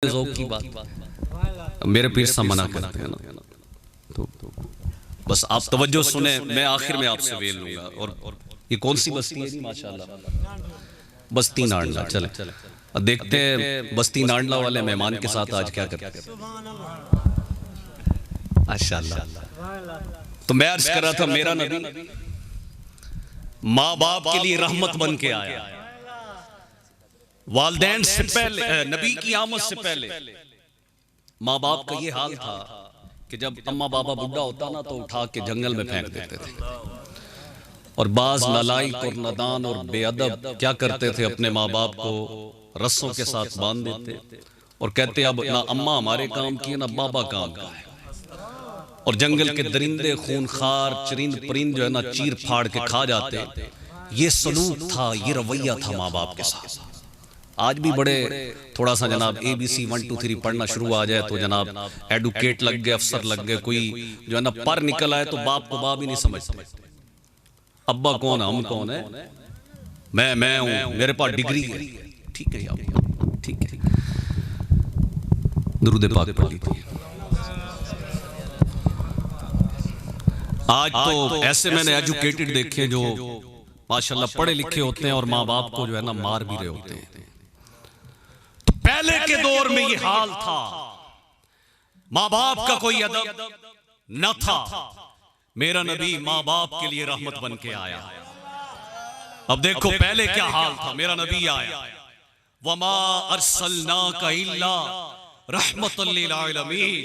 ज़ौक़ की बात मेरे पीर साहब मना करते हैं ना, तो बस आप तवज्जो सुने। मैं आखिर में आपसे वेल लूंगा। और ये कौन सी बस्ती है जी? माशाल्लाह बस्ती नांडला। चले देखते हैं बस्ती नांडला वाले मेहमान के साथ आज क्या करते हैं। माशाल्लाह। तो मैं अर्ज कर रहा था, मेरा नबी माँ बाप के लिए रहमत बन के आया। वालदैन से पहले, नबी की आमद से पहले माँ बाप का ये हाल था कि जब अम्मा बाबा बुढ़ा होता ना तो उठा के जंगल में फेंक देते थे। और बाज नालायक और नादान और बेअदब क्या करते थे, अपने माँ बाप को रस्सों के साथ बांध देते और कहते अब ना अम्मा हमारे काम की है ना बाबा काम का है। और जंगल के दरिंदे खूनखार चरिंद परिंद जो है ना चीर फाड़ के खा जाते। ये सलूक था, ये रवैया था माँ बाप के साथ। आज भी बड़े थोड़ा सा जनाब ABC 1 2 3 पढ़ना शुरू आ जाए तो जनाब एडुकेट लग गए, अफसर लग गए, कोई जो है ना पर निकल आए तो बाप को बाप ही नहीं समझते। अब्बा कौन है, हम कौन है, मैं हूं, मेरे पास डिग्री है। ठीक है यार, ठीक है। दुरूद पाक पढ़ लीजिए। आज तो ऐसे मैंने एजुकेटेड देखे जो माशाल्लाह पढ़े लिखे होते हैं और माँ बाप को जो है ना मार भी रहे होते हैं। पहले के दौर में ये हाल था, माँ बाप का कोई अदब न था। मेरा नबी माँ बाप के लिए रहमत बन के आया। अब देखो पहले क्या हाल था। मेरा नबी आया, वमा अरसलनाका इल्ला रहमतल लिल आलमीन।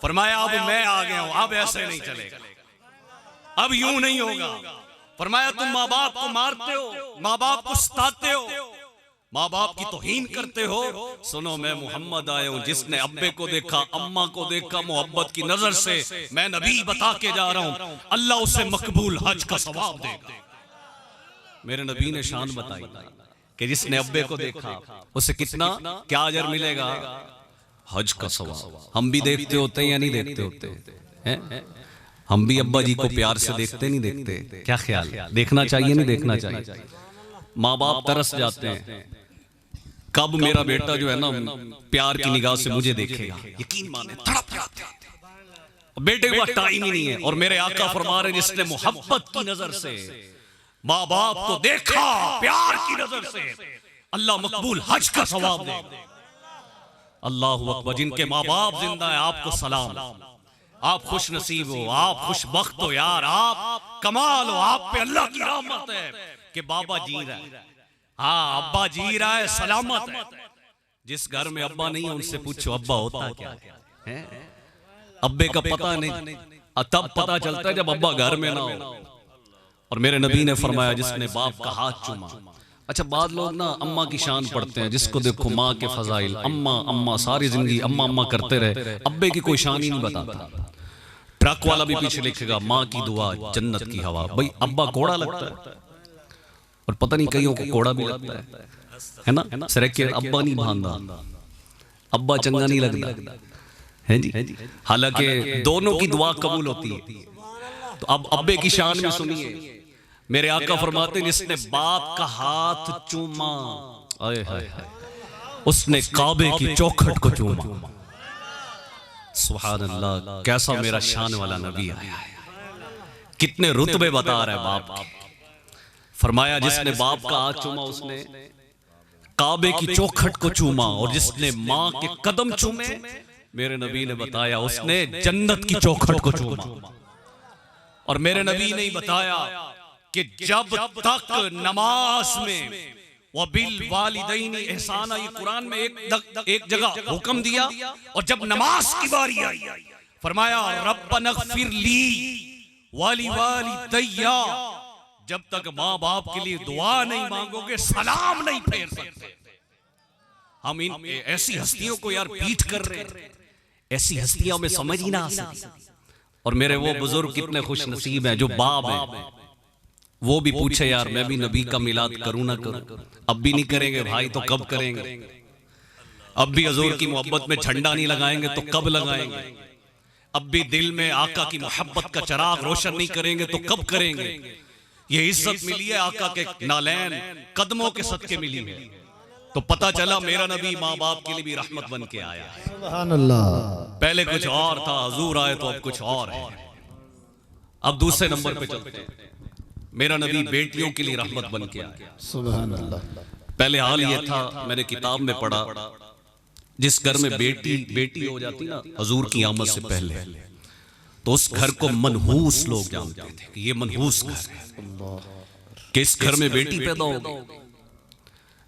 फरमाया अब मैं आ गया हूं, अब ऐसे नहीं चलेगा, अब यूं नहीं होगा। फरमाया तुम माँ बाप को मारते हो, माँ बाप को सताते हो, माँ बाप की तौहीन करते हो। सुनो मैं मोहम्मद आया हूं जिसने अब्बे को देखा, अम्मा को देखा मोहब्बत की नजर से। मैं नबी बता के जा रहा हूं, अल्लाह उसे मकबूल हज का सवाब देगा। मेरे नबी ने शान बताई कि जिसने अब्बे को देखा उसे कितना क्या अजर मिलेगा, हज का सवाब। हम भी देखते होते हैं या नहीं देखते होते हैं? हम भी अब्बा जी को प्यार से देखते नहीं देखते? क्या ख्याल, देखना चाहिए नहीं देखना चाहिए? माँ बाप तरस जाते हैं, कब मेरा बेटा जो है ना प्यार की निगाह से मुझे देखेगा। यकीन माने तड़प जाते हैं, बेटे के पास टाइम ही नहीं है। और मेरे आका फरमा रहे जिसने मोहब्बत की नजर से माँ बाप को देखा, प्यार की नजर से, अल्लाह मकबूल हज का सवाब दे। अल्लाहु अकबर। जिनके माँ बाप जिंदा है आपको सलाम, आप खुश नसीब हो, आप खुश बख्त हो यार, आप कमाल हो, आप पे अल्लाह की रहमत है कि बाबा जी रहा है। हाँ अब्बा जी रहा है, सलामत है। जिस घर में अब्बा नहीं है उनसे पूछो अब्बा होता क्या है? अब्बे का पता नहीं, तब पता चलता है जब अब्बा घर में ना हो। और मेरे नबी ने फरमाया जिसने बाप का हाथ चूमा। अच्छा बाद लोग ना अम्मा की शान पढ़ते हैं, जिसको देखो माँ के फजाइल, अम्मा अम्मा सारी जिंदगी अम्मा अम्मा करते रहे, अब्बे की कोई शान ही नहीं बताता। ट्रक वाला भी पीछे लिखेगा माँ की दुआ जन्नत की हवा। भाई अब्बा कोड़ा लगता है और पता नहीं कईयों को कोड़ा भी लगता है ना। सर अब्बा नहीं भांदा, अब्बा चंगा नहीं लगता है जी। हालांकि दोनों की दुआ कबूल होती है। तो अब अब्बे की शान में सुनिए, मेरे आका फरमाते जिसने बाप का हाथ चूमा, आए हाय उसने काबे की चौखट को चूमा। सुभान अल्लाह, कैसा मेरा शान वाला नबी आया है, कितने रुतबे बता रहा है बाप के। फरमाया जिसने बाप का हाथ चूमा उसने काबे की चौखट को चूमा, और जिसने माँ के कदम चूमे मेरे नबी ने बताया उसने जन्नत की चौखट को चूमा। और मेरे नबी ने बताया कि जब तक नमाज में वबिल वालिदैन एहसाना, ये कुरान में एक जगह हुक्म दिया, और जब नमाज की बारी आई फरमाया रब्बना ग़फिर ली वाली वालिदैया। जब तक माँ बाप के लिए दुआ नहीं मांगोगे सलाम नहीं फेर सकते। हम इन ऐसी हस्तियों को यार पीठ कर रहे हैं, ऐसी हस्तियों में समझ ही ना आ सकती। और मेरे वो बुजुर्ग कितने खुश नसीब हैं जो बाप हैं, वो भी पूछे यार मैं भी नबी का मिलाद करूं ना करूं। अब भी नहीं करेंगे भाई तो कब करेंगे? अब भी हजूर की मोहब्बत में झंडा नहीं लगाएंगे तो कब लगाएंगे? अब भी दिल में आका की मोहब्बत का चिराग रोशन नहीं करेंगे तो कब करेंगे? ये इज्जत मिली है आका के नालैन कदमों के सदके मिली है। तो पता चला मेरा नबी माँ बाप के लिए भी रहमत बन के आया है। सुभान अल्लाह। पहले कुछ और था, हुजूर आए तो अब कुछ और है। अब दूसरे नंबर पे चलते हैं, मेरा नबी बेटियों के लिए रहमत बन के आया। सुभान अल्लाह। पहले हाल ये था, मैंने किताब में पढ़ा, जिस घर में बेटी हो जाती ना हुजूर की आमद से पहले, तो उस घर को मनहूस लोग जानते थे कि ये मनहूस घर है, कि इस घर में बेटी पैदा होगी।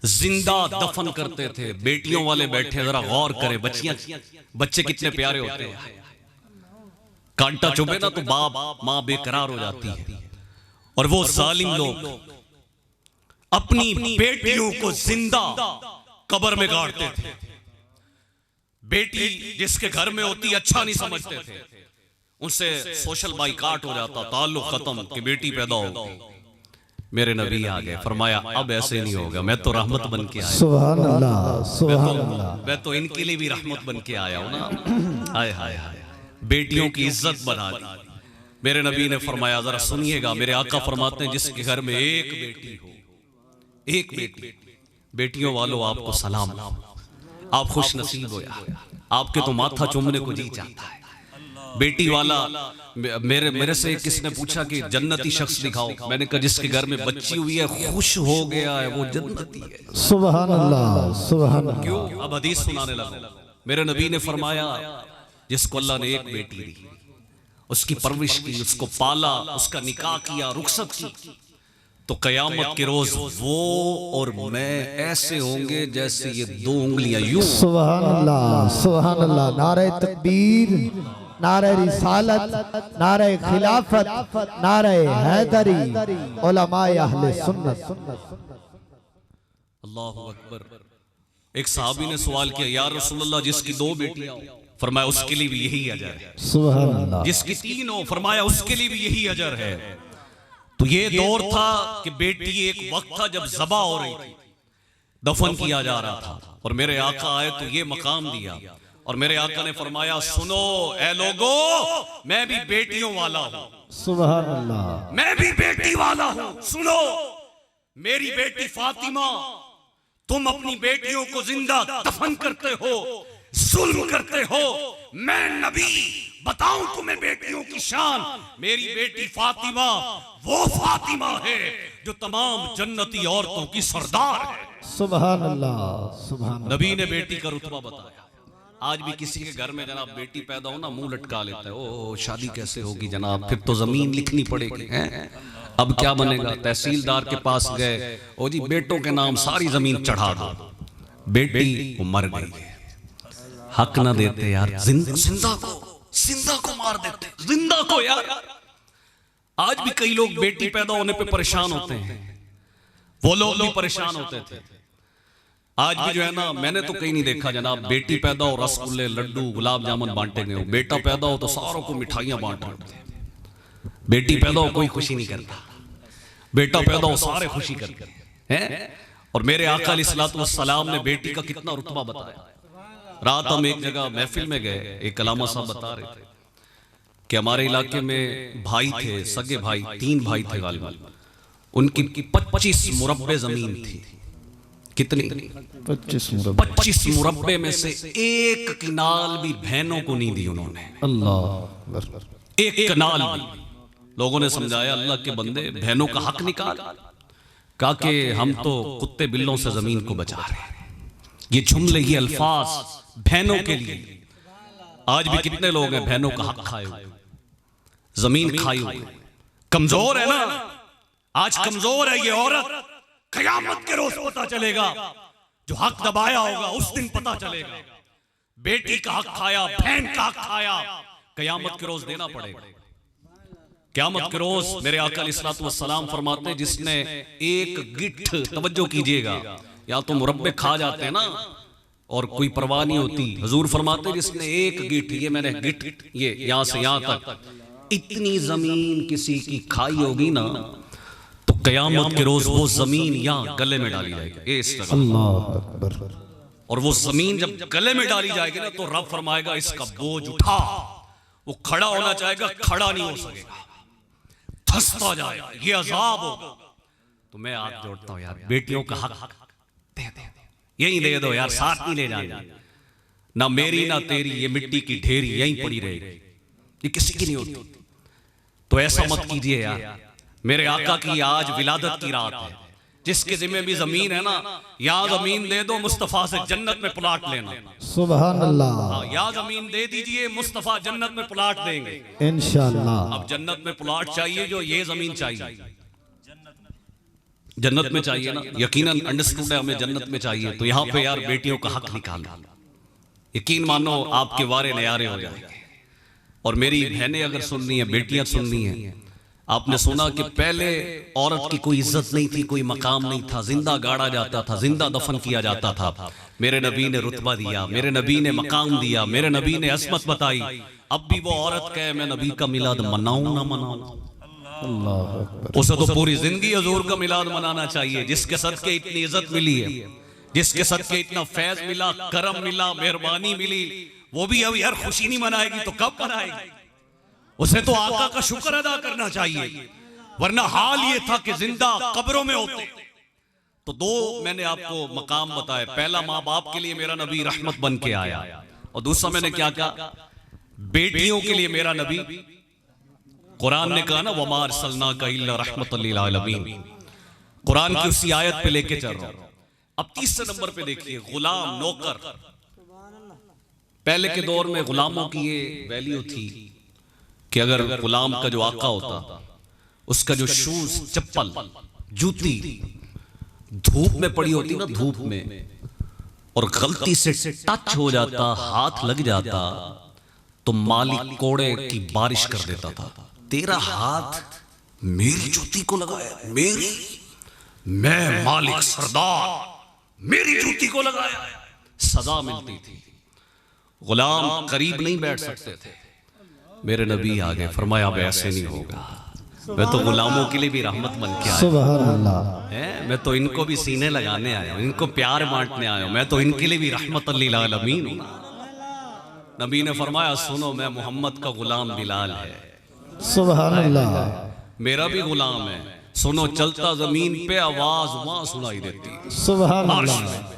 जिंदा दफन करते थे। बेटियों वाले बैठे, जरा गौर करें, बच्चे कितने प्यारे होते हैं। कांटा चुभे ना तो बाप मां बेकरार हो जाती है, और वो जालिम लोग अपनी बेटियों को जिंदा कब्र में गाड़ते थे। बेटी जिसके घर में होती अच्छा नहीं समझते थे, उनसे सोशल बाइकाट हो जाता, ताल्लुक खत्म कि बेटी पैदा होगी। मेरे नबी आ गए, फरमाया अब ऐसे नहीं होगा, मैं तो रहमत बन के आया। सुभान अल्लाह, सुभान अल्लाह। मैं तो इनके लिए भी रहमत बन के आया हूं ना। हाय हाय हाय, बेटियों की इज्जत बढ़ा दी। मेरे नबी ने फरमाया, जरा सुनिएगा, मेरे आका फरमाते हैं जिसके घर में एक बेटी हो, एक बेटी, बेटियों वालों आपको सलाम, आप खुश नसीब हो यार, आपके तो माथा चूमने को जी चाहता है। बेटी वाला, मेरे से किसने पूछा कि जन्नती शख्स दिखाओ, मैंने कहा जिसके घर में बच्ची हुई है खुश हो गया है वो जन्नती है। सुभान अल्लाह, सुभान अल्लाह। क्यों? अब हदीस सुनाने लगा। मेरे नबी ने फरमाया जिसको अल्लाह ने एक बेटी दी, उसकी परवरिश की, उसको पाला, उसका निकाह किया, रुखसत की, तो कयामत के रोज वो और मैं ऐसे होंगे जैसे ये दो उंगलियां यूं। सुभान अल्लाह, सुभान अल्लाह। नारे तकबीर, नारे रिसालत, नारे खिलाफत, नारे हैदरी, उलमाए अहले सुन्नत। अल्लाहु अकबर। एक सहाबी ने सवाल किया, या रसूलल्लाह जिसकी दो बेटियां हो, फरमाया उसके लिए भी यही अजर है। सुभान अल्लाह। जिसकी तीन हो, फरमाया उसके लिए भी यही अजर है। तो ये दौर था कि बेटी एक वक्त था जब ज़बा हो रही थी, दफन किया जा रहा था, और मेरे आका आए तो ये मकाम दिया, और मेरे आका ने फरमाया सुनो ए लोगो, मैं भी बेटियों वाला हूं। सुभान अल्लाह। मैं भी बेटी वाला हूं। सुनो, मेरी बेटी फातिमा, तुम अपनी बेटियों को जिंदा दफन करते हो, जुल्म करते हो, मैं नबी बताऊं तुम्हें बेटियों की शान। मेरी बेटी फातिमा वो फातिमा है जो तमाम जन्नती औरतों की सरदार है। सुभान अल्लाह, सुभान। नबी ने बेटी का रुतबा बताया। आज भी किसी के घर में जनाब बेटी पैदा हो ना, मुंह लटका लेता है, ओ शादी कैसे होगी जनाब, फिर तो जमीन लिखनी पड़ेगी हैं? अब क्या बनेगा? तहसीलदार के पास गए, ओ जी बेटों के नाम सारी जमीन चढ़ा दो। बेटी वो मर गई है, हक ना देते यार, जिंदा को मार देते, जिंदा को यार। आज भी कई लोग बेटी पैदा होने पे परेशान होते हैं, वो लोग भी परेशान होते थे। आज भी जो है ना, मैंने तो कहीं नहीं देखा जनाब बेटी पैदा हो रसगुल्ले, लड्डू, गुलाब जामुन बांटे गए हो, बेटा पैदा हो तो सारों को मिठाइयां बांट रहे थे। बेटी पैदा हो कोई खुशी नहीं करता, बेटा पैदा हो सारे खुशी करते हैं। और मेरे आका अलैहिस्सलातु वस्सलाम ने बेटी का कितना रुतबा बताया। रात हम एक जगह महफिल में गए, एक अलामा साहब बता रहे थे कि हमारे इलाके में भाई थे, सगे भाई, 3 भाई थे गालिबन, उनकी 25 मुरब्बे जमीन थी। कितनी? 25 मुरब्बे में से एक किनाल भी बहनों को नहीं दी उन्होंने। अल्लाह। एक किनाल भी। लोगों ने समझाया अल्लाह के बंदे बहनों का हक निकाल, कहा कि हम तो कुत्ते बिल्लों से जमीन को बचा रहे हैं। ये जुमले, ये अल्फाज बहनों के लिए। आज भी कितने लोग हैं बहनों का हक खाए हुए, जमीन खाई हुई, कमजोर है ना। आज कमजोर है ये औरत, कयामत के रोज पता चलेगा, जो हक दबाया होगा उस दिन पता चलेगा। बेटी का हक खाया, बहन का हक खाया, कयामत के रोज देना पड़ेगा। कयामत के रोज मेरे आका अलैहिस्सलातु वस्सलाम फरमाते हैं, जिसने एक गिट्ठ, तवज्जो कीजिएगा, या तो मुरब्बे खा जाते हैं ना और कोई परवाह नहीं होती, हुजूर फरमाते जिसने एक गिट्ठ, ये मैंने गिट्ठ ये यहां से यहां तक इतनी जमीन किसी की खाई होगी ना, तो कयामत के रोज वो जमीन यहां गले में डाली जाएगी, इस तरह। अल्लाह अकबर। और वो जमीन जब गले में डाली जाएगी ना, तो रब फरमाएगा इसका बोझ उठा। वो खड़ा होना चाहेगा, खड़ा नहीं हो सकेगा, धंसता जाएगा, ये अजाब होगा। तो मैं हाथ जोड़ता हूं यार, बेटियों का हक दे दे, यहीं दे दो यार, साथ नहीं ले जाना, ना मेरी ना तेरी, ये मिट्टी की ढेरी यहीं पड़ी रहेगी, ये किसी की नहीं होती। तो ऐसा मत कीजिए यार। मेरे आका की आज विलादत की रात है, जिसके जिम्मे भी जमीन है ना, यहाँ जमीन दे दो, मुस्तफा से जन्नत में प्लाट लेना। सुभान अल्लाह। यहाँ जमीन दे दीजिए, मुस्तफा जन्नत में प्लाट देंगे इंशाअल्लाह। अब जन्नत में प्लाट चाहिए जो, ये जमीन चाहिए जन्नत में चाहिए ना, यकीनन अंडरस्टूड है, हमें जन्नत में चाहिए। तो यहाँ पे यार बेटियों का हक निकालो, यकीन मानो आपके वारे नयारे हो जाएंगे। और मेरी बहनें अगर सुननी है, बेटियां सुननी है, आपने सुना कि पहले औरत की कोई इज्जत नहीं थी, कोई मकाम नहीं था, जिंदा गाड़ा जाता था, जिंदा दफन किया जाता था। मेरे नबी ने रुतबा दिया, मेरे नबी ने मकाम दिया, मेरे नबी ने असमत बताई। अब भी वो औरत कहे मैं नबी का मिलाद मनाऊं ना मनाऊं, उसे तो पूरी जिंदगी हजूर का मिलाद मनाना चाहिए। जिसके सदके इतनी इज्जत मिली है, जिसके सदके इतना फैज मिला, करम मिला, मेहरबानी मिली, वो भी अब यार खुशी नहीं मनाएगी तो कब मनाएगी? उसे तो आका का शुक्र अदा करना चाहिए, वरना हाल ये था कि जिंदा कब्रों में होते। तो दो मैंने आपको मकाम बताए, पहला माँ बाप के लिए मेरा नबी रहमत बन के आया, और दूसरा मैंने क्या कहा, बेटियों के लिए मेरा नबी, कुरान ने कहा ना वमा अरसलनाका इल्ला रहमतल लिल आलमीन, कुरान की उसी आयत पे लेके चल रहा हूं। अब तीसरे नंबर पे देखिए, गुलाम नौकर। पहले के दौर में गुलामों की ये वैल्यू थी कि अगर गुलाम का जो आका होता, उसका जो शूज, चप्पल, जूती धूप में पड़ी होती ना, धूप में, और गलती से टच हो जाता, हाथ लग जाता, तो मालिक कोड़े की बारिश कर देता था। तेरा हाथ मेरी जूती को लगाया, मेरी, मैं मालिक सरदार, मेरी जूती को लगाया, सजा मिलती थी। गुलाम करीब नहीं बैठ सकते थे। मेरे नबी आ गए, फरमाया अब ऐसे नहीं होगा, मैं तो गुलामों के लिए भी रहमत बन के आया, सुभान अल्लाह। मैं तो इनको भी सीने लगाने आया हूं, इनको प्यार बांटने आया हूं, मैं तो इनके लिए भी रहमत लिल आलमीन हूं। नबी ने फरमाया सुनो, मैं मोहम्मद का गुलाम बिलाल है, सुभान अल्लाह। मेरा भी गुलाम है, सुनो चलता जमीन पे आवाज वहां सुनाई देती, सुभान अल्लाह।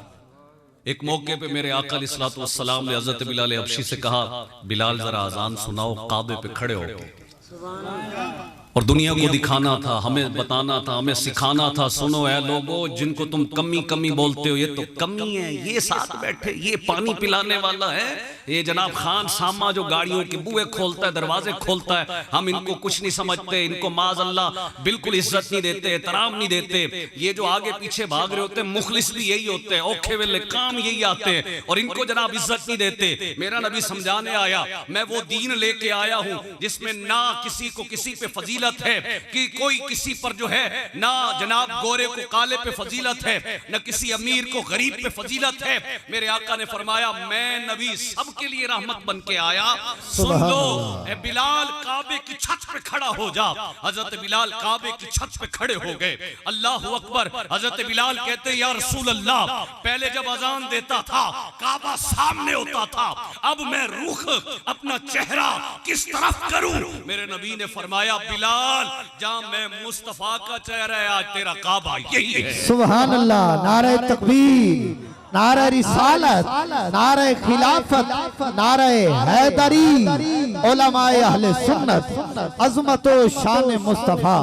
एक मौके पे मेरे आका अलैहिस्सलातु वस्सलाम ने हजरत बिलाल हबशी से कहा, बिलाल जरा अजान सुनाओ, काबे पे खड़े हो गए, और दुनिया को दिखाना था, हमें बताना था, हमें सिखाना था, सुनो ऐ लोगो, जिनको तुम कमी कमी बोलते हो, ये तो कमी है, ये साथ बैठे, ये पानी पिलाने वाला है, ये जनाब खान सामा जो गाड़ियों के बुए खोलता है, दरवाजे खोलता है, हम इनको कुछ नहीं समझते, इनको माज अल्लाह बिल्कुल इज्जत नहीं देते, एहतराम नहीं देते। ये जो आगे पीछे भाग रहे होते हैं, मुखलिस भी यही होते हैं, औखे वेले काम यही आते हैं, और इनको जनाब इज्जत नहीं देते। मेरा नबी समझाने आया, मैं वो दीन लेके आया हूं जिसमें ना किसी को किसी पे फजीलत है कि कोई किसी पर जो है, ना जनाब गोरे को काले पे फजीलत है, ना किसी अमीर को गरीब पे फजीलत है। मेरे आका ने फरमाया मैं नबी सबके लिए रहमत बन के आया। सुन लो ए बिलाल, काबे की छत पे खड़ा हो जा। हजरत बिलाल काबे की छत पे खड़े हो गए। अल्लाह अकबर। हजरत बिलाल कहते या रसूल अल्लाह, पहले जब अजान देता था काबा सामने होता था, अब मैं रुख अपना चेहरा किस तरफ करूं? मेरे नबी ने फरमाया बिलाल, जहां मैं मुस्तफा का चेहरा है, आज तेरा काबा यही है। सुभान अल्लाह। नारे तकबीर, नारे रिसालत, नारे खिलाफत, नारे हैदरी, उलमाए अहले सुन्नत, अज़मत व शान मुस्तफा।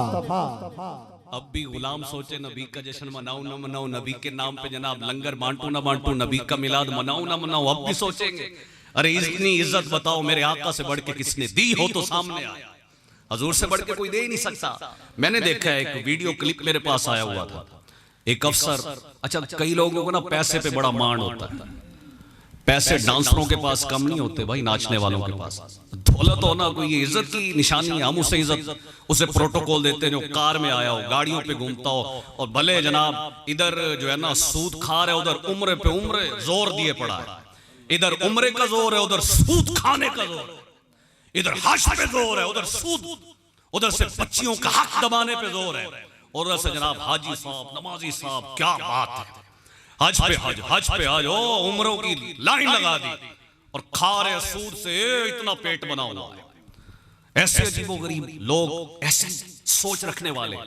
अब भी गुलाम सोचे नबी का जश्न मनाऊं ना मनाऊं, नबी के नाम पे जनाब लंगर बांटू ना बांटू, नबी का मिलाद मनाऊं ना मनाऊं, अब भी सोचेंगे अरे इतनी इज्जत बताओ मेरे आका से बढ़ के किसने दी हो तो सामने आया, हजूर से बढ़ के कोई दे ही नहीं सकता। मैंने देखा है एक वीडियो क्लिप मेरे पास आया हुआ था, एक अफसर, अच्छा कई लोगों को ना पैसे पे बड़ा मान होता है, पैसे डांसरों के पास कम नहीं होते भाई, नाचने वालों के पास दौलत होना कोई ये इज्जत की निशानी है। हम उसे इज्जत, उसे प्रोटोकॉल देते हैं जो कार में आया हो, गाड़ियों पे घूमता हो, और भले जनाब इधर जो है ना सूद खा रहे, उधर उम्रे पे उम्रे जोर दिए पड़ा है, इधर उम्रे का जोर है, उधर सूद खाने का जोर है, इधर हज पे जोर है, उधर सूद, उधर से बच्चियों का हक दबाने पे जोर है, और उधर से जनाब हाजी साहब, नमाजी साहब, क्या बात है, हज पे हज, हज पे हज, ओ उम्रों की लाइन लगा दी और खा रहे सूद से इतना पेट बना हुआ है। ऐसे अजीबोगरीब लोग, ऐसे सोच रखने वाले।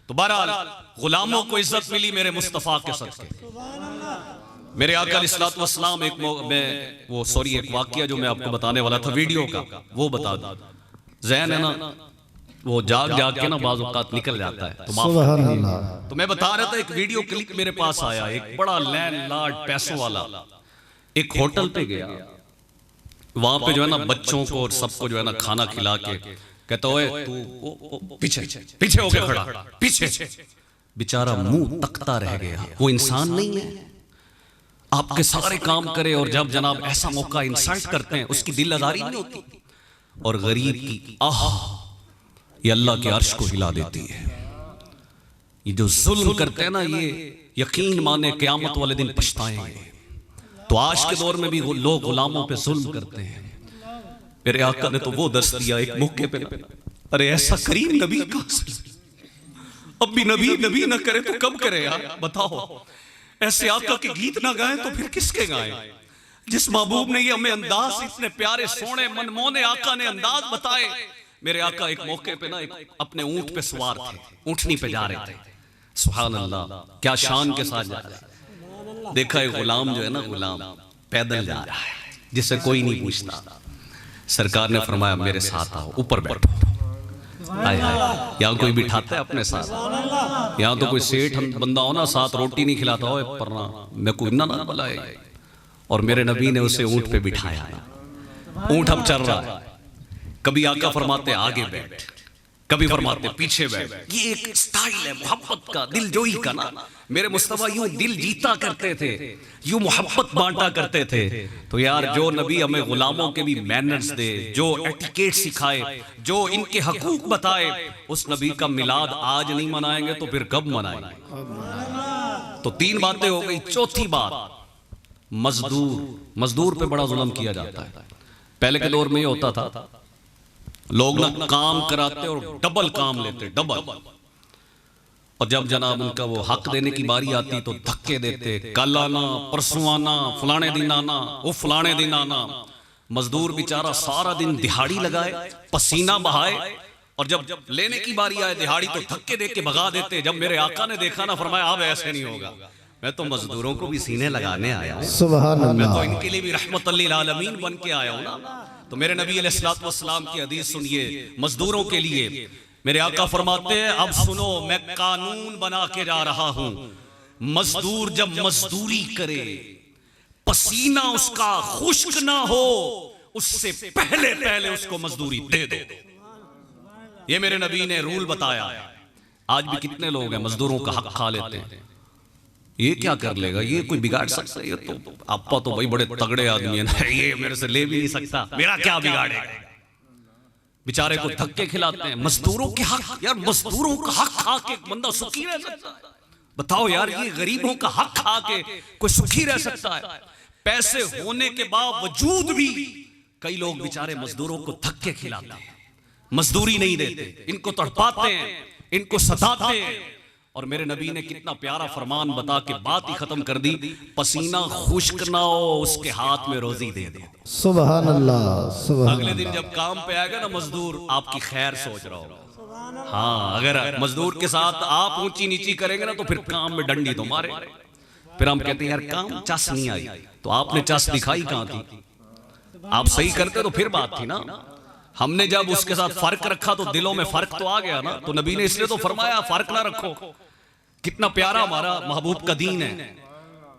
तो बहरहाल गुलामों को इज्जत मिली मेरे मुस्तफा के सदके, मेरे आका अलैहिस्सलातु वस्सलाम एक एक वाकया जो मैं आपको बताने वाला था वीडियो का, वो बता दूं। ज़हन है ना, वो जाग जाग के ना बाज़ औक़ात निकल जाता है, तो सुभान अल्लाह। तो मैं बता रहा था, एक वीडियो क्लिप मेरे पास आया, एक बड़ा लैंडलॉर्ड पैसों वाला एक होटल पे गया, वहां पे जो है ना बच्चों को और सबको जो है ना खाना खिला के कहता ओए तू पीछे पीछे होके खड़ा, पीछे। बेचारा मुंह तकता रह गया, वो इंसान नहीं है, आपके सारे काम करे और जब जनाब ऐसा मौका इंसल्ट करते हैं, उसकी दिल आजारी नहीं होती। और गरीब की आह ये अल्लाह के अर्श को हिला देती है। ये जो जुल्म करते हैं ना, ये यकीन माने क़यामत वाले दिन पछताएंगे। तो आज के दौर में भी लोग गुलामों पे जुल्म करते हैं। मेरे आका ने तो वो दर्श दिया एक मौके पे, अरे ऐसा करीम नबी का, अब भी नबी नबी ना करे तो कब करे यार, बताओ। ऐसे आका के गीत ना गाएं तो फिर किसके गाएं? जिस महबूब ने ये हमें अंदाज, इतने प्यारे सोने मनमोने आका ने अंदाज बताए। मेरे आका एक मौके पे ना एक अपने ऊंट पे सवार थे, ऊंटनी पे जा रहे थे, सुभान अल्लाह, क्या शान के साथ जा रहे थे। देखा एक गुलाम जो है ना, गुलाम पैदल जा रहा है, जिससे कोई नहीं पूछता। सरकार ने फरमाया मेरे साथ आओ, ऊपर बैठो। हाय हाय, यहाँ कोई बिठाता है अपने साथ? यहाँ तो कोई सेठ बंदा हो ना, साथ रोटी नहीं खिलाता हो, परना मैं कोई ना बुलाए। और मेरे नबी ने उसे ऊंट पे बिठाया, ऊंट अब चल रहा है। कभी आका फरमाते आगे बैठ, कभी फरमाते पीछे बैठ। ये एक स्टाइल है मोहब्बत का, दिलजोई का ना। मेरे मुस्तफा यूं दिल जीता करते थे, यूं मोहब्बत बांटा करते थे। तो यार जो नबी हमें गुलामों के भी मैनर्स दे, जो एटिकेट सिखाए, जो इनके हकूक बताए, उस नबी का मिलाद आज नहीं मनाएंगे तो फिर कब मनाएंगे? तो तीन बातें हो गई। चौथी बात, मजदूर पे बड़ा जुल्म किया जाता है। पहले के दौर में ये होता था, लोग ना काम कराते और डबल काम लेते, डबल। और जब जनाब उनका वो हक देने की बारी आती तो धक्के देते, कल आना, परसों आना, फलाने दिन आना, वो फलाने दिन आना। मजदूर बेचारा सारा दिन दिहाड़ी लगाए, पसीना बहाए, और जब लेने की बारी आए दिहाड़ी तो धक्के दे के भगा देते। जब मेरे आका ने देखा ना, फरमाया अब ऐसे नहीं होगा, मैं तो मजदूरों को भी सीने लगाने आया हूं, सुभान अल्लाह, मैं तो इनके लिए भी रहमत लिल आलमीन बन के आया हूं ना। तो मेरे नबी अलैहिस्सलातु वस्सलाम की हदीस सुनिए मजदूरों के लिए। मेरे आका फरमाते हैं, अब सुनो, मैं कानून बना के जा रहा हूं, मजदूर जब मजदूरी करे, पसीना उसका खुश्क ना हो, उससे पहले पहले उसको मजदूरी दे दो। ये मेरे नबी ने रूल बताया। आज भी कितने लोग हैं मजदूरों का हक खा लेते हैं। ये क्या कर लेगा, ये कोई बिगाड़ सकता है? ये तो आपा तो भाई बड़े तगड़े आदमी है ना, ये मेरे से ले भी नहीं सकता, मेरा क्या बिगाड़ेगा? बेचारे को धक्के खिलाते हैं। मजदूरों के हक, यार मजदूरों का हक खा के बंदा सुखी रह सकता है? बताओ यार, ये गरीबों का हक खा के कोई सुखी रह सकता है? पैसे होने के बावजूद भी कई लोग बेचारे मजदूरों को धक्के खिलाते हैं, मजदूरी नहीं देते, इनको तड़पाते हैं, इनको सताते हैं। और मेरे नबी ने कितना प्यारा फरमान बता के बात ही खत्म कर दी, पसीना खुश्क ना हो उसके हाथ में रोजी दे दो। सुभान अल्लाह, सुभान। अगले दिन जब काम पे आएगा ना मजदूर, आपकी खैर सोच रहा होगा। हाँ, अगर मजदूर के साथ आप ऊंची नीची करेंगे ना तो फिर काम में डंडी तो मारे। फिर हम कहते हैं यार काम चस नहीं आई, तो आपने चस दिखाई कहां थी? आप सही करते तो फिर बात थी ना। हमने जब उसके साथ फर्क रखा तो दिलों में फर्क तो आ गया ना। तो नबी ने इसलिए तो फरमाया फर्क ना रखो। कितना प्यारा हमारा महबूब का दीन है।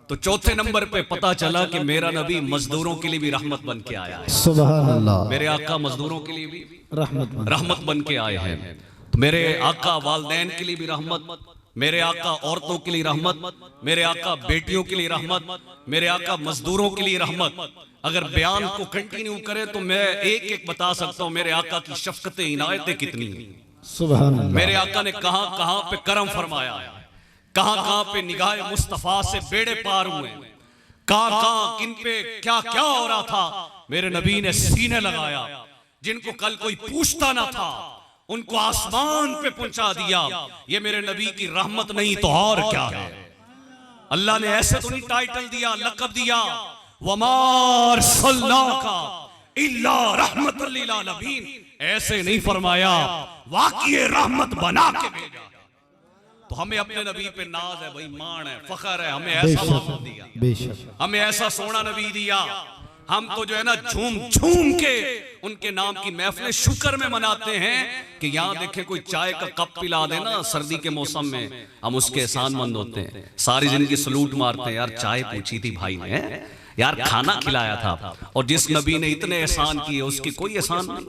तो चौथे नंबर पे पता चला कि मेरा नबी मजदूरों के लिए भी रहमत बन के आया है। सुभान अल्लाह, मेरे आका मजदूरों के लिए भी रहमत बन के आए हैं। तो मेरे आका वालदैन के लिए भी रहमत, मेरे आका औरतों के लिए रहमत, मेरे आका बेटियों के लिए रहमत, मेरे आका मजदूरों के लिए रहमत। अगर बयान को कंटिन्यू करें तो मैं एक एक बता सकता हूं मेरे आका की शफकत इनायतें कितनी हैं। सुभान अल्लाह, मेरे आका ने कहां कहां पे करम फरमाया है, कहां कहां पे निगाह मुस्तफा से बेड़े पार हुए, कहां कहां किन पे क्या क्या हो रहा था। मेरे नबी ने सीने लगाया, जिनको कल कोई पूछता ना था उनको आसमान पे पहुंचा दिया। ये मेरे नबी की रहमत नहीं तो और क्या है? अल्लाह ने ऐसे तो नहीं टाइटल दिया, लक़ब दिया, वमा अरसलनाका इल्ला रहमतल लिल आलमीन। ऐसे नहीं फरमाया, वाक़ई रहमत बना के भेजा। तो हमें अपने नबी पे नाज है भाई, मान है, फखर है, हमें ऐसा मामूद दिया, बेशक हमें ऐसा सोना नबी दिया। हम तो जो है ना झूम झूम के उनके नाम की महफिलें शुक्र में मनाते हैं कि यहाँ देखे कोई चाय का कप पिला दे ना सर्दी के मौसम में, हम उसके एहसानमंद होते हैं। सारी जिंदगी सलूट मारते हैं, यार चाय पूछी थी भाई ने, यार खाना खिलाया था, और जिस नबी ने इतने एहसान किए उसकी कोई एहसान नहीं।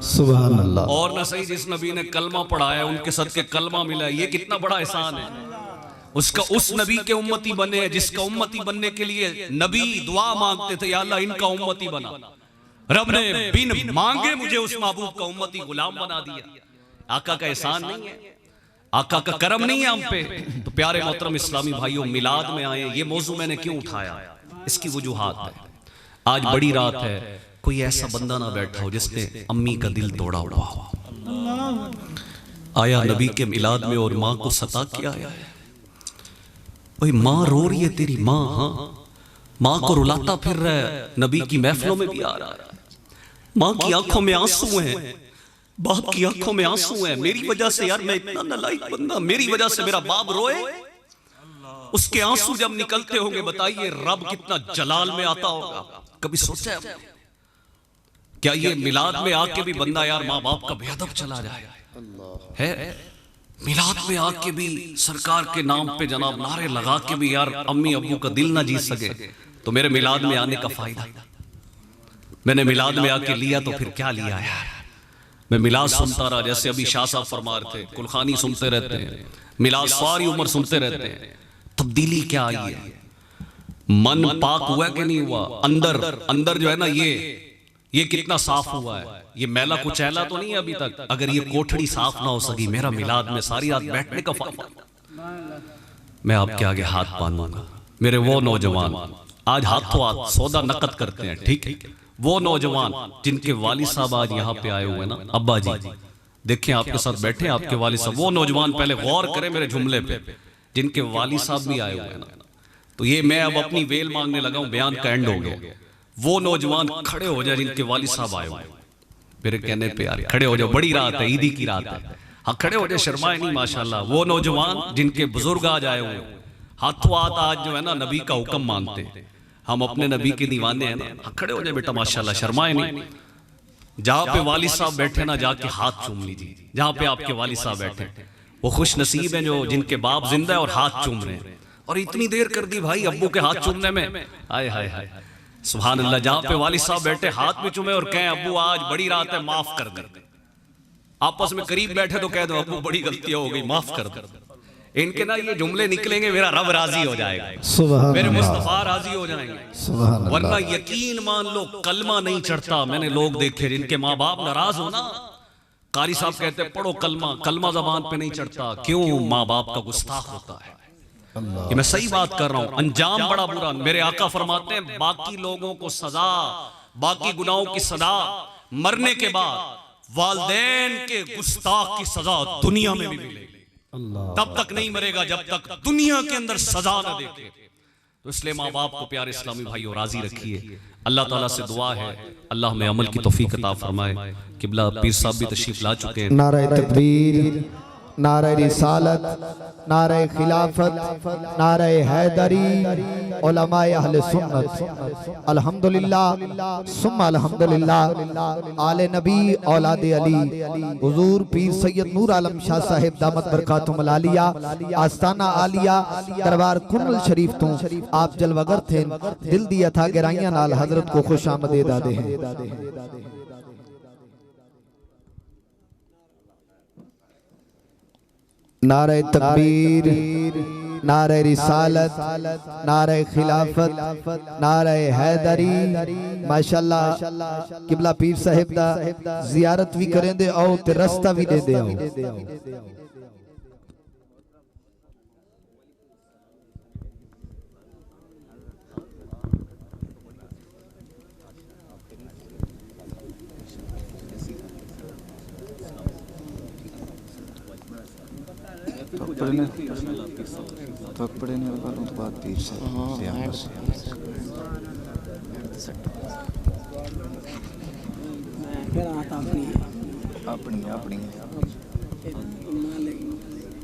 सुभान अल्लाह। और न सही जिस नबी ने कलमा पढ़ाया उनके सदके कलमा मिला, ये कितना बड़ा एहसान है। उसका उस नबी के उम्मती बने हैं जिसका उम्मती बनने के लिए नबी दुआ मांगते थे, या अल्लाह इनका उम्मती बना। रब ने बिन मांगे मुझे उस महबूब का उम्मती गुलाम बना दिया। आका का एहसान नहीं है, आका का करम नहीं है हम पे। तो प्यारे मोहतरम इस्लामी भाइयों, मिलाद में आए, ये मौजू मैंने क्यों उठाया, इसकी वजूहात है। आज बड़ी रात है, कोई ऐसा बंदा ना बैठा हो जिसने अम्मी का दिल तोड़ा हुआ हो। आया नबी के मिलाद में और माँ को सता किया है। भाई माँ रो रही है तेरी माँ, हाँ माँ को रुलाता फिर रहा है, नबी की महफिलों में भी आ रहा है। माँ की आंखों में आंसू हैं, बाप की आंखों में आंसू हैं। मेरी वजह से यार मैं इतना नालायक बंदा, मेरी वजह से मेरा बाप रोए, उसके आंसू जब निकलते होंगे, बताइए रब कितना जलाल में आता होगा। कभी सोचा है क्या ये मिलाद में आके भी बंदा यार माँ बाप का बेअदब चला जाए? है मिलाद में आके भी सरकार के नाम पे जनाब नारे लगा के भी यार अम्मी अब्बू का दिल ना जीत सके, तो मेरे मिलाद में आने का फायदा? मैंने मिलाद में आके लिया तो फिर क्या लिया यार? मैं मिलाद सुनता रहा, जैसे अभी शाह साहब फरमा रहे थे, कुलखानी सुनते रहते हैं, मिलाद सारी उम्र सुनते रहते हैं। तब्दीली क्या आई है? मन पाक हुआ कि नहीं हुआ? अंदर अंदर जो है ना ये कितना साफ हुआ है? ये मैला कुचैला तो नहीं है अभी तक? अगर ये कोठड़ी साफ ना हो सकी, मेरा मिलाद में सारी रात बैठने का फायदा? मैं आपके आगे हाथ बांधूंगा। मेरे वो नौजवान आज हाथों हाथ सौदा नकद करते हैं, ठीक है, वो नौजवान जिनके वालिद साहब आज यहाँ पे आए हुए ना, अब्बा जी देखें आपके साथ बैठे आपके वालिद साहब, वो नौजवान पहले गौर करें मेरे जुमले पे, जिनके वालिद साहब भी आए हुए हैं ना। तो ये मैं अब अपनी वेल मांगने लगा हूं, बयान का एंड हो गया। वो नौजवान खड़े हो जाए जिनके वालिद साहब आए हुए, मेरे कहने पे यार खड़े हो जाओ, बड़ी रात है, ईदी की रात है, हाँ खड़े हो जाए, शर्माए नहीं माशाल्लाह। वो नौजवान जिनके बुजुर्ग आज आए हुए, हाथों हाथ आज जो है ना नबी का हुक्म मानते हैं, हम अपने नबी के दीवाने हैं ना, हाँ खड़े हो जाए बेटा माशाल्लाह, शर्माए नहीं। जहां पे वालिद साहब बैठे ना जाके हाथ चूम लीजिए, जहां पे आपके वालिद साहब बैठे, वो खुश नसीब हैं जो जिनके बाप जिंदा है और हाथ चूम रहे हैं। और इतनी देर कर दी भाई अब्बू के हाथ चूमने में, आय हाय हाय सुभान अल्लाह। जहां पे वालिद साहब बैठे हाथ में चूमे और कहें अब्बू आज बड़ी रात है माफ कर दे। आपस में करीब बैठे तो कह दो अब्बू बड़ी गलती हो गई माफ कर दो। इनके ना ये जुमले निकलेंगे, मेरा रब राजी हो जाएगा, मेरे मुस्तफा राजी हो जाएंगे। वरना यकीन मान लो कलमा नहीं चढ़ता। मैंने लोग देखे जिनके माँ बाप नाराज हो ना, कारी साहब कहते पढ़ो कलमा, कलमा जबान पे नहीं चढ़ता। क्यों? माँ बाप का गुस्ताख होता है। ये मैं सही बात कर रहा हूं, अंजाम बड़ा बुरा। मेरे आका फरमाते हैं बाकी लोगों को सजा, बाकी गुनाहों की सजा मरने के बाद, वालिदैन के गुस्ताख की सजा दुनिया में भी मिलेगी। तब तक नहीं मरेगा जब तक दुनिया के अंदर सजा न देखे। तो इसलिए माँ बाप को प्यारे इस्लामी भाइयों राजी रखिए। अल्लाह ताला से दुआ है अल्लाह हमें अमल की तौफीक अता फरमाए। किबला पीर साहब भी तशरीफ ला चुके हैं। नारे तकबीर, नारे रिसालत, नारे खिलाफत, नारे हैदरी, उलमाए अहले सुन्नत, अल्हम्दुलिल्लाह सुम्मा अल्हम्दुलिल्लाह, आले नबी औलाद अली, हुजूर पीर सैयद नूर आलम शाह साहिब दामत बरकातुहुल आलिया, आस्ताना आलिया दरबार कुनल शरीफ तो आप जलवगर थे, दिल दिया था गहराइयां नाल हजरत को खुश आमदीद आदे हैं। नारे तकबीर, नारे रिसालत, नारे खिलाफत, नारे हैदरी। माशाल्लाह किबला पीर साहिब दा जियारत भी करें दे आओ ते रास्ता भी दे दे आओ। पकड़े ने वालों तो बात पीर से अपनी अपनी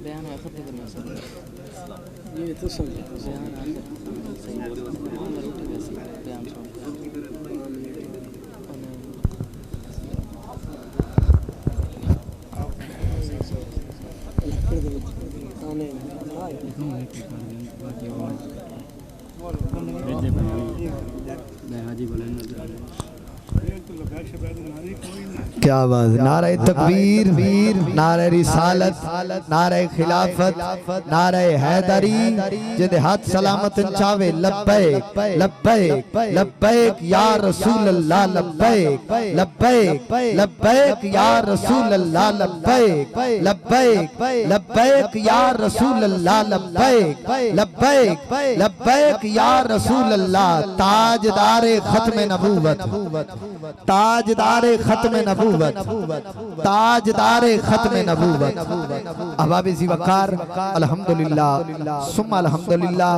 बयान आखिर तक करना सब ये तो सब बयान आखिर सही बयान रोटी वैसे बयान छोड़ क्या बात, नारे तकबीर, नारे रिसालत, नारे खिलाफत, नारे हैदरी, जिदे हाथ सलामत चावे लब्बैक लब्बैक लब्बैक या रसूल अल्लाह लब्बैक लब्बैक लब्बैक या रसूल अल्लाह लब्बैक लब्बैक लब्बैक या रसूल अल्लाह लब्बैक लब्बैक लब्बैक या रसूल अल्लाह। ताजदारे खत्म नबूवत, ताजदारे खत्म नबूवत, ताजदारे खत्म नबूवत। अहबाब ज़िवकार अल्हम्दुलिल्लाह सुम्मा अल्हम्दुलिल्लाह,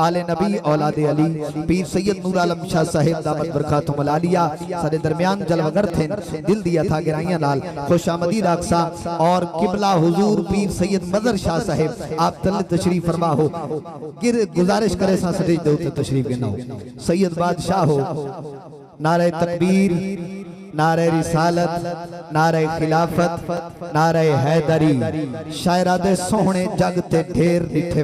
आले नबी औलादे अली पीर सैयद नूर आलम शाह साहिब दामत बरकातुहुल आलिया सारे दरमियान जलवगर थे, दिल दिया था गिराइयां लाल खुशामदीद अक्सा और किबला हुजूर पीर सैयद मदर शाह साहिब आप तल्ले तशरीफ फरमा हो। गुजारिश करे सा स्टेज दे उते तशरीफ गिना हो। सैयद बादशाह हो, नारे तकबीर, नारे रिसालत, नारे खिलाफत, नारे हैदरी। शायरा दे सोहने जग ते ढेर डिठे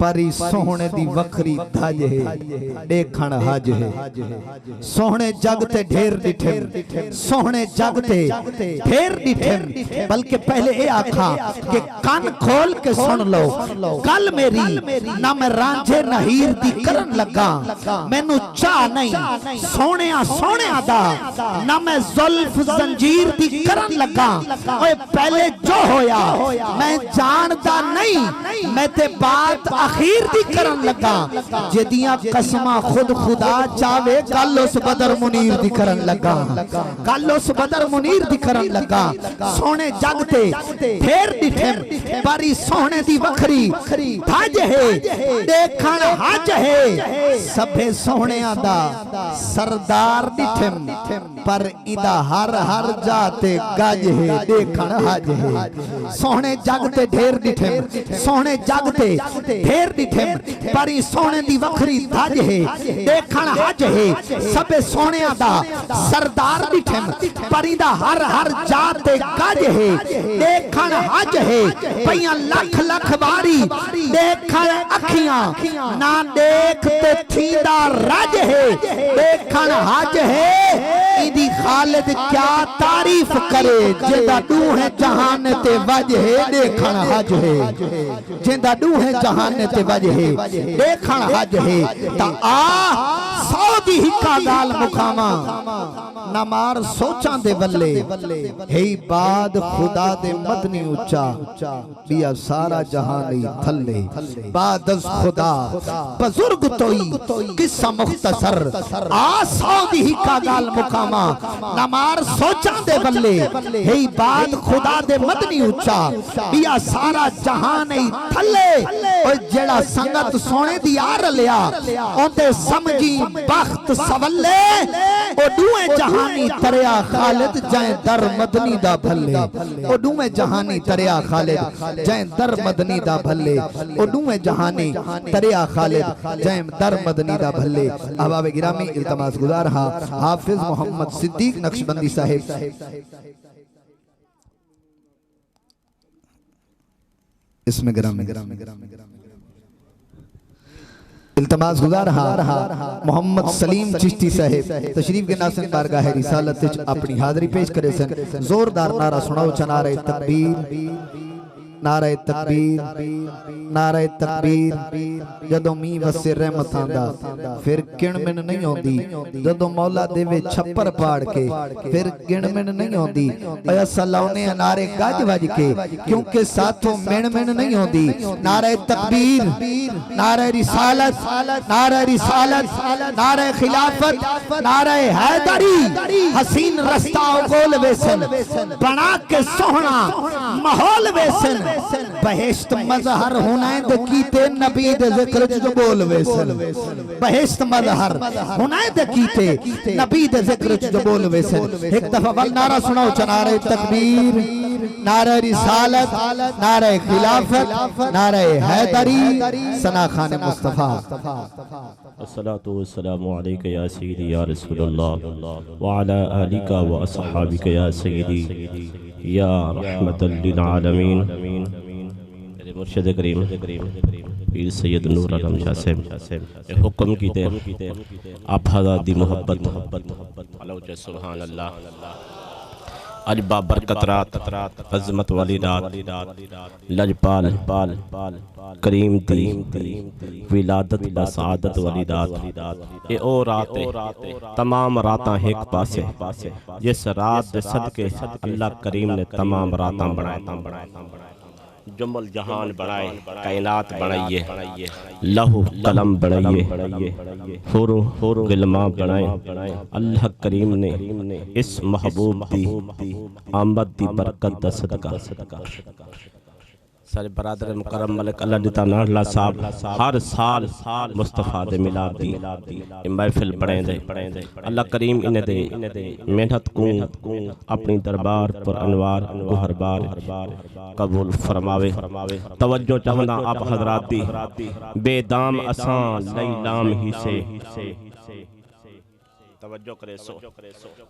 परी सोहने दी वखरी धज है देखण हज है। सोहने जग ते ढेर डिठे, सोहने जग ते ढेर डिठे, बल्कि पहले ए आखा कि कान खोल के सुन लो गल मेरी, ना मैं रांझे नहीर दी करन लगा, मैनू चाह नहीं सोहणिया सोहणिया दा, ना मैं जुल्फ जंजीर दी करन लगा। ओए पहले जो होया मैं जानदा नहीं, मैं ते बात अखीर दी करन लगा। जेदियां कसमा खुद खुदा चावे गल उस बदर मुनीर दी करन लगा, गल उस बदर मुनीर दी करन लगा। सोने जग ते ढेर डिठे बारी सोने दी वखरी धज है देखण हज है। सभे सोहणिया दा सरदार डिठे पर इदा हर हर जाते गज है देखण हज है। सोहने जग ते ढेर डिठे, सोहने जग ते ढेर डिठे परी सोहणे दी वखरी धज है देखण हज है। सबे सोहणिया दा सरदार डिठे परी दा हर हर जाते गज है देखण हज है। पईया लख लख बारी देखण अखियां ना देखते थींदा रज है देखण हज है। इदी खालिद क्या तारीफ करे, जिंदा दूहे जहान ते वज है देखण हज है, जिंदा दूहे जहान ते वज है देखण हज है। ता आ सौ दी हिक्का गाल मुकामा ना मार सोचां दे बल्ले है बाद खुदा दे मदनी उच्चा बिया सारा जहानी थल्ले। बाद खुदा बुजुर्ग तोई किस्सा मुख्तसर आ सौ दी हिक्का गाल मुकामा ना मार सोचां दे बल्ले है बाद खुदा दे मदनी उच्चा बिया सारा जहानी थल्ले। ओ जेड़ा संगत सोने दी आ रलिया ओंदे समझी बख्त सवल्ले, ओ दुए जहानी तरिया खालिद जाए दर मदनी दा भल्ले, ओ दुए जहानी तरिया खालिद जाए दर मदनी दा भल्ले, ओ दुए जहानी तरिया खालिद जाए दर मदनी दा भल्ले। अहबाब गिरामी इल्तमास गुजार हा हाफिज मोहम्मद सिद्दीक नक्शबंदी साहिब इसमें गिरामी इल्तमास गुजार हा मोहम्मद सलीम चिश्ती साहिब तशरीफ के नासिन बारगाह रिसालत अपनी हाजिरी पेश करे सन। जोरदार नारा सुनाओ च नारे तकबीर, नारे तकबीर, नारे तकबीर। जदों मींह वसे रहमतां दा फिर गिण मिन नहीं आउंदी, जदों मौला देवे छप्पर पाड़ के फिर गिण मिन नहीं आउंदी। ओए असां लाउने नारे गज वज के क्योंकि साथों मिण मिन नहीं आउंदी। नारे तकबीर, नारे रिसालत, नारे रिसालत, नारे खिलाफत, नारे हैदरी। हसीन रस्ता गोल वेसन बना के सोहना माहौल वेसन बहिश्त मजहर हुनैद कीते नबी दे जिक्र च जो बोलवे सन बहिश्त मजहर हुनैद कीते नबी दे जिक्र च जो बोलवे सन एक दफा वल नारा सुनाओ नारे तकबीर नारे रिसालत नारे खिलाफत नारे हैदरी सना खान मुस्तफा अस्सलातु वस्सलामु अलैका या सय्यदी या रसूलल्लाह व अला आलिका व अस्हाबिका या सय्यदी या रहमतल लिल आलमीन। मेरे मुर्शिद करीम पीर सैयद नूर आलम शाह साहब हुक्म कीते आप दी मोहब्बत अल्लाह च सुभान अल्लाह। अज बाबरकत रात अजमत वाली रात लजपाल करीम दी विलादत बसादत वाली रात ये ओ रात है तमाम रातां एक पासे जिस रात दे सदके अल्लाह करीम ने तमाम रातां बनाए जुमल जहान बनाए कायनात बनाइए लहू कलम बनाइए हुरू गिलमा बनाए अल्लाह करीम ने इस महबूब दी आमद दी बरकत दा सदका सारे बरादर मुकरम मलिक अल्लाह दिता नाला साहब हर साल मुस्तफा दे मिलाद दी महफिल पढ़े अल्लाह करीम इन्हें दे मेहनत को अपनी दरबार पर अनवार गुहरबार कबूल फरमावे। तवज्जो चाहना आप हजरात दी बेदाम असान लैलाम ही से तवज्जो करे सो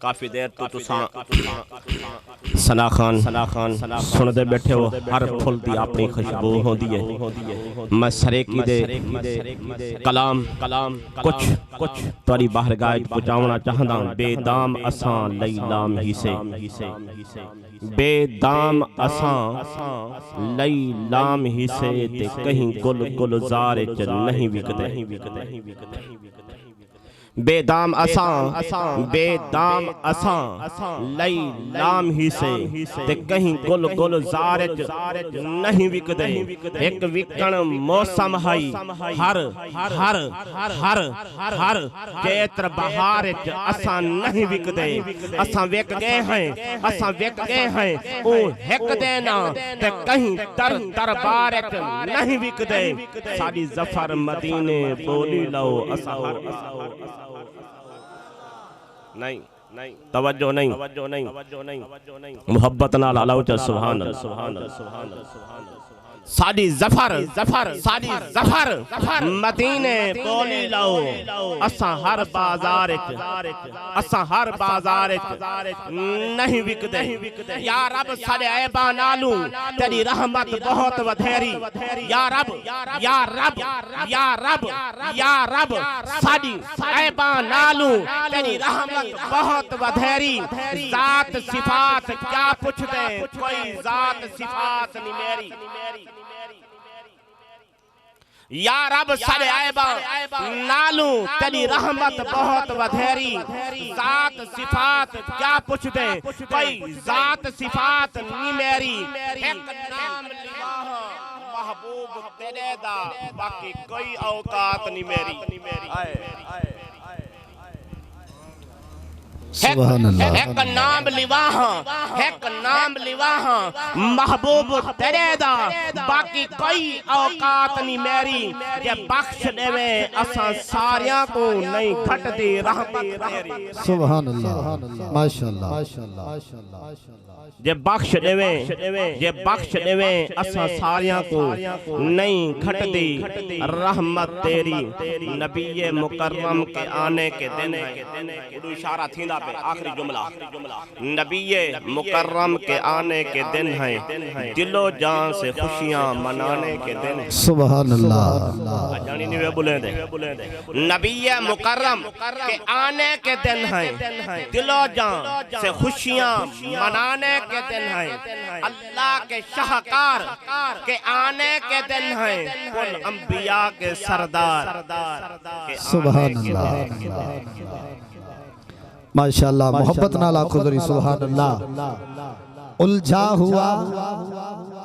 काफी देर तो तुसा सना खान सुनते बैठे हो हर फुल दी अपनी खुशबू होंदी है। मैं सरेकी दे कलाम कुछ तुहारी बारगाह पहुंचाना चाहदा बेदाम असां लैलाम ही से बेदाम असां लैलाम ही से ते कहीं गुलजार च नहीं विकदे बेदाम असां लैलाम ही से ते कहीं गुलजार नहीं विकदे एक विकण मौसम हई हर चैत्र बहार असां नहीं विकदे असां विक गए हैं ओ हिक देना ते कहीं दरबार नहीं विकदे साडी जफर मदीने बोली लो असां नहीं तवज्जो नहीं मोहब्बत नाल अल्लाह च सुभान अल्लाह साडी जफर मदीने बोली लो असां हर बाजार नहीं विकदे या रब साडे ऐबा नालू तेरी रहमत बहुत वधेरी या रब साडी ऐबा नालू तेरी रहमत बहुत वधेरी जात सिफात क्या पुछदे कोई जात सिफात नहीं मेरी या रब सारे ऐबा नालू तेरी रहमत बहुत वधेरी जात सिफात क्या पुछदे कोई जात सिफात नी मेरी एक नाम लिवाह महबूब तेरे दा बाकी कोई औकात नी मेरी एक नाम लिवाह महबूब तेरे दा बाकी कोई औकात नहीं मेरी जे बख्श देवे असां सारियां को नहीं घटदी रहमत तेरी सुभान अल्लाह माशाअल्लाह जे बख्श देवे असां सारियां को नहीं घटदी रहमत तेरी नबी मुकर्रम के आने के दिन है इशारा थींदा पे आखिरी जुमला नबी मुकर्रम के आने के दिन है दिलो जान से खुशियां मनाने के दिन है सुभान अल्लाह जानी नहीं वे बोले दे नबी मुकर्रम के आने के दिन है दिलो जान से खुशियां मनाने के दिन है अल्लाह के शाहकार के आने के दिन है कुल अंबिया के सरदार सुभान अल्लाह माशाअल्लाह मोहब्बत नाला खुदरी सुभान अल्लाह उलझा हुआ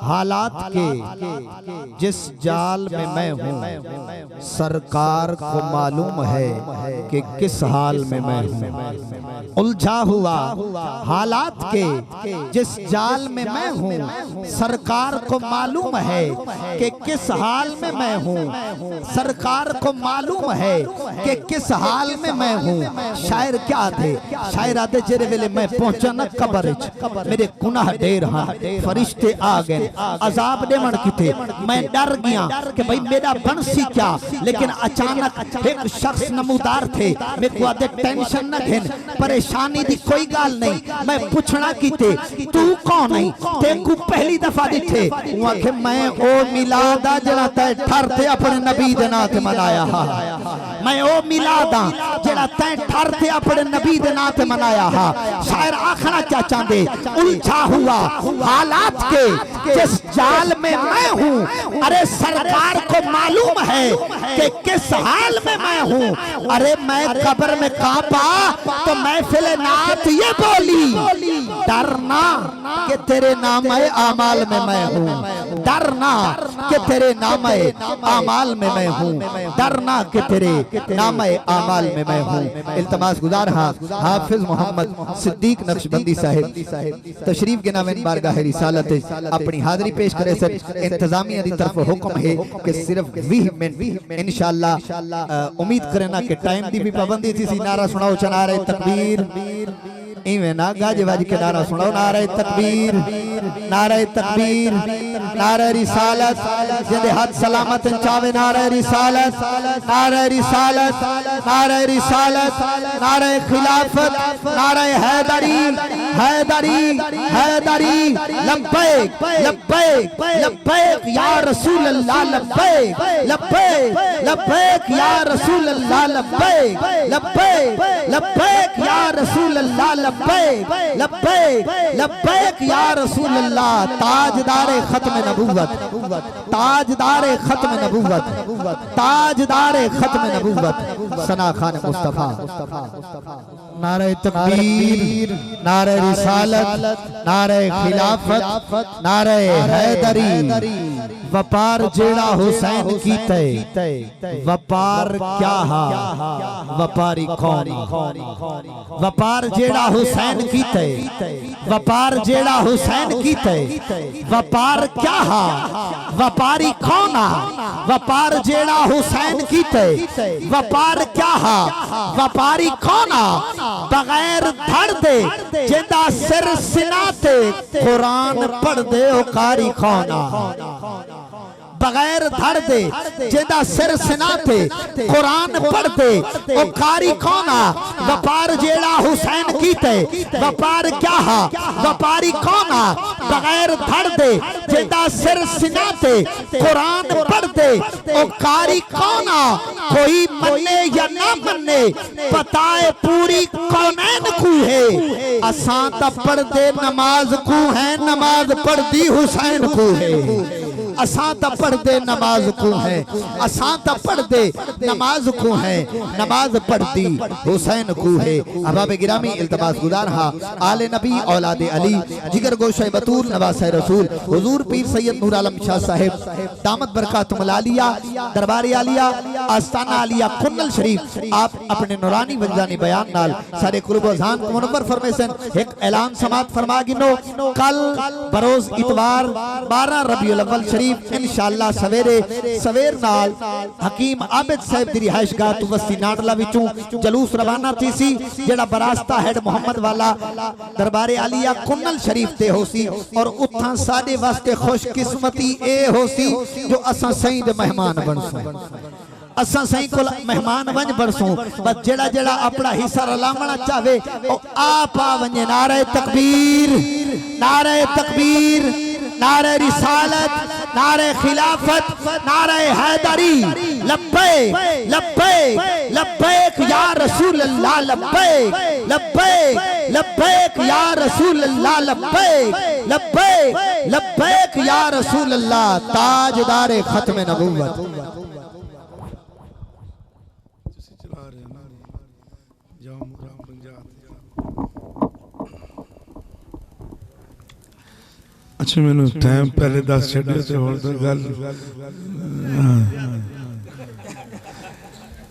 हालात के जिस जाल में मैं हूँ सरकार को मालूम है कि किस हाल में मैं हूँ। उलझा हुआ हालात के जिस जाल में मैं हूँ सरकार को मालूम है कि किस हाल में मैं हूँ। सरकार को मालूम है कि किस हाल में मैं हूँ। शायर क्या थे? शायर आते जेरे वेले मैं पहुंचा न कब्र मेरे गुनाह ढेर हाँ फरिश्ते आ गए अजाब देवन की थे। मैं डर गया कि भाई मेरा बंसी क्या, लेकिन अचानक एक शख्स नमूदार थे। मेरे को आदे टेंशन न घेन परेशानी दी कोई गाल नहीं। मैं पूछना की थे तू कौन है? तेकू पहली दफा दिखे आखे मैं ओ मिलादा जड़ा तय ठरते अपने नबी दे नाम ते मनाया हा। मैं ओ मिलादा जड़ा तय ठरते अपने नबी दे नाम ते मनाया हा। शायर आखना क्या चाहते? उलझा हुआ हालात के जिस जाल में मैं हूँ अरे सरकार को मालूम है कि किस हाल में मैं हूँ। अरे मैं कब्र में कांपा तो महफिल नात ये बोली डरना कि तेरे नामे आमाल में मैं हूँ। डरना कि तेरे नामे आमाल में मैं हूँ। डरना कि तेरे नामे आमाल में मैं हूँ। इल्तमास गुजार हाफिज मोहम्मद सिद्दीक नक्शबंदी साहिब तशरीफ के नाम इन बारगाह रिसालत अपनी हाजिरी पेश करे। सर इंतजामिया दी तरफ हुक्म है कि सिर्फ 20 मिनट इंशाअल्लाह उम्मीद करना कि टाइम दी भी पाबंदी थी। नारा सुनाओ नारे तकबीर इवें ना गाजे बाजी के नारा सुनाओ। नारे तकबीर नारे तकबीर नारे रिसालत जिंदे हाथ सलामत चावे। नारे रिसालत नारे रिसालत नारे रिसालत नारे खिलाफत नारे हैदरी हैदरी हैदरी लब्बैक लब्बैक लब्बैक या रसूल अल्लाह लब्बैक लब्बैक लब्बैक या रसूल अल्लाह लब्बैक लब्बैक लब्बैक या रसूल अल्लाह लब्बैक लब्बैक लब्बैक या रसूल अल्लाह। ताजदारे खत्म नबूवत ताजदारे खत्म नबूवत ताजदारे खत्म नबूवत सना खान मुस्तफा। नारे तकबीर नारे रिसालत नारे खिलाफत नारे हैदरी। वपार जेड़ा हुसैन की तय वपार क्या हा वपारी कौन? वपार जेड़ा हुसैन की तय वपार जेड़ा हुसैन की तय वपार क्या हा वपारी कौन? वपार जेड़ा हुसैन की तय वपार क्या हा वपारी कौन? बगैर धड़ दे जिंदा सिर सिनाते कुरान पढ़ दे ओ कारी कौन? बगैर धड़ दे जिंदा सिर सिनाते कुरान पढ़ दे ओ कारी कौन? वपार जेड़ा हुसैन की ते वपार क्या हा वपारी कौन? बगैर धड़ दे जिंदा सिर सिनाते कुरान पढ़ दे ओ कारी कौन? कोई मन्ने या ना मन्ने बताए पूरी कौनैन को है। असां ता पढ़ दे नमाज को है नमाज पढ़दी हुसैन को है। असां ता पढ़ दे नमाज को है असां ता पढ़ दे नमाज को है नमाज पढ़ती हुसैन को है। अहबाब गिरामी इल्तमास गुजार हा आले नबी औलाद अली जिगर गोशे बतूल नवासे रसूल हुजूर पीर सैयद नूर आलम शाह साहिब दामत बरकातुहुल आलिया दरबार आलिया आस्ताना आलिया कुन्नल शरीफ आप अपने नूरानी वजदानी बयान नाल सारे कुर्ब अज़ान को मुनव्वर फरमेसन एक ऐलान समात फरमा गिनो। कल बरोज इतवार 12 रबीउल अव्वल इंशाअल्लाह सवेरे सवेर नाल हकीम आबिद साहब दी रिहाइशगाह तो वस्ती नाडला विचों जलूस रवाना थी सी जेड़ा बरास्ता हेड मोहम्मद वाला दरबार आलिया कुन्नल शरीफ ते होसी और उथा साडे वास्ते खुशकिस्मती ए होसी जो असां सही दे मेहमान बनसू। असां सही को मेहमान वंज बरसू बस जेड़ा जेड़ा अपना हिस्सा रलावना चाहे ओ आप आ वंजे। नारे तकबीर नारे तकबीर नारे रिसालत नारे खिलाफत नारे हैदरी लब्बैक लब्बैक लब्बैक या रसूल अल्लाह लब्बैक लब्बैक लब्बैक या रसूल अल्लाह लब्बैक लब्बैक लब्बैक या रसूल अल्लाह। ताजदारे खत्म नबूवत अच्छा मैंने टाइम पहले 10 छड़ियो तो और तो गल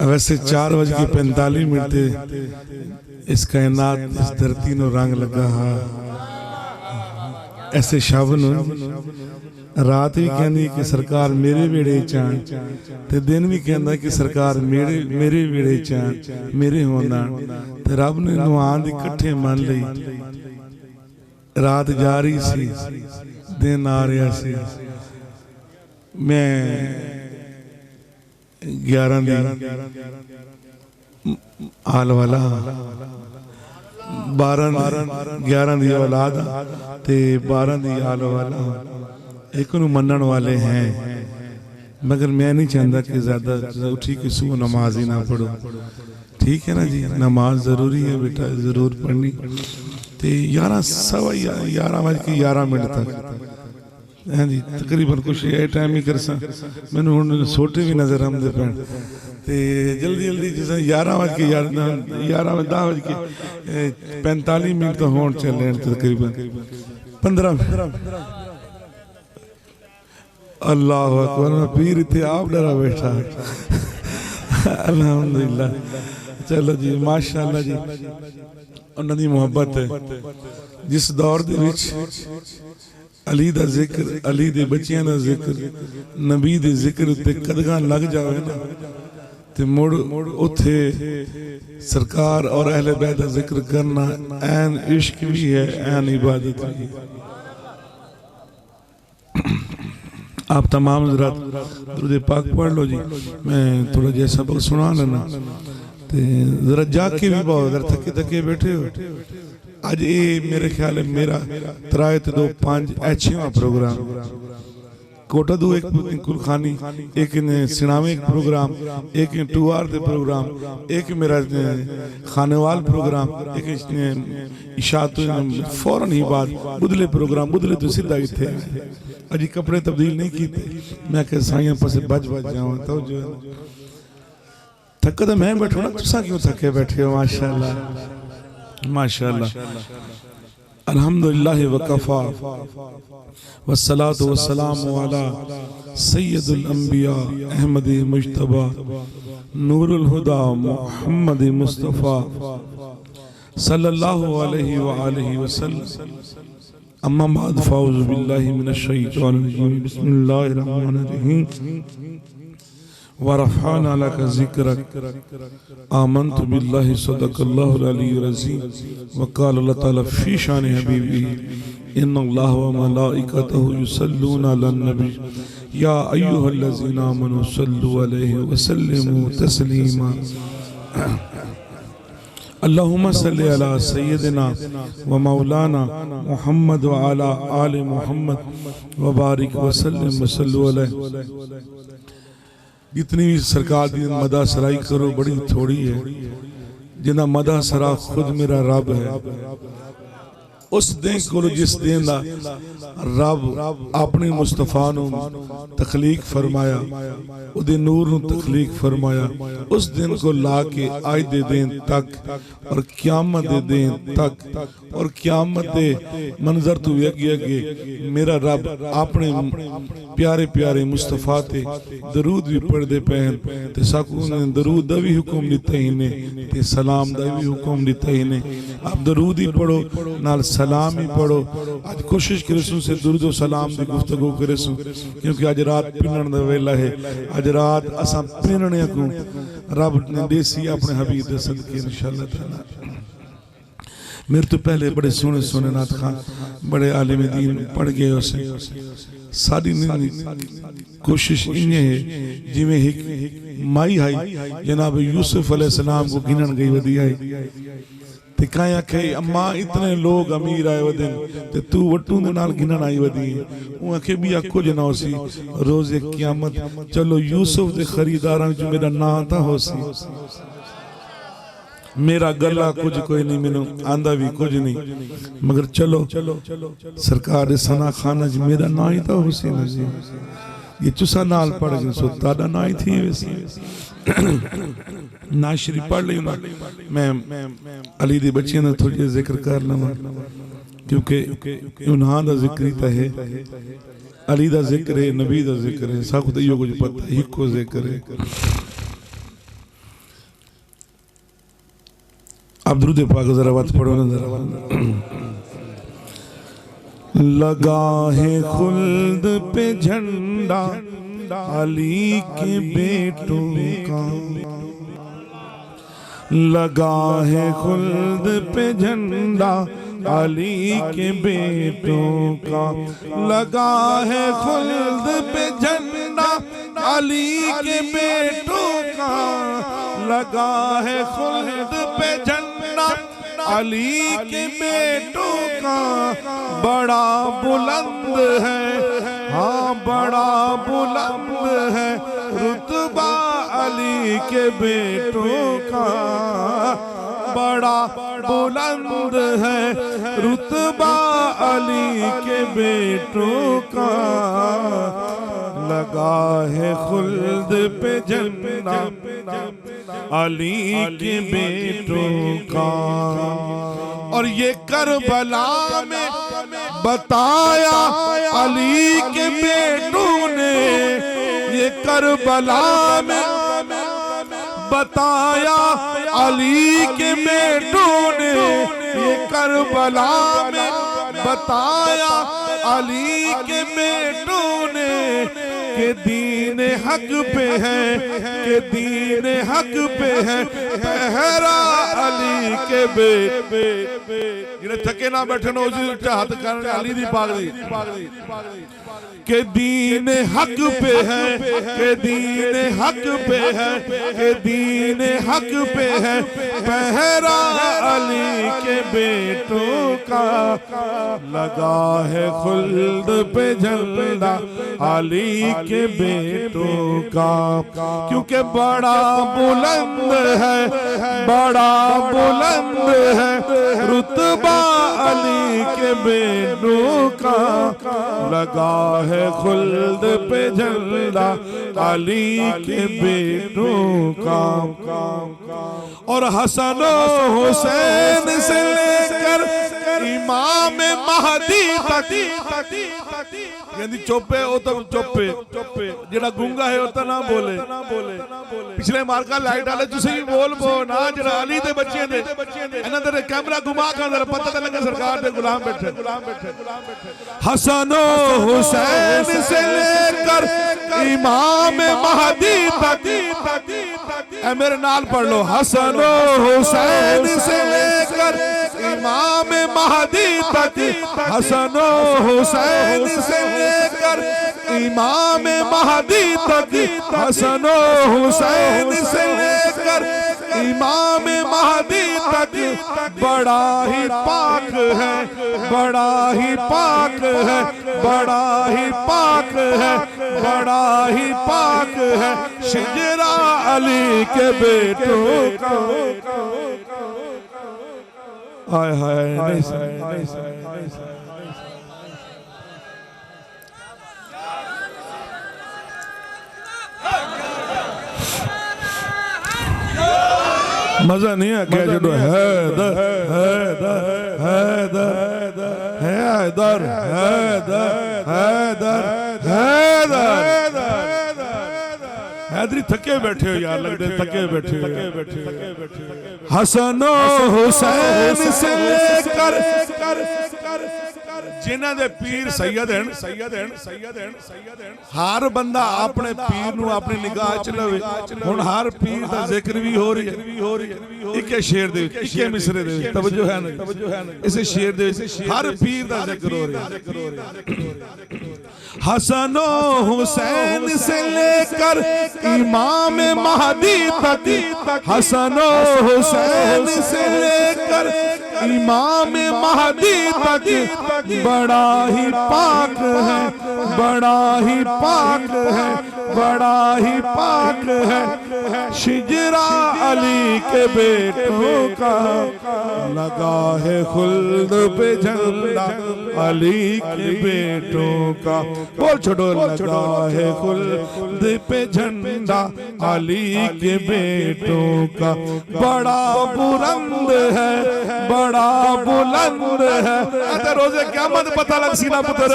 वैसे 4:45 इस कायनात इस धरती नो रंग लगा हा ऐसे शब रात भी कहती कि सरकार मेरे वेड़े चाण ते दिन भी कहता कि सरकार मेरे वेड़े चाण मेरे होना ते रब ने नुआन दी इकट्ठे मन लई रात जा रही सी दिन आ रहा सी मैं 11 दी आल वाला 11 दी औलाद ते 12 दी आल वाला एक नू मनन वाले हैं मगर मैं नहीं चाहता कि ज्यादा उठी कि सुबह नमाज ही ना पढ़ो ठीक है ना जी नमाज जरूरी है बेटा जरूर पढ़नी ते 11:11 तक हाँ जी तकरीबन कुछ ये टाइम ही कर सा मैंने हुण सोटे भी नजर आते पैन ते जल्दी जिस 11:10 तो होने चले तकरीबन 15 अल्लाह अकबर पीर इतने आप डरा बैठा अल्हम्दुलिल्लाह चलो जी माशाअल्लाह जी उन्हां दी मोहब्बत है जिस दौर दे विच अली दा जिक्र अली दे बच्चियां दा जिक्र नबी दे जिक्र उत्ते कदगां लग जावे ना ते मुड़ उथे सरकार और अहले बैत दा जिक्र करना ऐन इश्क भी है ऐन इबादत भी है। आप तमाम हज़रात दुरूद पाक पढ़ लो जी मैं थोड़ा जैसा सबक सुना लेना ते जरा जाग के भी बहुत जरा थके थके बैठे हो आज ये मेरे ख्याल है मेरा 3-2-5 अच्छे प्रोग्राम कोटा दो एक कुलखानी एक सिनावे एक प्रोग्राम एक टूआर दे प्रोग्राम एक मेरा खानेवाल प्रोग्राम एक इशात फौरन ही बाद बुदले प्रोग्राम बुदले तो सीधा इतने अजी कपड़े तब्दील नहीं किए मैं कह साइयां पासे बच जाऊं तो जो थका तो मैं बैठो ना तुसा क्यों थके बैठे हो माशाल्लाह माशाल्लाह अल्हम्दुलिल्लाह वकफा वस्सलातु वस्सलामु अला सय्यदुल अंबिया अहमद मुज्तबा नूरुल हुदा मुहम्मद मुस्तफा सल्लल्लाहु अलैहि व आलिहि वसल्लम अम्मा बाद फाउज़ु बिल्लाहि मिनश शैतानिर रजीम बिस्मिल्लाहिर रहमानिर रहीम वरफ़अना लका ज़िक्रक आमन्तु बिल्लाहि सदक़ल्लाहुल अलीयुल अज़ीम वक़ाल अल्लाह ताला फ़ी शान हबीबी इन्नल्लाह व मलाइकतहु युसल्लूना अलन नबी या अय्युहल्लज़ीना आमनू सल्लु अलैहि व सल्लिमू तस्लीमा अल्लाहुम्मा सल्लि अला सय्यदिना व मौलाना मुहम्मद व अला आलि मुहम्मद व बारिक व सल्लिम व सल्लु अलैहि। जितनी भी सरकार की मदा सराई करो बड़ी थोड़ी है जिन्ना मदा सरा खुद मेरा रब है उस दिन को जिस दिन दा रब अपने मुस्तफा नु तखलीक फरमाया उदे नूर नु तखलीक फरमाया उस दिन को ला के आज दे दिन तक और क़यामत दे दिन तक और क़यामत दे मंजर तू अगे मेरा रब अपने प्यारे प्यारे मुस्तफा ते दरूद भी पढ़दे पैन ते साकू ने दरूद दा भी हुक्म दिता ही ने ते सलाम दा भी हुक्म दिता ही ने आप दरूद ही पढ़ो नाल सलाम ही पढ़ो आज कोशिश करेसू से दुरूद और सलाम दी गुफ्तगू करेसू क्योंकि आज रात पिनण दा वेला है आज रात असा पिनने को रब ने देसी अपने हबीब दे सदके इंशाअल्लाह ताला। मेरे तो पहले बड़े सोने सोने नात खान बड़े आलिम दीन पढ़ गए उसे सारी कोशिश इन्हें है जिमें एक माई हाई जनाब यूसुफ अलैहिस्सलाम को गिनन गई वदिया है ते काया के अम्मा इतने लोग अमीर आए वदन ते तू वटू दे नाल गिनन आई वदी ओ आखे भी कुछ ना होसी रोज़े क़यामत चलो यूसुफ दे खरीदारां च मेरा नाम ता होसी मेरा गला कुछ कोई नहीं मैनू आंदा भी कुछ नहीं मगर चलो सरकार दे सना खाना च मेरा नाम ही तो हुसैन जी ये चुसा नाल पढ़ गए सो ताड़ा नाम ही थी वैसे ना शरीफ पढ़ ली मैं अली दी बच्चियां दा थोड़ी जिक्र कर लवां क्योंकि उन्हां दा जिक्र ही है, अली दा जिक्र है, नबी दा जिक्र है, सब कुछ यो कुछ पता ही को जिक्र है। अब दुरूद पाक जरा बात पढ़ो ना जरा। लगा है खुल्द पे झंडा अली के बेटों का, लगा है खुल्द पे झंडा अली के बेटों का, लगा है खुल्द पे झंडा अली के बेटों का, लगा है खुल्द पे झंडा अली के बेटों का। बड़ा बुलंद है, हाँ बड़ा बुलंद है रुतबा अली के बेटों का, बड़ा बुलंद है रुतबा अली के बेटों का। लगा है खुल्द पे झंडा अली के बेटों का। और ये करबला में बताया अली के बेटों ने, ये करबला में बताया अली के बेटों ने, ये करबला में बताया अली के बेटों ने कि दीन हक पे है, कि दीन हक पे है पहरा अली के बेटे। जिन्हें थके ना बैठे नो उसी हाथ करने अली दी पागली के दीन हक पे है, के दीन हक पे है, के दीन हक पे है पहरा अली के बेटों का। लगा है खुल्द पे झंडा अली के बेटों का, क्योंकि बड़ा बुलंद है, बड़ा बुलंद है रुतबा अली के बेटों का। लगा है खुल्द पे झंडा अली के बेटों का। और हसन हुसैन से लेकर इमाम महदी तक, यानी चुप्पे ओ तक चुप्पे, जेड़ा गूंगा है उतना ना बोले। पिछले मार्का लाइट वाले तुसी भी बोल पो ना, जेड़ा अली दे बच्चे ने इन्हां दे कैमरा घुमा के अंदर पता तो लगे सरकार दे गुलाम बैठे। हसन हुसैन से लेकर इमाम महदी तक, ए मेरे नाल पढ़ लो। हसन हुसैन से लेकर इमाम महदी तक, हसन हुसैन से लेकर इमाम महदी तक, हसन हुसैन से लेकर इमाम महदी तक। बड़ा ही पाक है, बड़ा ही पाक है, बड़ा ही पाक है, बड़ा ही पाक है शिजरा अली के बेटों का। हाय हाय मजा नहीं आ क्या जो हैदर हैदर हैदर हैदर हैदर हैदर हैदरी थके बैठे हो यार, लगते थके बैठे हो। हसन हुसैन से लेकर जिन्हां दे पीर सैयद हैं, हर बंदा अपने पीर नूं अपनी निगाह च लवे। हुण हर पीर दा जिक्र भी हो रही है, इक्के शेर दे विच, इक्के मिसरे दे विच, तवज्जो है ना, इस शेर दे विच हर पीर दा जिक्र हो रहा है। हसन हुसैन से लेकर इमाम महदी तक, हसन हुसैन से लेकर इमाम महदी तक। बड़ा ही पाक है, बड़ा ही पाक है, बड़ा ही पाक है शिजरा अली के बेटों का। लगा है खुल्द पे झंडा अली के बेटों का। बोल छोड़ो, लगा है खुल्द पे झंडा अली के बेटों का। बड़ा बुलंद है, बड़ा बुलंद है। अरे रोजे क़यामत पता लग सी ना पुत्र,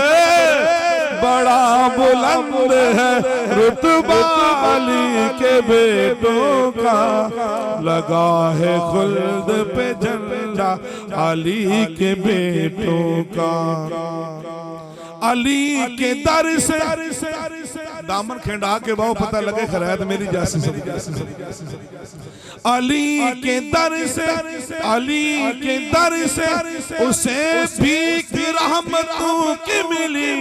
बड़ा बुलंद है रुतबा अली के बेटों का, लगा है खुल्द पे झंडा अली के बेटों का। अली के दर से दामन खेंडा के बाव पता लगे खैरात मेरी जासी अली के दर से, अली के दर से उसे भीख रहमतों की मिली।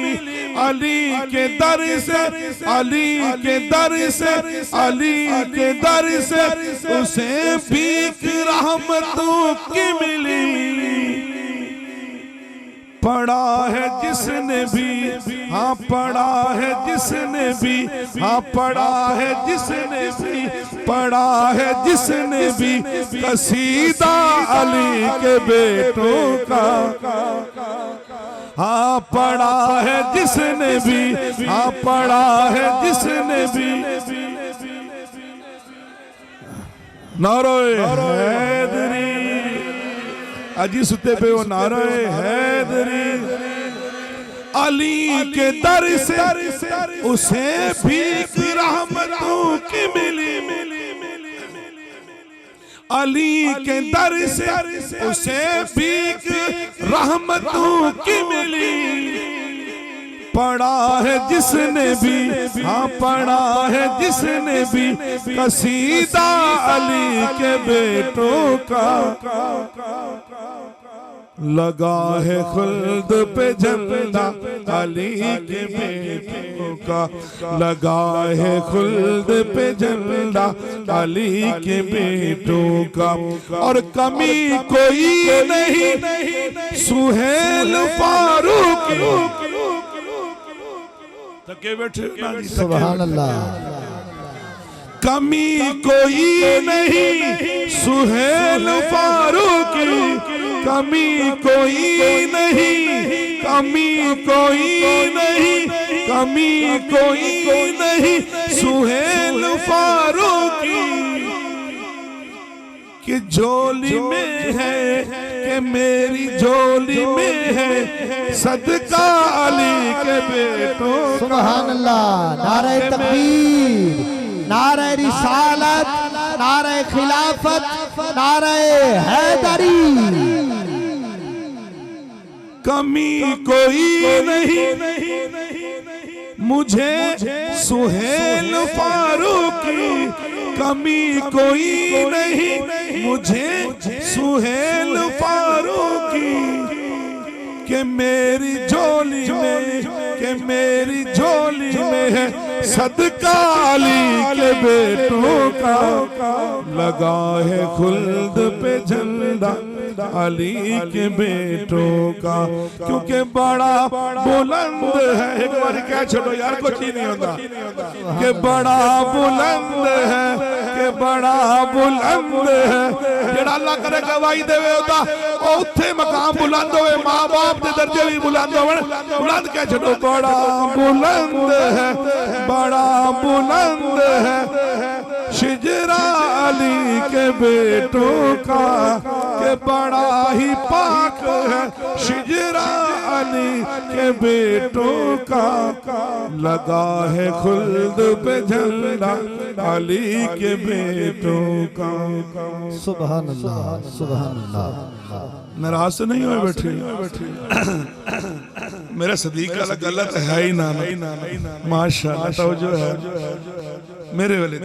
अली के दर से, अली के दर से, अली के दर से उसे भीख रहमतों की मिली। पढ़ा है जिसने भी, हाँ पढ़ा है जिसने भी, हाँ पढ़ा है जिसने भी, पढ़ा है जिसने भी कसीदा अली के बेटों का। हाँ पढ़ा है जिसने भी, हाँ पढ़ा है जिसने भी। नारे हैदरी अजी सुते पे वो नारे हैदरी। अली के दर से उसे भीख रहमतों की मिली। अली के दर से उसे भीख रहमतों की मिली। पढ़ा है जिसने भी, हाँ पढ़ा है जिसने भी कसीदा अली के बेटों का, लगा है खुल्द पे झंडा अली के बेटों का, लगा है खुल्द पे झंडा अली के बेटों का। और कमी कोई नहीं सुहेल फारूक, थके बैठे सुभान अल्लाह। कमी कोई नहीं सुहेल फारूक, कमी कोई नहीं, कमी कोई नहीं, कमी कोई नहीं सुहेल फारूक कि झोली में है, कि मेरी झोली में है सदका अली के बेटों। सुभान अल्लाह। नारे तकबीर, नारे रिसालत, नारे खिलाफत, नारे हैदरी। कमी कोई नहीं मुझे सुहेल फारूक की, कमी कोई नहीं मुझे सुहेल फारूक की। कि मेरी झोली में, कि मेरी झोली में है सदका अली के बेटों का, लगा है खुल्द पे झंडा अली के बेटों का। क्योंकि बड़ा बुलंद है, एक बार क्या छोड़ो यार कुछ ही नहीं होता, कि बड़ा बुलंद है, कि बड़ा बुलंद है। जेड़ा अल्लाह करे गवाही देवे होता उथे मकाम बुलंद होवे, मां बाप दे दर्जे भी बुलंद होवन। बुलंद क्या छोड़ो, बड़ा बुलंद है, बड़ा बुलंद है शिजरा अली के बेटों का, के बड़ा ही पाक है शिजरा अली के बेटों का, लगा है खुल्द पे झंडा अली के बेटों का। सुभान अल्लाह, सुभान अल्लाह। नाराज से नहीं हुए बैठे, मेरा सदीक का गलत है ही ना, माशाअल्लाह तवज्जो है मेरे वाले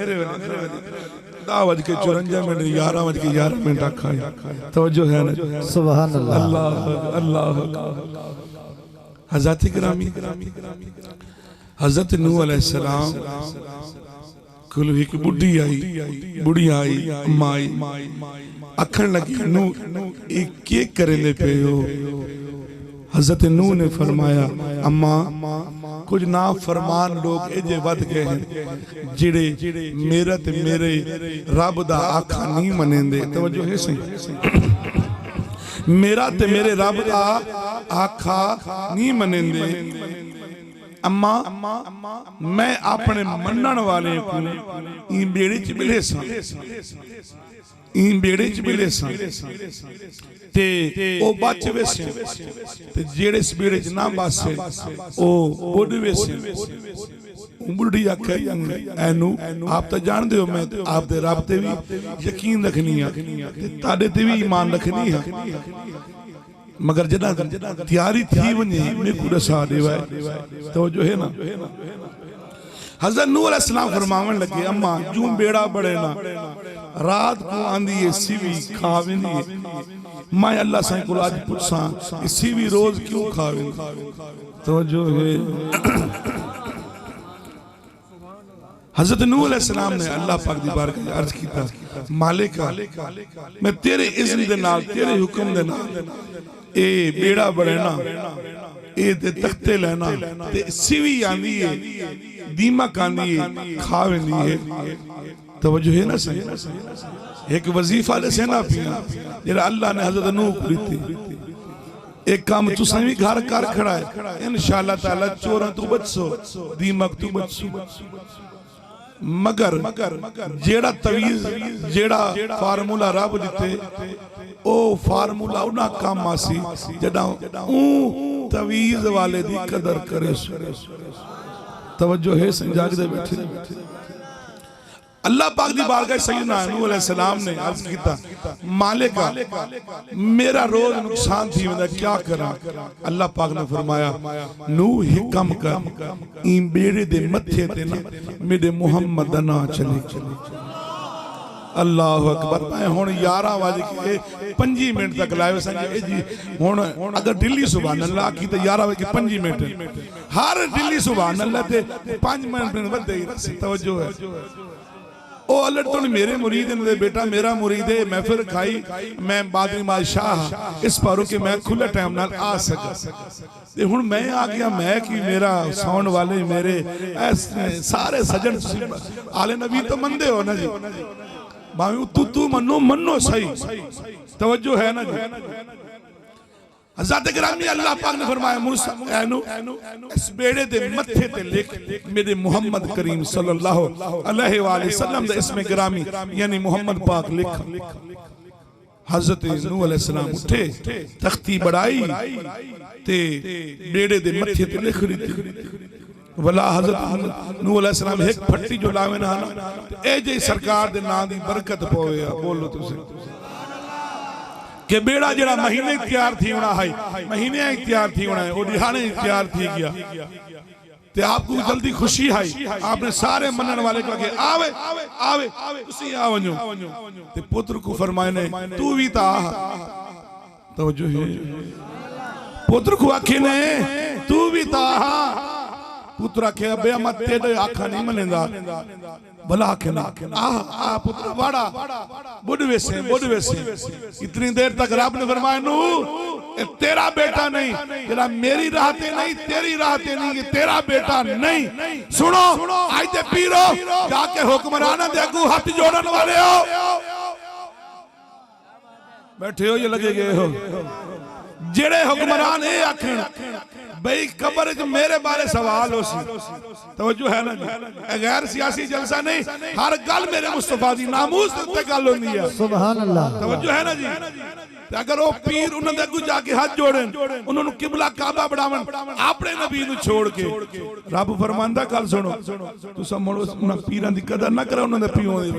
10:54 मिनट 11:11 आखा तवज्जो है ना। सुभान अल्लाह। अल्लाह अल्लाह। हज़रत गिरामी हज़रत नूह अलैहिस्सलाम को एक बुढ़ी आई, बुढ़िया आई, अम्मा आई, अखन लगी नूह एक के करेंदे पे हो। हज़रत नूह ने फरमाया अम्मा कुछ ना फरमान लोग एजे वध गए हैं जिड़े मेरा ते मेरे रब दा आखा नहीं मनेंदे। तवज्जो है सही, मेरा ते मेरे रब दा आखा नहीं मनेंदे। अम्मा मैं अपने मनन वाले को ई बेड़े च मिले सा, इन बेड़े च मिले सन ते ओ बच वैसे ते जेड़े इस बेड़े च ना बसे ओ बुढ़ वैसे बुढ़ी आखे एनू आप तो जानते हो मैं आप दे रब ते भी यकीन रखनी है ते ताड़े ते भी ईमान रखनी है मगर जदा तैयारी थी वने मैं को दसा देवा तो जो है ना हजरत नूह अलैहिस्सलाम फरमावन लगे अम्मा जू बेड़ा बड़े ना रात को आंदी है सीवी खावेंदी है मैं अल्लाह साईं को आज पूछा सीवी रोज क्यों खावेंदी तो जो है हजरत नूह अलैहिस्सलाम ने अल्लाह पाक दी बारगाह में अर्ज कीता मालिका मैं तेरे इज़्न दे नाल तेरे हुक्म दे नाल ए बेड़ा बड़े ना ए ते तख्ते लेना ते सीवी आंदी है दीमक आंदी है खावेंदी है तवज्जो है ना सही एक वजीफा ले सेना पिया जेड़ा अल्लाह ने हजरत नूह को दी एक काम तुसां भी घर कर खड़ा है इंशाअल्लाह ताला चोरां तू बचसो दीमक तू बचसो मगर जेड़ा तवीज जेड़ा फार्मूला रब दिते ओ फार्मूला उना काम आसी जदा ऊ तवीज वाले दी कदर करे तवज्जो है संजाग दे बैठे अल्लाह पाक दी बारगाह सैयदना नूह अलैहिस्सलाम ने अर्ज कीता मालिका मेरा रोज नुकसान थी मैं क्या करा अल्लाह पाक ने फरमाया नूह एक काम कर इन बेड़े दे मथे ते ना मेरे मोहम्मद दा नाम चले अल्लाह अकबर मैं हुन 11 बज के 5 मिनट तक लाए संगे जी हुन अगर दिल्ली सुभान अल्लाह की तो 11 बज के 5 मिनट हर दिल्ली सुभान अल्लाह ते 5 मिनट वधे ही तवज्जो है ओ अलट तो मेरे मुरीद ने बेटा मेरा मुरीद है महफिल खाई मैं बादरी बादशाह इस पारो के मैं खुले टाइम नाल आ सका ते हुन मैं आ गया मैं कि मेरा साउंड वाले मेरे सारे सजन आले नबी तो मनदे हो ना जी भावे तू मनो सही तवज्जो है ना जी हज़रत गिरामी अल्लाह पाक ने फरमाया मूसा एनु इस बेड़े दे मथे ते लिख मेरे मोहम्मद करीम सल्लल्लाहु अलैहि वसल्लम दे इसमें गिरामी यानी मोहम्मद पाक लिख हज़रत नूह अलैहिस्सलाम उठे तख्ती बढ़ाई ते बेड़े दे मथे ते लिख दी वला हज़रत नूह अलैहिस्सलाम एक फट्टी जो लावे ना ए जे सरकार दे नाम दी बरकत पवे बोलो तुसी के बेड़ा जड़ा महीने तैयार थी होना है महीने तैयार थी होना है वो दिहाने तैयार थी गया ते आपको जल्दी खुशी है आपने सारे मनन वाले को के आवे आवे तुसी आ वणो ते पुत्र को फरमाए ने तू भी ता तो जो है पुत्र को आखे ने तू भी ता पुत्र आखे अबे मत तेरे आखा नहीं मनेंदा भला आखे ना आ पुत्र वाड़ा बुढ़ वैसे इतनी देर तक रब ने फरमाया नू तेरा बेटा नहीं तेरा मेरी राहते नहीं तेरी राहते नहीं ये तेरा बेटा नहीं सुनो आज ते पीरो जाके हुक्मराना दे अगू हाथ जोड़न वाले हो बैठे हो ये लगे गए हो जेड़े हुक्मरान ए आखन भाई कब्र च मेरे बारे सवाल हो सी तवज्जो है ना गैर सियासी जलसा नहीं हर गल मेरे मुस्तफा दी नामूस ते गल होंदी है सुभान अल्लाह तवज्जो है ना जी अगर वो पीर उन्होंने दे अगू जाके हाथ जोड़न उन्होंने किबला काबा बनावन अपने नबी नु छोड़ के रब फरमांदा गल सुनो तुसा मोड़ो उन्हां पीरां दी कदर ना करो उन्हां दे पिओ दी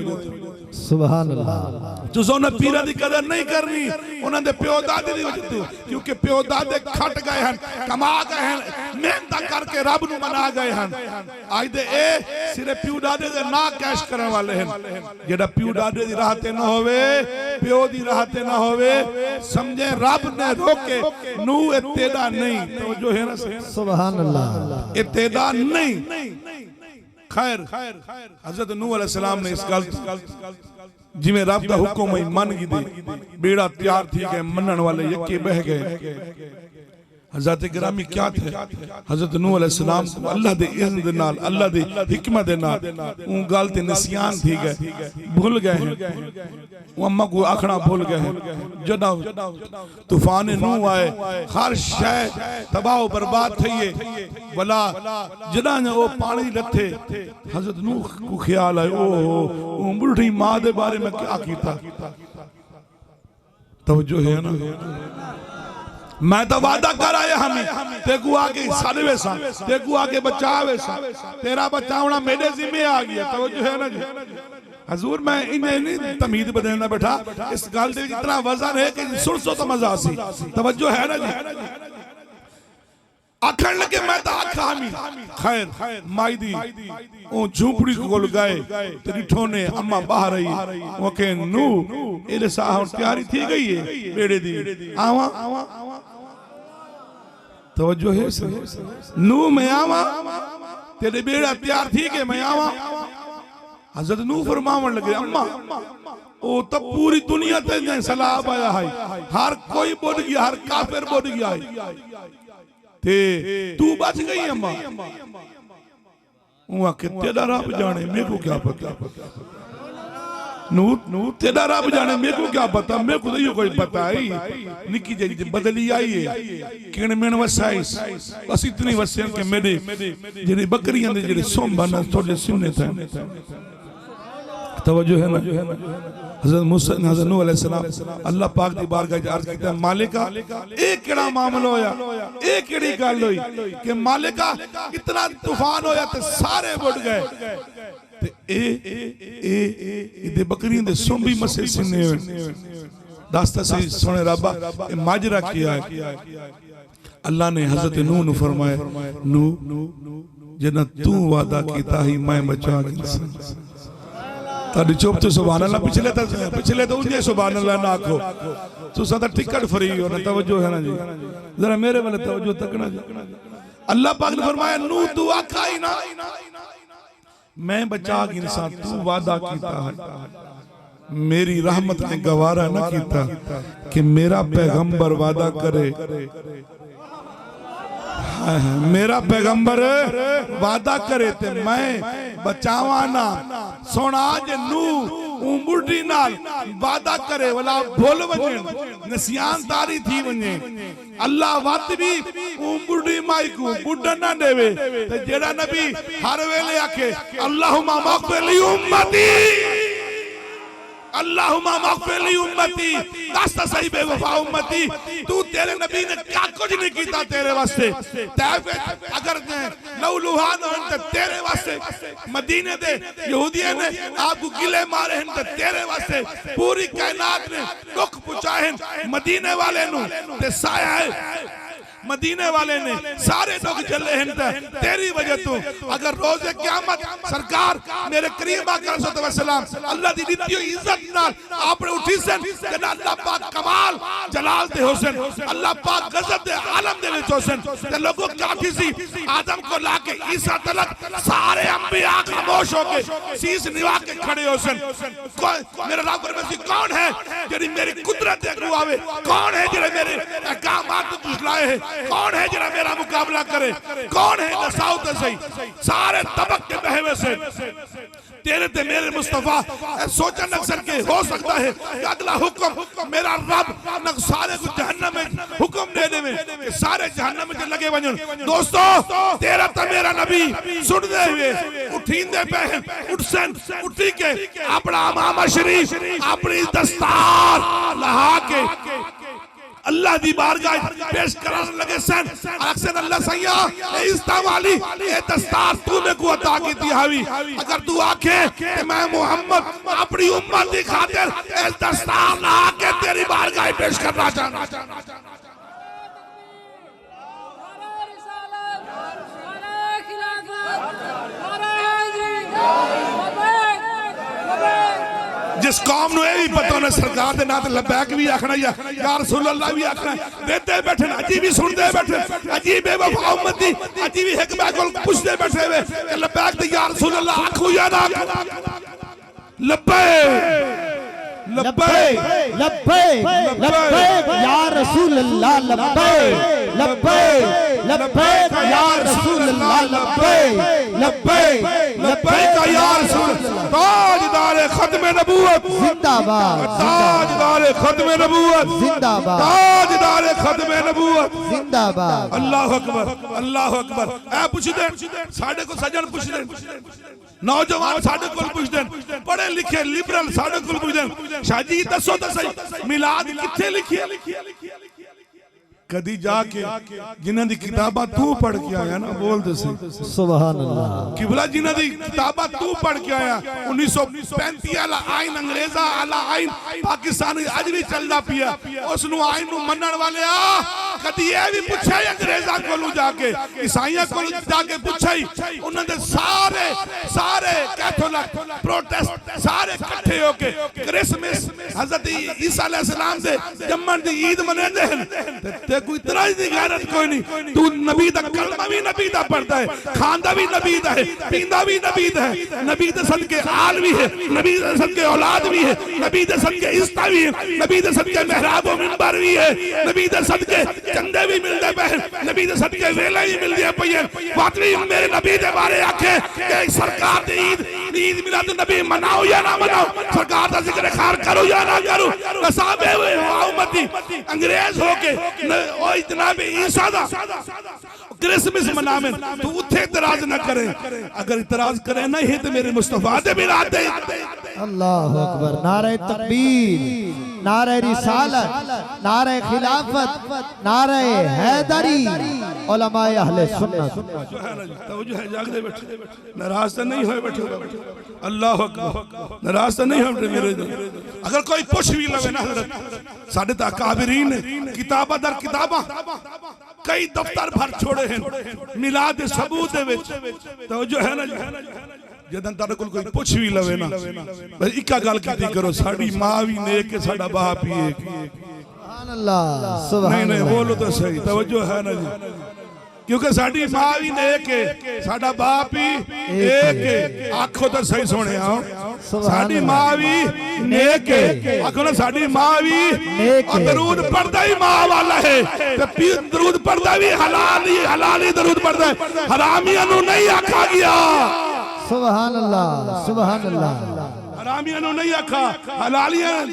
सुभान अल्लाह तुसा उन्हां पीरां दी कदर नहीं करनी उन्हां दे प्यो दादे दी वजह तो क्योंकि प्यो दादे खट गए हैं कमा गए हैं मेहनत करके रब नु मना गए हैं आज दे ए सिरे प्यो दादे दे ना कैश करने वाले हैं जेड़ा प्यो दादे दी राह ते ना होवे प्यो दी राह ते ना होवे समझे रब ने रोके नू तेदा नहीं तो जो है ना सुभान अल्लाह तेदा नहीं खैर हजरत नूह अलैहिस्सलाम ने इस गल जिमें रब दा हुक्म है मन गी दी बेड़ा तैयार थी गए मनन वाले यके बह गए हज़रत गिरामी क्या थे हज़रत नूह अलैहिस्सलाम को अल्लाह दे इज़्न दे नाल अल्लाह दे हिकमत दे नाल उन गाल ते निसियान थी गए भूल गए हैं अम्मा को आखना भूल गए हैं जदा तूफान नूह आए हर शय तबाह बर्बाद थई वला जदा वो पानी लथे हज़रत नूह को ख्याल आए ओ बुढ़ी मां दे बारे में क्या कीता तवज्जो है ना मैं तो वादा कर आया हमें तेकू आके सालवे सा तेकू आके बचावे सा तेरा बचावना मेरे जिम्मे आ गया तवज्जो है ना जी हजूर मैं इन्हें नहीं तमीद बदलना बैठा इस गल दे इतना वजन है कि सुन सो तो मजा सी तवज्जो है ना जी आखण लगे मैं तो आखा हमी खैर माई दी ओ झूपड़ी कोल गए ते डिठो ने अम्मा बाहर आई ओ के नू एले साह तैयारी थी गई है बेड़े दी आवा तवज्जो है नू मैं आवा तेरे बेड़ा तैयार थी के मैं आवा हजरत नू फरमावन लगे अम्मा ओ तो पूरी दुनिया ते सलाब आया है हर कोई बोल गया हर काफिर बोल गया है ते तू बच गई अम्मा के तेरा रब जाने मेरे को क्या पता नू तेरा रब जाने मेरे को क्या पता मेरे को तो ये कोई पता ही निकी जी बदली आई है किण मेन वसाई बस इतनी वसे के मेरे जेडी बकरियां दे जेडे सोंबन थोड़े सुनने थे तवज्जो है ना हज़रत मूसा हज़रत नूह अलैहिस्सलाम अल्लाह पाक दी बारगाह च अर्ज कीता मालिका ए केड़ा मामला होया ए केड़ी गल होई कि मालिका इतना तूफान होया ते सारे बुड़ गए ते ए दे बकरियां दे सोंबी मसे सिने दास्ता सही सोने रब्बा ए माजरा किया है अल्लाह ने हज़रत नूह नु फरमाया नूह जना तू वादा कीता ही मैं बचा इंसान ताड़ी चुप तो सुभान अल्लाह पिछले तो उन्हें सुभान अल्लाह ना आखो तुसा तो टिकट फ्री हो ना तवज्जो है ना जी जरा मेरे वाले तवज्जो तकना जी अल्लाह पाक ने फरमाया नू तू आखा ही ना मैं बचा इंसान तू वादा कीता है मेरी रहमत ने गवारा ना कीता कि मेरा पैगंबर वादा करे मेरा पैगंबर वादा करे ते मैं बचावा ना सोना जे नू बुढ़ी नाल वादा करे वाला भूल वने नसियान तारी थी वने अल्लाह वात भी बुढ़ी माई को बुढ़ा ना देवे ते जेड़ा नबी हर वेले आखे अल्लाहुम्मा मग़फ़िर ली उम्मती अल्लाहुम्मा मग़फ़िर ली उम्मती दास्ता सही बेवफा उम्मती तू तेरे नबी ने क्या कुछ नहीं कीता तेरे वास्ते तैफ अगर लौ लुहान होन ते तेरे वास्ते मदीने दे यहूदियों ने आपको गिले मारे हैं ते तेरे वास्ते पूरी कायनात ने दुख पहुंचाए हैं मदीने वाले नु ते साया है मदीने वाले ने सारे दुख झल्ले हैं तेरी वजह तो अगर रोज़े क़यामत सरकार मेरे करीम आका सल्लल्लाहु अल्लाह दी दित्ती इज्जत नाल आपने उठी सन जना अल्लाह पाक कमाल जलाल दे हुसैन अल्लाह पाक गजब दे आलम दे विच हुसैन ते लोगों काफी सी आदम को लाके ईसा तलक सारे अंबिया खामोश हो के शीश निवा के खड़े हुसैन मेरे रब में से कौन है जेडी मेरी कुदरत दे अगू आवे कौन है जेडे मेरे अहकामात को झुठलाए है कौन है जरा मेरा मुकाबला करे कौन है दसाओ तो सही सारे तबक के बहवे से तेरे ते मेरे मुस्तफा सोचन अक्सर के हो सकता है कि अगला हुक्म मेरा रब न सारे को जहन्नम में हुक्म दे दे में सारे जहन्नम में लगे वजन दोस्तों तेरा तो मेरा नबी सुन दे हुए उठींदे पे उठसन उठी के अपना इमाम शरीफ अपनी दस्तार लहा के अल्लाह दी बारगाह पेश कराने लगे सन अक्सर अल्लाह सैया इस्ता वाली ये दस्तार तूने को अता की थी हावी अगर तू आखे कि मैं मोहम्मद अपनी उम्मत की खातिर इस दस्तार ला के तेरी बारगाह पेश करना चाहता जिस कौम नु ये भी पता ना सरकार दे ना ते लबैक भी आखना या रसूल अल्लाह भी आखना देते बैठे अजी भी सुनते बैठे अजी बेवफा उम्मती अजी भी हिकमा को पूछते बैठे वे लबैक ते या रसूल अल्लाह आखो या ना लब्बैक लब्बैक लब्बैक या रसूल अल्लाह लब्बैक लब्बैक लब्बैक या रसूल अल्लाह लब्बैक लब्बैक लब्बैक या रसूल। ताजदार खत्म नबूवत जिंदाबाद ताजदार खत्म नबूवत जिंदाबाद ताजदार खत्म नबूवत जिंदाबाद। अल्लाह अकबर अल्लाह अकबर। ऐ पुछ दे साडे को सजन पुछ दे नौजवान साडे को पुछ दे पढ़े लिखे लिबरल साडे को पुछ दे शाजी दसो तो सही मिलाद किथे लिखी है कदी जाके जिन्हां दी किताबां तू पढ़ के आया ना बोल दे सही सुभान अल्लाह। किबला जिन्हां दी किताबां तू पढ़ के आया 1935 वाला आइन अंग्रेजा वाला आइन पाकिस्तान अज भी चलदा पिया उस नु आइन नु मनण वाले आ कदी ए भी पूछा अंग्रेजा कोलू जाके ईसाइयां कोलू जाके पूछा उन्हां दे सारे सारे कैथोलिक प्रोटेस्ट सारे इकट्ठे होके क्रिसमस हजरत ईसा अलैहि सलाम दे जम्मन दी ईद मनांदे हैं। कोई तरह की गैरत कोई नहीं। तू नबी दा कलमा भी नबी दा पढ़ता है खांदा भी नबी दा है पींदा भी नबी दा है नबी दे सदके आल भी है नबी दे सदके औलाद भी है नबी दे सदके इस्ता भी है नबी दे सदके मेहराब और मिंबर भी है नबी दे सदके चंदे भी मिलदे पे नबी दे सदके वेला भी मिलदे पे वाकई मेरे नबी दे बारे आखे कि सरकार दी ईद मिलाद नबी मनाओ या ना मनाओ सरकार दा जिक्र खार करो या ना करो साहबे उम्मती अंग्रेज होके ओ जनाब ईसा दा क्रिसमस मनावे तू उथे इतराज न करे अगर इतराज करे नहीं तो मेरे मुस्तफा दे मिलाद दे। अल्लाह अकबर। नारे तकबीर नारे रिसालत नारे खिलाफत नारे हैदरी उलमाए अहले सुन्नत। तवज्जो है जाग दे बैठे नाराज तो नहीं होए बैठे अल्लाह अकबर नाराज तो नहीं होए मेरे अगर कोई पुछ भी लवे ना हजरत साडे ता काबिरीन ने किताबा दर किताबा कई दफ्तर भर छोड़े हैं मिलाद दे सबूत दे विच तवज्जो है ना जदन तारे कोल कोई पुछ भी लवे ना बस इक्का गल कीती करो साडी मां भी नेक के साडा बाप ही एक सुभान अल्लाह सुभान नहीं नहीं बोलो तो सही तवज्जो है ना जी क्योंकि साडी मां भी नेक है साडा बाप ही एक है आखो तो सही सुने आओ साडी मां भी नेक है आखो ना साडी मां भी और दरूद पढ़दा ही मां वाला है ते दरूद पढ़दा भी हलाल ही दरूद पढ़दा है हरामियां नु नहीं आखा गया। सुभान अल्लाह सुभान अल्लाह। हरामियां नु नहीं आखा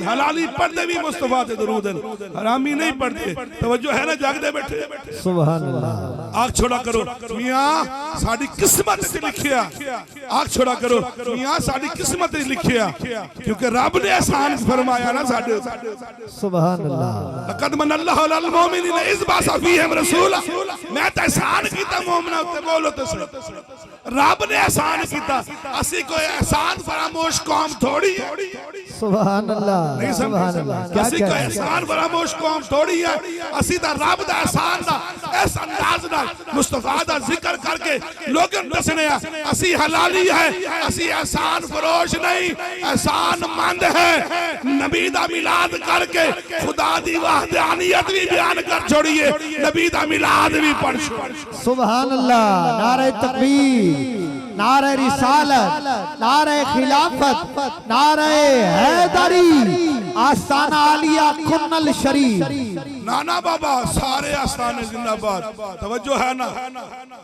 हलाली पढ़दे भी मुस्तफा ते दरूद हरामी नहीं पढ़दे तवज्जो है ना जागदे बैठे सुभान अल्लाह। आग छोड़ा करो मियां साडी किस्मत च लिखिया आग छोड़ा करो मियां साडी किस्मत च लिखिया क्योंकि रब ने एहसान फरमाया ना साडे सुभान अल्लाह। लक़द मनल्लाहु अलल मुमिनीना इज़ बअसा फ़ीहिम रसूला मैं तो एहसान कीता मोमिना ते बोलो तो रब ने एहसान कीता असी कोई एहसान फरामोश कौम थोड़ी है। सुभान अल्लाह सुभान अल्लाह। क्या असी कोई एहसान फरामोश कौम थोड़ी है असी दा रब दा एहसान दा इस अंदाज नाल मुस्तफा दा जिक्र करके लोगन दसने असी हलाली है असी एहसान फरोश नहीं एहसान मंद है नबी दा मिलाद करके खुदा दी वहदानियत भी बयान कर छोड़िए नबी दा मिलाद भी पढ़ सुभान अल्लाह। नारे तकबीर नारे रिसालत नारे खिलाफत नारे हैदरी आस्ताना आलिया कुन्नल शरीफ नाना बाबा सारे आस्ताने जिंदाबाद तवज्जो है ना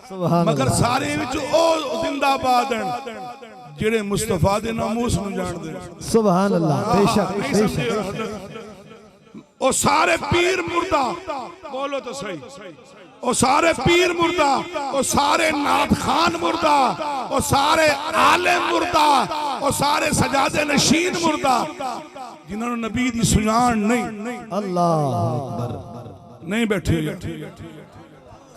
सुभान मगर सारे विच ओ जिंदाबाद हैं जेड़े मुस्तफा दे नामूस नु जानदे सुभान अल्लाह। बेशक बेशक। ओ सारे पीर मुर्दा बोलो तो सही ओ सारे पीर मुर्दा ओ सारे नाथ खान मुर्दा ओ सारे आलिम मुर्दा ओ सारे सजादे नशीन मुर्दा जिन्होंने नबी दी सुजान नहीं अल्लाह अकबर नहीं बैठे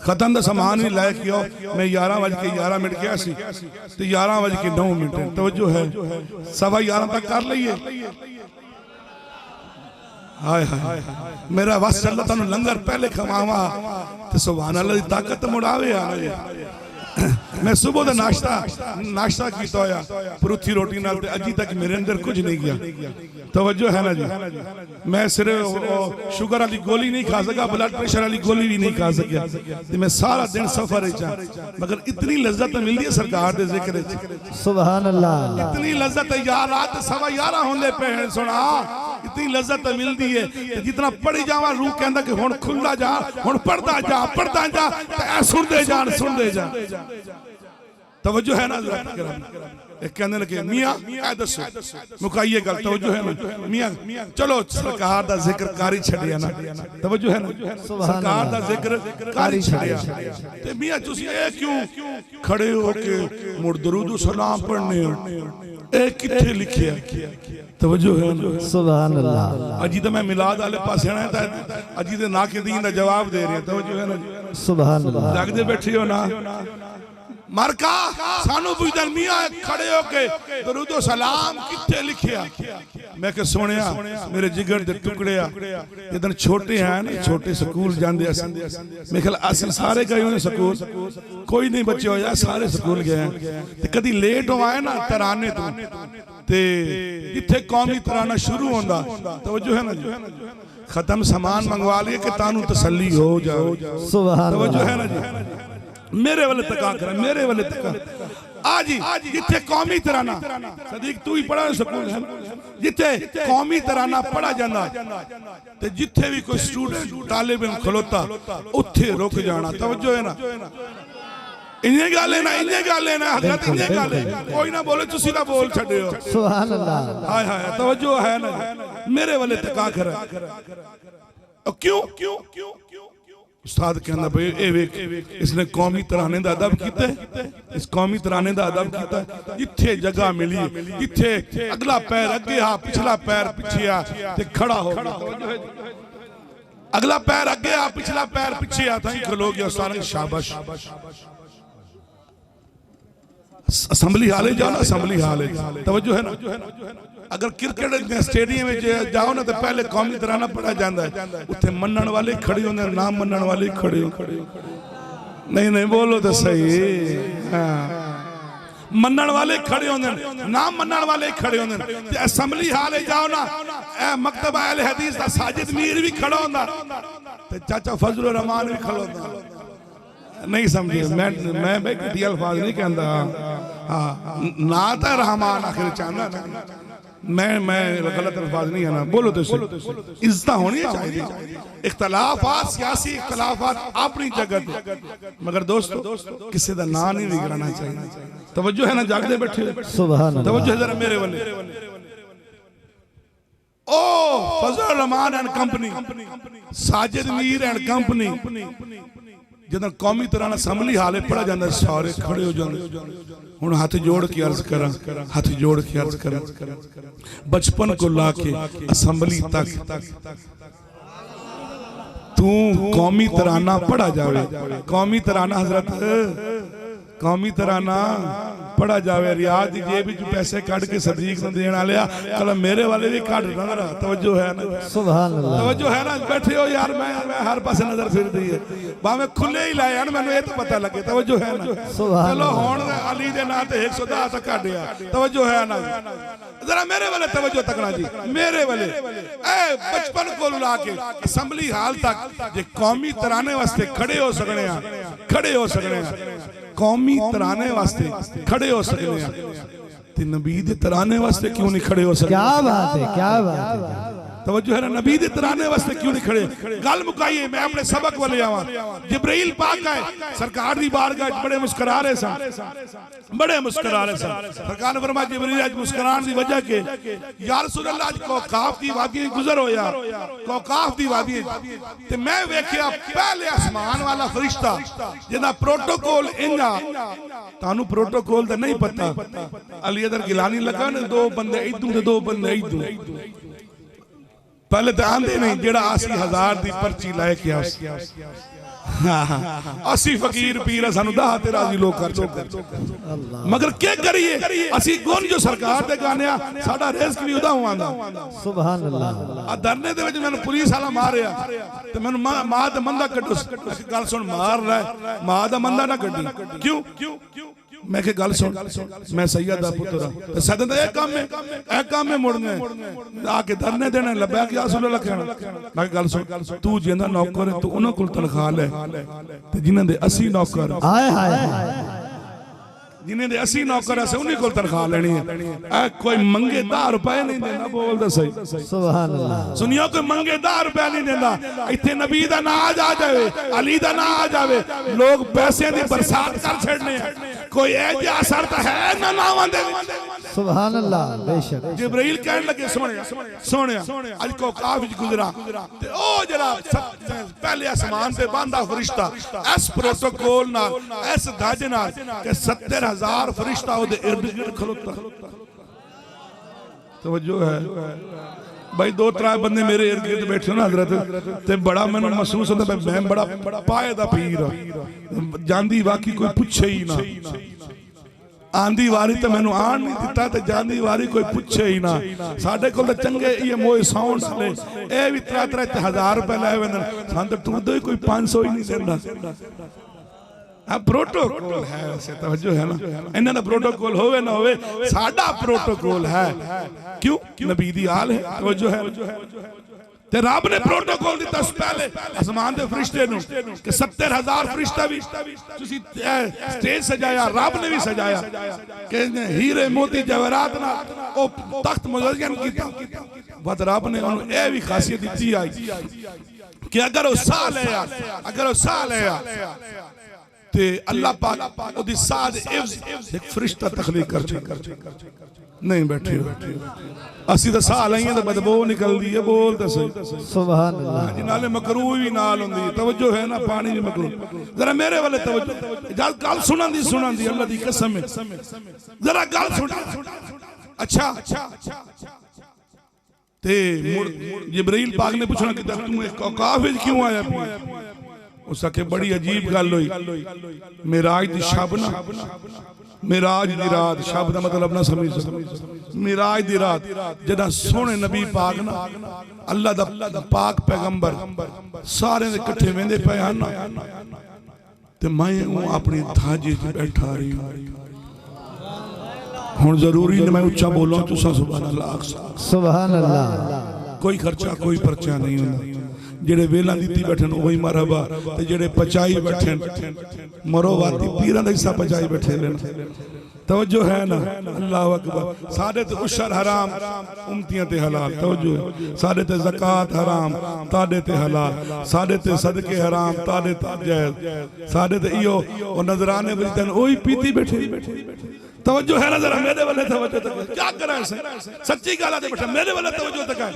खत्म दा सामान भी लायक किया मैं 11:11 गया सी ते 11:09 तवज्जो है 11:15 तक कर लईए हाय हाय मेरा वस चलदा तनु लंगर पहले खवावा ते सुभान अल्लाह दी ताकत मुड़ावे आ मैं सुबह दा नाश्ता कीता होया परूथी रोटी नाल ते अजी तक मेरे अंदर कुछ नहीं गया तवज्जो है ना जी मैं सिर्फ शुगर वाली गोली नहीं खा सका ब्लड प्रेशर वाली गोली भी नहीं खा सका ते मैं सारा दिन सफर च मगर इतनी लज्जत मिलदी है सरकार दे जिक्र च सुभान अल्लाह। इतनी लज्जत यार रात 11:15 होंदे पे सुना इतनी लज्जत मिलती है ते जितना पढ़ी जावा रूह कहंदा कि हुण खुलदा जा, हुण पढ़दा जा ते ऐ सुनदे जान। तवज्जो है ना जरा एक कहने लगे मियां ऐ दसो मुकाइए गल तवज्जो है ना मियां चलो सरकार दा जिक्र कारी छड़िया ना तवज्जो है ना सरकार दा जिक्र कारी छड़िया ते मियां तुसी ए क्यों खड़े हो के मुड़ दरूद सलाम पढ़ने हो ए किथे लिखिया तवज्जो है ना सुभान अल्लाह अजी तो मैं मिलाद वाले पासे आना था अजी दे नाकिदीन दा जवाब दे रहे हैं तवज्जो है ना सुभान अल्लाह जागदे बैठे हो ना मरका सानू पुछदन मियां खड़े होके दरूद सलाम किथे लिखिया मैं के सुनिया मेरे जिगर दे टुकड़े जदन छोटे हैं ना छोटे स्कूल जांदे मैं ख्याल असि सारे गए होने स्कूल कोई नहीं बच्चे होया सारे स्कूल गए हैं ते कदी लेट हो आए ना तराने तो ते जिथे कौमी तराना शुरू होंदा तवज्जो है ना खत्म सामान मंगवा लिए कि तानू तसल्ली हो जाओ सुभान तवज्जो अल्लाह है ना जी मेरे वाले तका कर मेरे वाले तका आज जिथे कौमी तराना सदीक तू ही पढ़ा स्कूल है जिथे कौमी तराना पढ़ा जांदा ते जिथे भी कोई स्टूडेंट तालिब इल्म खलोता उथे रुक जाना तवज्जो है ना इन्हें गाले ना हजरत इन्हें गाले कोई ना बोले तुसी ना बोल छड़े हो सुभान अल्लाह हाय हाय तवज्जो है ना मेरे वाले तका कर क्यों उस्ताद कहना भाई ए वेख इसने कौमी तराने दा अदब कीता इस कौमी तराने दा अदब कीता जिथे जगह मिली जिथे अगला पैर अगे आ पिछला पैर पीछे आ ते खड़ा हो गया अगला पैर अगे आ पिछला पैर पीछे आ ताई खलो गया सारे शाबाश असेंबली हाले जाओ ना असेंबली हाले तवज्जो है ना अगर क्रिकेट स्टेडियम में जाओ ना तो पहले कौमी तराना पढ़ा जाता है उत्थे मनण वाले खड़े होंगे ना मनण वाले खड़े नहीं बोलो तो सही मनण वाले खड़े होंगे ना मनण वाले खड़े होंगे असेंबली हाले जाओ ना मकतब अहले हदीस दा साजिद मीर भी खड़ा होंदा ते चाचा फजलुर रहमान भी खड़ा होंदा नहीं समझे मैं भाई घटी अल्फाज नहीं कहता हाँ ना तो रहमान आखिर चाहना मैं गलत अल्फाज नहीं है ना बोलो तो इज्जत होनी चाहिए इख्तलाफात सियासी इख्तलाफात अपनी जगह मगर दोस्तों किसी का नाम नहीं बिगड़ना चाहिए तवज्जो है ना जागदे बैठे सुभान अल्लाह तवज्जो है जरा मेरे वाले ओ Fazal Rahman and company Sajid Mir and company जदन कौमी तराना असेंबली हाले पढ़ा जाता सारे खड़े हो जाते हुण हाथ जोड़ के अर्ज करा बचपन को लाके असेंबली तक तू कौमी तराना पढ़ा जावे कौमी तराना हजरत कौमी तराना पढ़ा जावे रियाज दी जेब विच पैसे काट के सदीक नूं देण वालिया कल मेरे वाले भी काट ना तवज्जो है ना सुभान अल्लाह तवज्जो है ना बैठे हो यार मैं हर पासे नजर फिरदी है भावे खुले ही लाए हैं मैनू ये तो पता लगे तवज्जो है ना चलो हुण अली दे नाम ते 110 तक काटिया तवज्जो है ना जरा मेरे वाले तवज्जो तकना जी मेरे वाले ए बचपन को ला के असेंबली हाल तक जे कौमी तराने वास्ते खड़े हो सकने कौमी तराने वास्ते खड़े हो सकने ते नबी दे तराने वास्ते क्यों नहीं खड़े हो सकते क्या बात है तवज्जो है ना नबी दे तराने वास्ते क्यों नहीं खड़े गल मुकाइए मैं अपने सबक वाले आवा जिब्रील पाक आए सरकार दी बारगाह बड़े मुस्कुरा रहे सन सरकार ने फरमाया जिब्रील आज मुस्कुराने दी वजह के या रसूल अल्लाह आज कौकाफ दी वादी गुजर होया कौकाफ दी वादी ते मैं वेखिया पहले आसमान वाला फरिश्ता जिदा प्रोटोकॉल इंजा तानू प्रोटोकॉल दा नहीं पता अली अदर गिलानी लगा ने दो बंदे इधर ते दो बंदे इधर पहले तो आंदे नहीं जेड़ा 80,000 दी पर्ची लेके असी फकीर पीर सानू 10 ते राजी लोग कर छड्डे मगर क्या करिए असी गुण जो सरकार दे गाने साडा रिस्क नहीं उदा आंदा सुभान अल्लाह आ धरने दे विच मैनू पुलिस वाला मारिया ते मैनू मां दा मंदा कड्डो गल सुन मार रहा मां दा मंदा ना कड्डी क्यों मैं के गल सुन मैं सैयद दा पुत्र ते सदन दा ए काम में मुड़ने आके धरने देने लब्या कि रसूल अल्लाह कहना मैं गल सुन तू जिंदा नौकर है तू उन्हां कोल तनखा ले ते जिन्हां दे 80 नौकर हाय हाय जिन्हें दे 80 नौकर से उन्हीं को तनख्वाह लेनी है। कोई मंगे 10 रुपए नहीं देना, बोल दे सही। सुभान अल्लाह। सुनियो, कोई मंगे 10 रुपए नहीं देना। इतने नबी दा ना आ जावे, अली दा ना आ जावे, लोग पैसे दी बरसात कर छड़ने। कोई ऐसा असर तो है ना नावां दे। सुभान अल्लाह। बेशक जिब्राइल कहने लगे सोने आज को काफ गुजरा ते ओ जरा पहले आसमान से बांधा फरिश्ता इस प्रोटोकॉल नाल इस धज नाल के 70,000 फरिश्ता ओदे इर्द गिर्द खलोता। तवज्जो है भाई, 2-3 बंदे मेरे इर्द गिर्द बैठे ना हजरत, ते बड़ा मैनू महसूस होता मैं बड़ा पाए दा पीर जांदी वाकई कोई पूछे ही ना। आंदी वारी तो मैनू आन नहीं दिता ते जांदी वारी कोई पूछे ही ना। साडे कोल चंगे ये मोए साउंड वाले ए भी 3-3 रुपए लाए वेंदन, सान तो टुरदो ही कोई 500 ही नहीं देंदा। प्रोटोकॉल है वैसे, तवज्जो है ना, इन्हां दा प्रोटोकॉल होवे ना होवे, साडा प्रोटोकॉल है। क्यों? नबी दी आल है, तवज्जो है। ते रब ने प्रोटोकॉल दिता पहले आसमान दे फरिश्ते नु कि 70,000 फरिश्ता भी तुसी स्टेज सजाया, रब ने भी सजाया कि हीरे मोती जवाहरात ना ओ तख्त मुज़य्यन कीता। बद रब ने उन्हें ए भी खासियत दी आई कि अगर वो साह ले ते अल्लाह पाक ओदी साद इफ्ज एक फरिश्ता तखलीक कर नहीं बैठे असी तो साह लईए तो बदबू निकलदी है। बोल तो सही। सुभान अल्लाह। नाले मकरूह भी नाल हुंदी, तवज्जो है ना, पानी भी मकरूह। जरा मेरे वाले तवज्जो, जल गल सुनन दी अल्लाह दी कसम है, जरा गल सुन। अच्छा ते जिब्राइल पाक ने पूछना कि तू एक औकाफ विच क्यों आया? उस आखे बड़ी अजीब गल हुई। मेराज दी शब ना, मेराज दी रात, शब दा मतलब ना समझ मेराज दी रात जदा सोने नबी पाक ना अल्लाह दा पाक पैगंबर सारे दे इकट्ठे वेंदे पे हन ते मैं अपनी धाजे च बैठा रही हूं। हुन जरूरी नहीं मैं उच्चा बोलां, तुसा सुभान अल्लाह। सुभान अल्लाह। कोई खर्चा कोई पर्चा नहीं होंदा। जेड़े वेला दीती बैठन वही मरहबा, ते जेड़े पचाई बैठन मरोवाती पीरां दा हिस्सा पचाई बैठे लेन। तवज्जो है ना? अल्लाह अकबर। साडे ते उशर हराम, उम्मतियां ते हलाल। तवज्जो है। साडे ते ज़कात हराम, ताडे ते हलाल। साडे ते सदके हराम, ताडे ते जायज़। साडे ते इयो ओ नजराने वजदन ओही पीती बैठे। तवज्जो है ना? जरा मेरे वाले तवज्जो तक क्या करा है? सच्ची गल है बेटा, मेरे वाले तवज्जो तक है।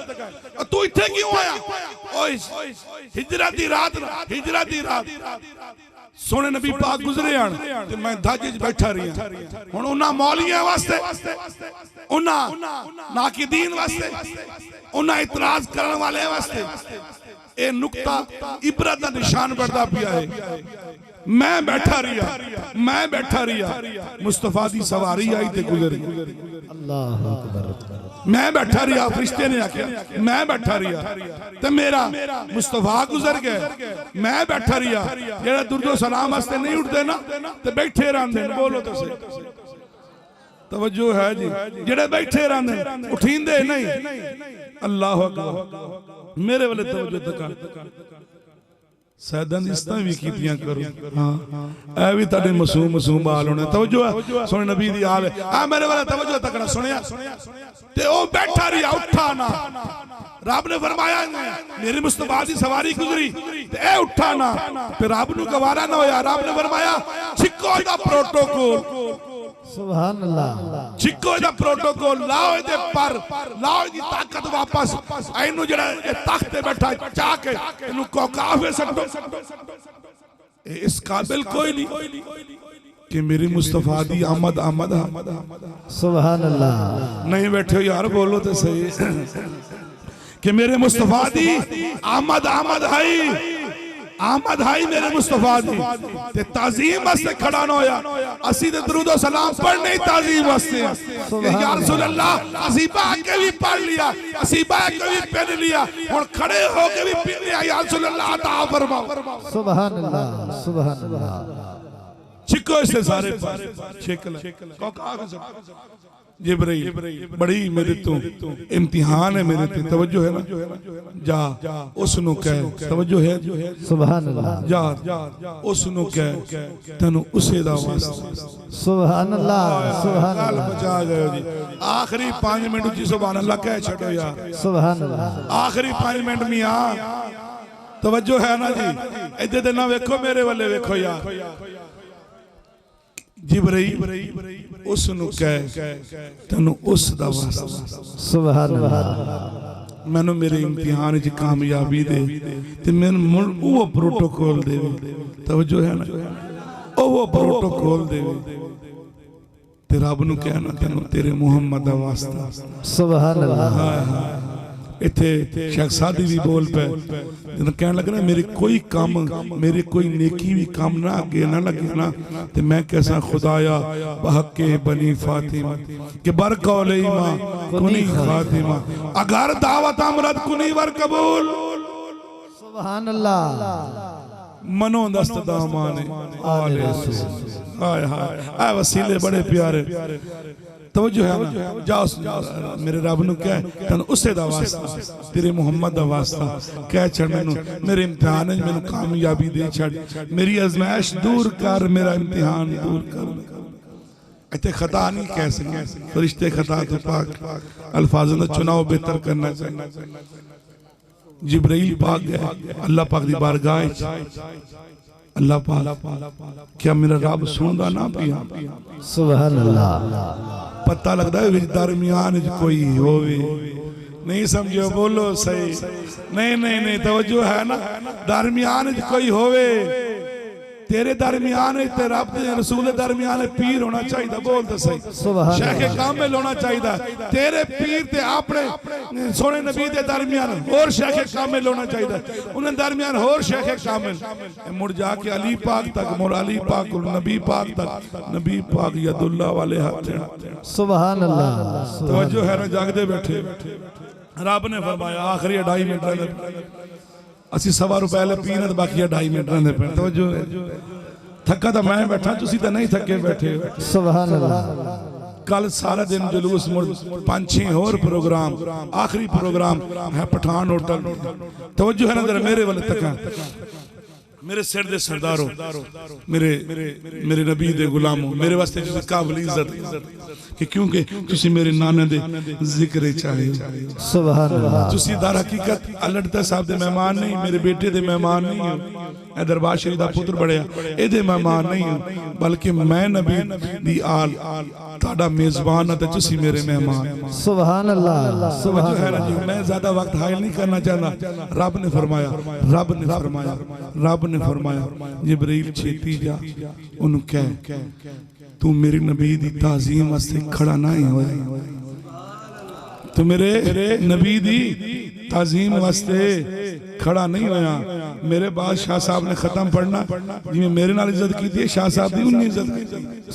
तू इत्थे क्यों आया? ओए हिजरत दी रात सोने नबी पाक गुजरे आन ते मैं धाजे च बैठा रही हुन उन्हां मौलियां वास्ते, उन्हां नाकिदीन वास्ते, उन्हां इतराज करने वाले वास्ते ए नुक्ता इबरत दा निशान बनदा पिया है। मैं बैठा रिया मुस्तफा दी सवारी आई ते गुजरी। अल्लाह अकबर। मैं बैठा रिया, फरिश्ते ने आख्या मैं बैठा रिया ते मेरा मुस्तफा गुजर गए। मैं बैठा रिया, जेड़ा दुर्दो सलाम वास्ते नहीं उठते ना ते बैठे रहंदे। बोलो तो सही। तवज्जो है जी, जेड़े बैठे रहंदे उठींदे नहीं। अल्लाह अकबर। मेरे वाले तवज्जो तक सैदां इस्तां भी कीतियां करो। हां ए भी तड़े मासूम बाल होने। तवज्जो है, सोने नबी दी आल है। आ मेरे वाले तवज्जो तक सुनिया ते ओ बैठा रिया, उठा ना। रब ने फरमाया मेरे मुस्तफा दी सवारी गुजरी ते ए उठा ना, ते रब नु गवारा ना होया। रब ने फरमाया छिको दा प्रोटोकॉल। सुभान अल्लाह। छिको दा प्रोटोकॉल लाओ दे पर लाओ दी ताकत वापस इनु जेड़ा तख्त ते बैठा चाके इनु कोकाफे सटो। इस काबिल कोई नहीं कि मेरी मुस्तफा दी आमद। सुभान अल्लाह। नहीं बैठे हो यार, बोलो तो सही कि मेरे मुस्तफा दी आमद है मेरे मुस्तफा दी ते ताजीम वास्ते खड़ा ना होया। असी ते दरूद और सलाम पढ़ने ही ताजीम वास्ते या रसूल अल्लाह। असी बाग के भी पढ़ लिया, असी बाग के भी पढ़ लिया, हुन खड़े होके भी पढ़ लिया। या रसूल अल्लाह अता फरमाओ। सुभान अल्लाह। सुभान अल्लाह। छिको इससे सारे छिक ले जिब्राइल बड़ी मेरे तो इम्तिहान है मेरे ते तवज्जो है ना जा उसनु कह तवज्जो है सुभान अल्लाह जा उसनु कह तनु उसे दा वास्ता सुभान अल्लाह सुभान गल अल्लाह बचा गयो जी आखिरी 5 मिनट जी सुभान अल्लाह कह छड़ो यार सुभान अल्लाह आखिरी 5 मिनट मियां तवज्जो है ना जी इधर दे ना वेखो मेरे वाले वेखो यार जिब्राइल उसनु कह तनु उस दा वास्ता सुभान अल्लाह मैनू मेरे इम्तिहान च कामयाबी दे ते मैनू वो प्रोटोकॉल दे तवज्जो है ना वो प्रोटोकॉल दे ते रब नू कहना तैनू तेरे मुहम्मद दा वास्ता सुभान अल्लाह इत्थे शेख सादी भी बोल पे जब कहने लगे ना मेरे कोई काम मेरे कोई नेकी भी काम ना आगे ना लगे ना ते मैं कैसा खुदाया बहके बनी फातिमा के बर कौले मां कुनी फातिमा अगर दावत अमरत कुनी वर कबूल सुभान अल्लाह मनो दस्त दामाने आले हाय हाय आ वसीले बड़े प्यारे तवज्जो है ना जाओ मेरे रब नु कह तन उसे दा वास्ता तेरे मुहम्मद दा वास्ता कह छड़ मैनू मेरे इम्तिहान में मैनू कामयाबी दे छड़ मेरी आजमाइश दूर कर मेरा इम्तिहान दूर कर इतने खता नहीं कह सके फरिश्ते खता तो पाक अल्फाजों का चुनाव बेहतर करना चाहिए जिब्राइल पाक गए अल्लाह पाक दी बारगाह अल्लाह पाक क्या मेरा रब सुनदा ना पिया सुभान अल्लाह पता लगता है दरमियान कोई होवे नहीं समझो बोलो सही नहीं नहीं नहीं तवज्जो है ना दरमियान कोई होवे तेरे दरमियान ते रब दे रसूल दे दरमियान पीर होना चाहिए बोल तो सही शेख कामिल होना चाहिए तेरे पीर ते अपने सोने नबी दे दरमियान और शेख कामिल होना चाहिए उन्हें दरमियान और शेख कामिल मुड़ जाके अली पाक तक मुड़ अली पाक नबी पाक तक नबी पाक यदुल्लाह वाले हाथ सुभान अल्लाह तवज्जो है ना जागदे बैठे रब ने फरमाया आखिरी 2.5 मिनट असी सवा रुपए ले पीने तो बाकी 2.5 मिनट रहने पे तवज्जो थका तो मैं बैठा तुसी तो नहीं थके बैठे सुभान अल्लाह कल सारा दिन जुलूस मुड़ 5-6 और प्रोग्राम आखिरी प्रोग्राम है पठान होटल तवज्जो है ना जरा मेरे वाले तका मेरे सिर दे सरदारों मेरे मेरे नबी दे गुलामों मेरे वास्ते जिस काबिल इज्जत कि क्योंकि तुसी मेरे नाने दे जिक्र चाहे सुभान अल्लाह तुसी दर हकीकत अलड़ता साहब दे मेहमान नहीं मेरे बेटे दे मेहमान नहीं हो ए दरबार शरीफ दा पुत्र बढ़िया एदे मेहमान नहीं हो बल्कि मैं नबी दी आल ताड़ा मेजबान है ते तुसी मेरे मेहमान सुभान अल्लाह सुभान अल्लाह जी मैं ज्यादा वक्त हायल नहीं करना चाहता रब ने फरमाया जिब्रील छेती जा उन कह तू मेरे नबी दी ताजीम वास्ते खड़ा नहीं होया तू मेरे नबी दी ताजीम वास्ते खड़ा नहीं होया मेरे बाद शाह साहब ने खत्म पढ़ना जिवें मेरे नाल इज्जत की थी शाह साहब दी उन्नी इज्जत की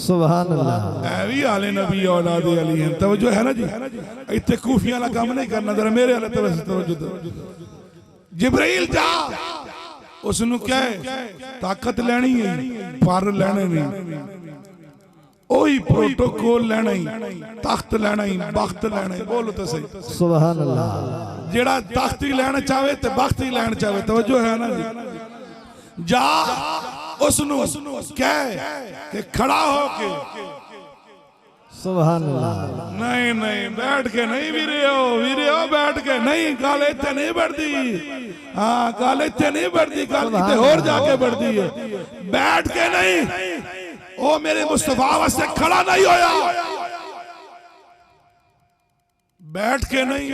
सुभान अल्लाह ऐ भी आले नबी औलाद अली हैं तवज्जो है ना जी इत्थे कूफियां वाला काम नहीं करना जरा मेरे वाले तवज्जो जिब्रील जा उसनु क्या है ताकत लेनी है पर लेने नहीं ओही प्रोटोकॉल लेना ही तख्त लेना ही बख्त लेना ही बोलो तो सही सुभान अल्लाह जेड़ा तख्त ही लेना चाहे ते बख्त ही लेना चाहे तवज्जो है ना जी जा उसनु कह के खड़ा होके सुभान अल्लाह नहीं नहीं बैठ के नहीं वीरे हो बैठ के नहीं गल इत्थे नहीं बढ़दी हां गल इत्थे नहीं बढ़दी गल किते होर जाके बढ़दी है बैठ के नहीं ओ मेरे मुस्तफा वास्ते खड़ा नहीं होया बैठ के नहीं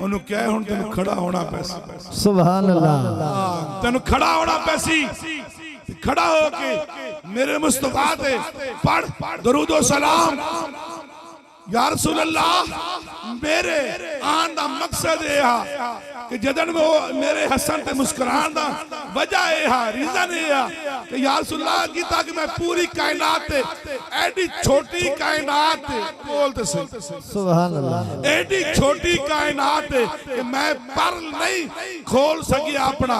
ओनु कह हुन तेनु खड़ा होना पैसी सुभान अल्लाह तेनु खड़ा होना पैसी खड़ा होके मेरे मुस्तफा ते पढ़ दरूद और सलाम या रसूल अल्लाह मेरे आन दा मकसद है कि जदन वो मेरे हसन ते मुस्कुरान दा वजह है रीजन है कि या रसूल अल्लाह की ताकि मैं पूरी कायनात एडी छोटी कायनात बोलते सही सुभान अल्लाह एडी छोटी कायनात कि मैं पर नहीं खोल सकी अपना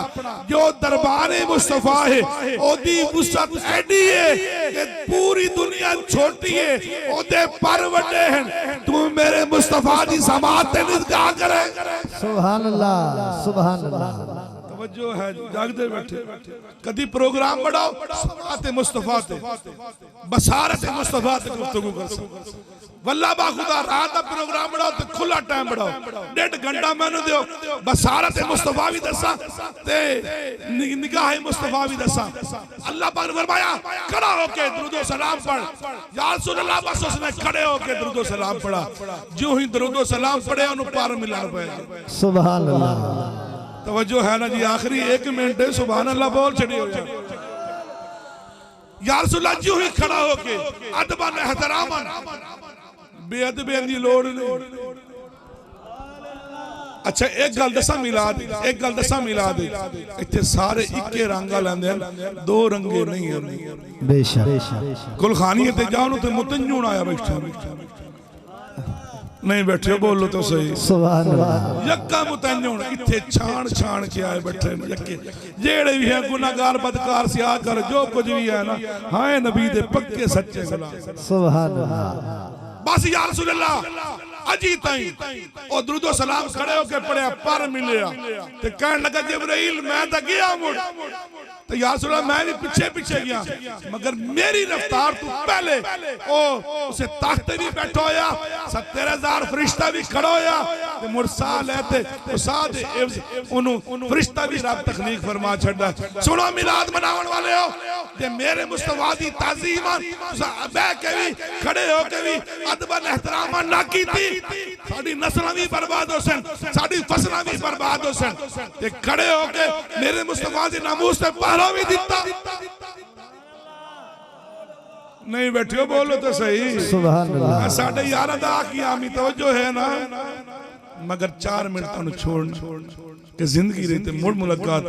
जो दरबारे मुस्तफा है ओदी वसअत एडी है कि पूरी दुनिया छोटी है ओदे पर वड्डे हैं तू मेरे मुस्तफा दी समात ते निगाह करे सुभान अल्लाह सुभान अल्लाह तवज्जो है जागते बैठे कदी प्रोग्राम बढ़ाओ समात मुस्तफा ते बसारत मुस्तफा ते गुफ्तगू कर वल्ला बा खुदा रात का प्रोग्राम बढ़ाओ तो खुला टाइम बढ़ाओ 1.5 घंटा मैंने दियो बसारत मुस्तफा भी दसा ते निगाह मुस्तफा भी दसा अल्लाह पाक ने फरमाया खड़ा होके दुरूद व सलाम पढ़ या रसूल अल्लाह बस उसने खड़े होके दुरूद व सलाम पढ़ा जो ही दुरूद व सलाम पढ़े उन्हें पार मिला पे सुभान अल्लाह तवज्जो है ना जी आखिरी 1 मिनट है सुभान अल्लाह बोल छड़ी हो या रसूल अल्लाह जो ही खड़ा होके अदबन एहतरामन बेअदबी दी लोड़ नहीं अच्छा एक गल दसा मिलाद इत्थे सारे इक्के रंगा लैंदे हैं 2 रंगे नहीं हैं बेशक गुलखानी ते जाओ ते मुतंजुन आया बैठा नहीं बैठे बोलो तो सही सुभान अल्लाह यक्का मुतंजुन इत्थे छान के आए बैठे यक्के जेड़े भी हैं गुनाहगार बदकार सिया कर जो कुछ भी है ना हाय नबी दे पक्के सच्चे गुलाम सुभान अल्लाह बस या रसूल अल्लाह अजी ताई और दुरूद व सलाम खड़े होके पढ़िया पर मिलिया ते कहन लगा जिब्राइल मैं तो गया मुड़ तो या रसूल अल्लाह मैं भी पीछे गया मगर मेरी रफ्तार तू पहले ओ उसे तख्त भी बैठा होया 70,000 फरिश्ता भी खड़ा होया ते मुरसा लेते उसाद उनु फरिश्ता भी रब तखलीक फरमा छड़ा सुनो मिलाद मनावन वाले हो ते मेरे मुस्तफा दी ताजीम बैठ के भी खड़े होके भी अदबन एहतराम ना कीती साडी नस्लां भी बर्बाद हो सन साडी फसलां भी बर्बाद हो सन ते खड़े होके मेरे मुस्तफा दी नामूस ते पहरा भी दिता नहीं बैठियो बोलो तो सही सुभान अल्लाह साडे यार दा की आमी तवज्जो है ना मगर 4 मिनट तनु छोड़ना कि जिंदगी रहते मुड़ मुलाकात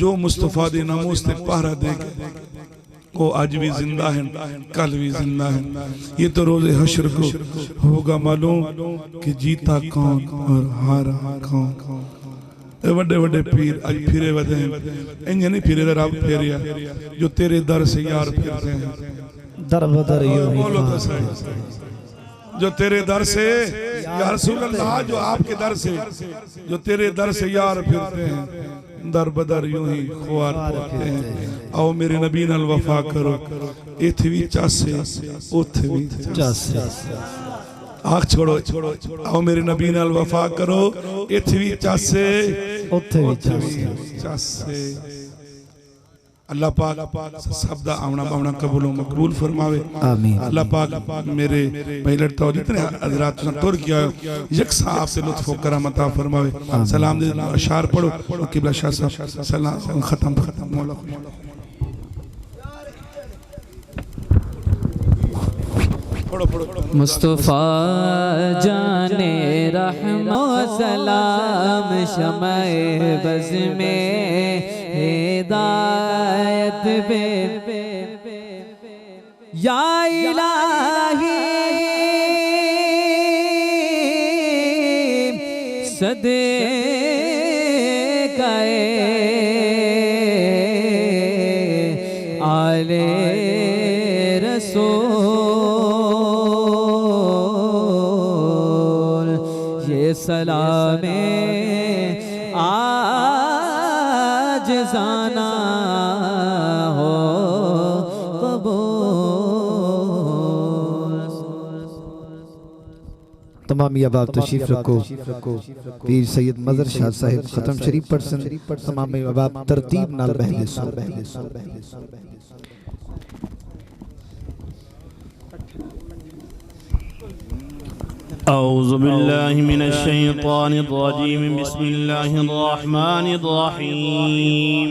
जो मुस्तफा दी नामूस ते पहरा दे वो आज भी जिंदा है कल भी जिंदा है ये तो रोज़े हश्र को होगा मालूम कि जीता कौन और हारा कौन बड़े बड़े पीर आज फिरे वधे हैं इंज नहीं फिरे रब फेरिया जो तेरे दर से यार फिरते हैं दर बदर बोलो तो सही जो तेरे दर से या रसूल अल्लाह जो आपके दर से जो तेरे दर से यार फिरते हैं दर बदर यूं ही ख्वार पाते हैं आओ मेरे नबी नाल वफा करो इथे भी चासे उथे भी चासे आँख छोड़ो आओ मेरे नबी नाल वफा करो इथे भी चासे उथे भी चासे अल्लाह पाक सब दा आना बावना कबूल मकबूल फरमावे आमीन अल्लाह पाक मेरे पहले तो जितने हजरात ने तुर किया यकसा आपसे लुत्फ व करम अता फरमावे सलाम दे अशार पढ़ो किबला शाह साहब सलाम खत्म मौला मुस्तफा जाने रहमो सलाम शमाए बज़ में हिदायत पे या इलाही सदे गए आले रसूल सलामे आज जाना हो कबूल। तमाम अहबाब तशरीफ रखो पीर सैयद मजर शाह साहिब खत्म शरीफ पढ़ तमाम अहबाब तरतीब नाल बहले सो औज़ु बिल्लाहि मिनश शैतानिर रजीम बिस्मिल्लाहिर रहमानिर रहीम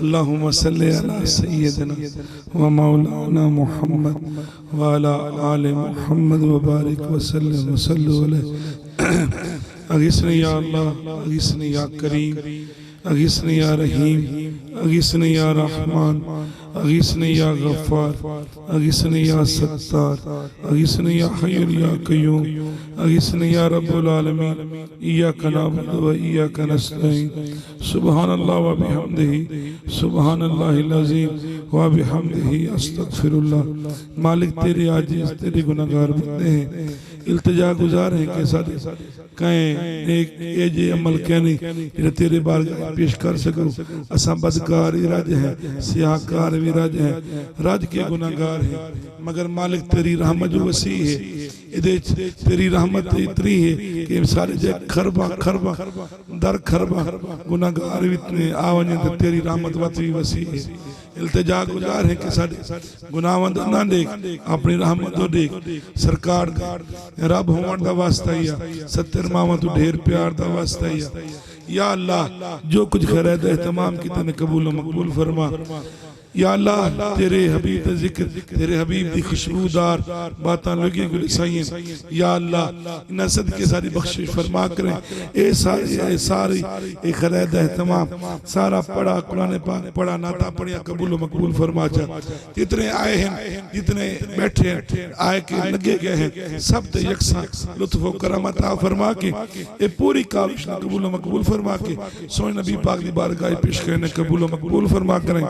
अल्लाहुम्मा सल्लि अला सय्यिदिना व मौलाना मुहम्मद व अला आलि मुहम्मद व बारिक व सल्लिम व सल्लु अलैहि अगिसनी या अल्लाह अगिसनी या करीम अगिसनी या रहीम अगिसनी या रहमान अगिसनी या गफ्फार अगिसनी या सत्तार अगिसनी या हय्युन या क़य्यूम अगिसनी या रब्बुल आलमीन इय्याका नअबुदु व इय्याका नस्तईन सुबहानल्लाह व बिहम्दिही सुबहानल्लाहिल अज़ीम व बिहम्दिही अस्तगफिरुल्लाह। मालिक तेरे आजिज़ तेरे गुनाहगार बंदे हैं, इल्तिजा गुजार हैं कि साडे कहें एक एजे अमल कहनी जिन्हें तेरे बार पेश कर सको। असा बदकार ही रज है, सियाहकार भी रज है, रज के गुनाहगार है, मगर मालिक तेरी रहमत जो वसी है, इदे तेरी रहमत इतनी है कि सारे जे खरबा खरबा दर खरबा गुनाहगार भी इतने आवने तो तेरी रहमत वसी है। इल्तिजा गुजार है कि साडे गुनाहवंद ना देख, अपनी रहमत तो देख। सरकार रब होवन दा वास्ता ही सत्तर मामा तू ढेर प्यार दा वास्ता ही या अल्लाह जो कुछ खैर एहतमाम की तने कबूल मकबूल फरमा। या अल्लाह तेरे हबीब दा जिक्र तेरे हबीब दी खुशबूदार बातां लगी गुल साईं या अल्लाह इन सदके सारी बख्शिश फरमा करें। ए सारी ए खैर एहतमाम सारा पढ़ा कुरान पाक पढ़ा नाता पढ़िया कबूल मकबूल फरमा। जा जितने आए हैं जितने बैठे हैं आए के लगे गए हैं सब ते यकसा लुत्फ व करम अता फरमा के ए पूरी काविश कबूल मकबूल फरमा के सोने नबी पाक दी बारगाह पेश करने कबूल मकबूल फरमा करें।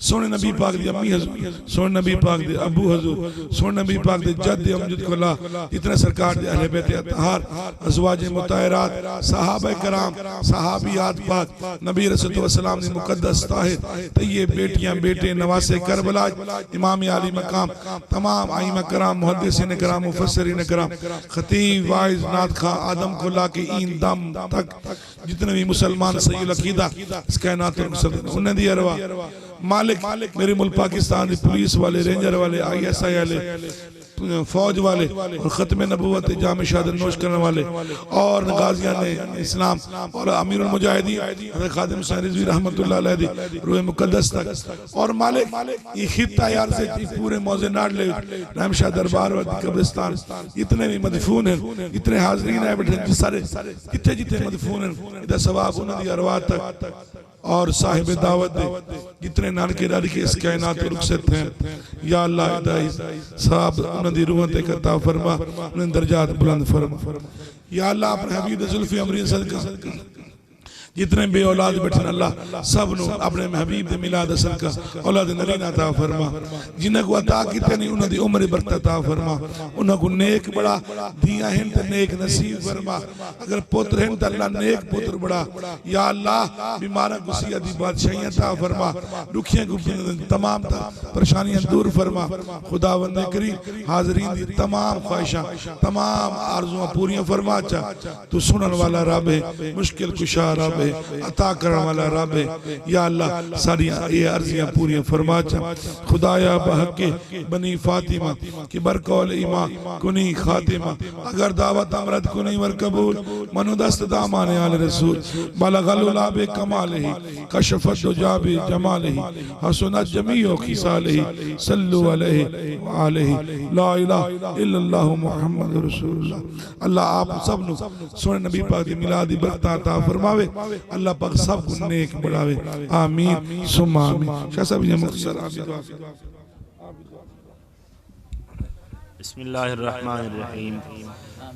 सोने नबी पाक दी अम्मी हजूर, सोने नबी पाक दे अबू हजूर, सोने नबी पाक दे जद अमजद खुला, जितने सरकार दे अहले बैत अतहार अज़वाज मुताहरात सहाबा कराम सहाबियात पाक नबी रसूलुल्लाह सल्लल्लाहु अलैहि वसल्लम दी मुकद्दस ताहिर तय्यब बेटियां बेटे नवासे करबला इमाम आली मकाम तमाम आइमा कराम मुहद्दिसीन कराम मुफस्सिरीन कराम खतीब वाइज नात खा आदम को ला के इन दम तक जितने भी मुसलमान सही अकीदा इस कायनात उन्हें दी अरवा मालिक मेरे मुल्क पाकिस्तान की पुलिस वाले रेंजर वाले ISI वाले फौज वाले और खत्म नबूवत जाम शहादत नोश करने वाले और गाजियां ने इस्लाम और अमीरुल मुजाहिदीन हज़रत खादिम हुसैन रिज़वी रहमतुल्लाह अलैहि रूह मुक़द्दस तक और मालिक ये खित्ता यार से पूरे मौजे नाड़ ले रहमशाह दरबार और कब्रिस्तान जितने भी मदफून हैं जितने हाज़रीन आए बैठे सारे जितने जितने मदफून हैं इधर सवाब उन्हें दी अरवाह तक और साहिब दावत दे जितने नानके दादी के इस कायनात रुखसत हैं या अल्लाह साहब उन्हें दी रूह ते अता फरमा, उन्हें दर्जात बुलंद फरमा। या अल्लाह अपने हबीब जुल्फ़े अमरीन सदका जितने बे औलाद बैठे अल्लाह सब नु अपने हबीब दे मिलाद सदका औलाद नरीना अता फरमा। जिन्हें को अता कीते नहीं उन्हें दी उम्र बरकत अता फरमा, उन्हें को नेक बड़ा दिया हैं तो नेक नसीब फरमा। अगर पुत्र हैं तो अल्लाह नेक पुत्र बड़ा। या अल्लाह बीमारा गुसिया दी बादशाही अता फरमा, दुखियां को तमाम परेशानियां दूर फरमा। खुदावंद करीम हाज़रीन दी तमाम ख्वाहिशां तमाम आरज़ुआं पूरियां फरमा। चा तू सुनन वाला रब है, मुश्किल कुशा रब है, अता करने वाला रब है। या अल्लाह सारी ये अर्जियां पूरी फरमा। खुदाया बहके बनी फातिमा की बरकौल ईमा कुनी खातिमा अगर दावत अमरत कुनी वर कबूल मनुदस्त दामाने आले रसूल बलगल लाबे कमालही कशफत दुजाबे जमालही हसनत जमीओ खिसालही सल्लु अलैहि व आलिहि ला इलाहा इल्लल्लाह मुहम्मद रसूलुल्लाह। अल्लाह आप सब नु सोने नबी पाक दी मिलाद दी बरकत अता फरमावे। अल्लाह पाक सब को नेक बढ़ावे आमीन सुम्मा आमीन। शाह साहब ये मुख्तसर आप दुआ बिस्मिल्लाहिर्रहमानिर्रहीम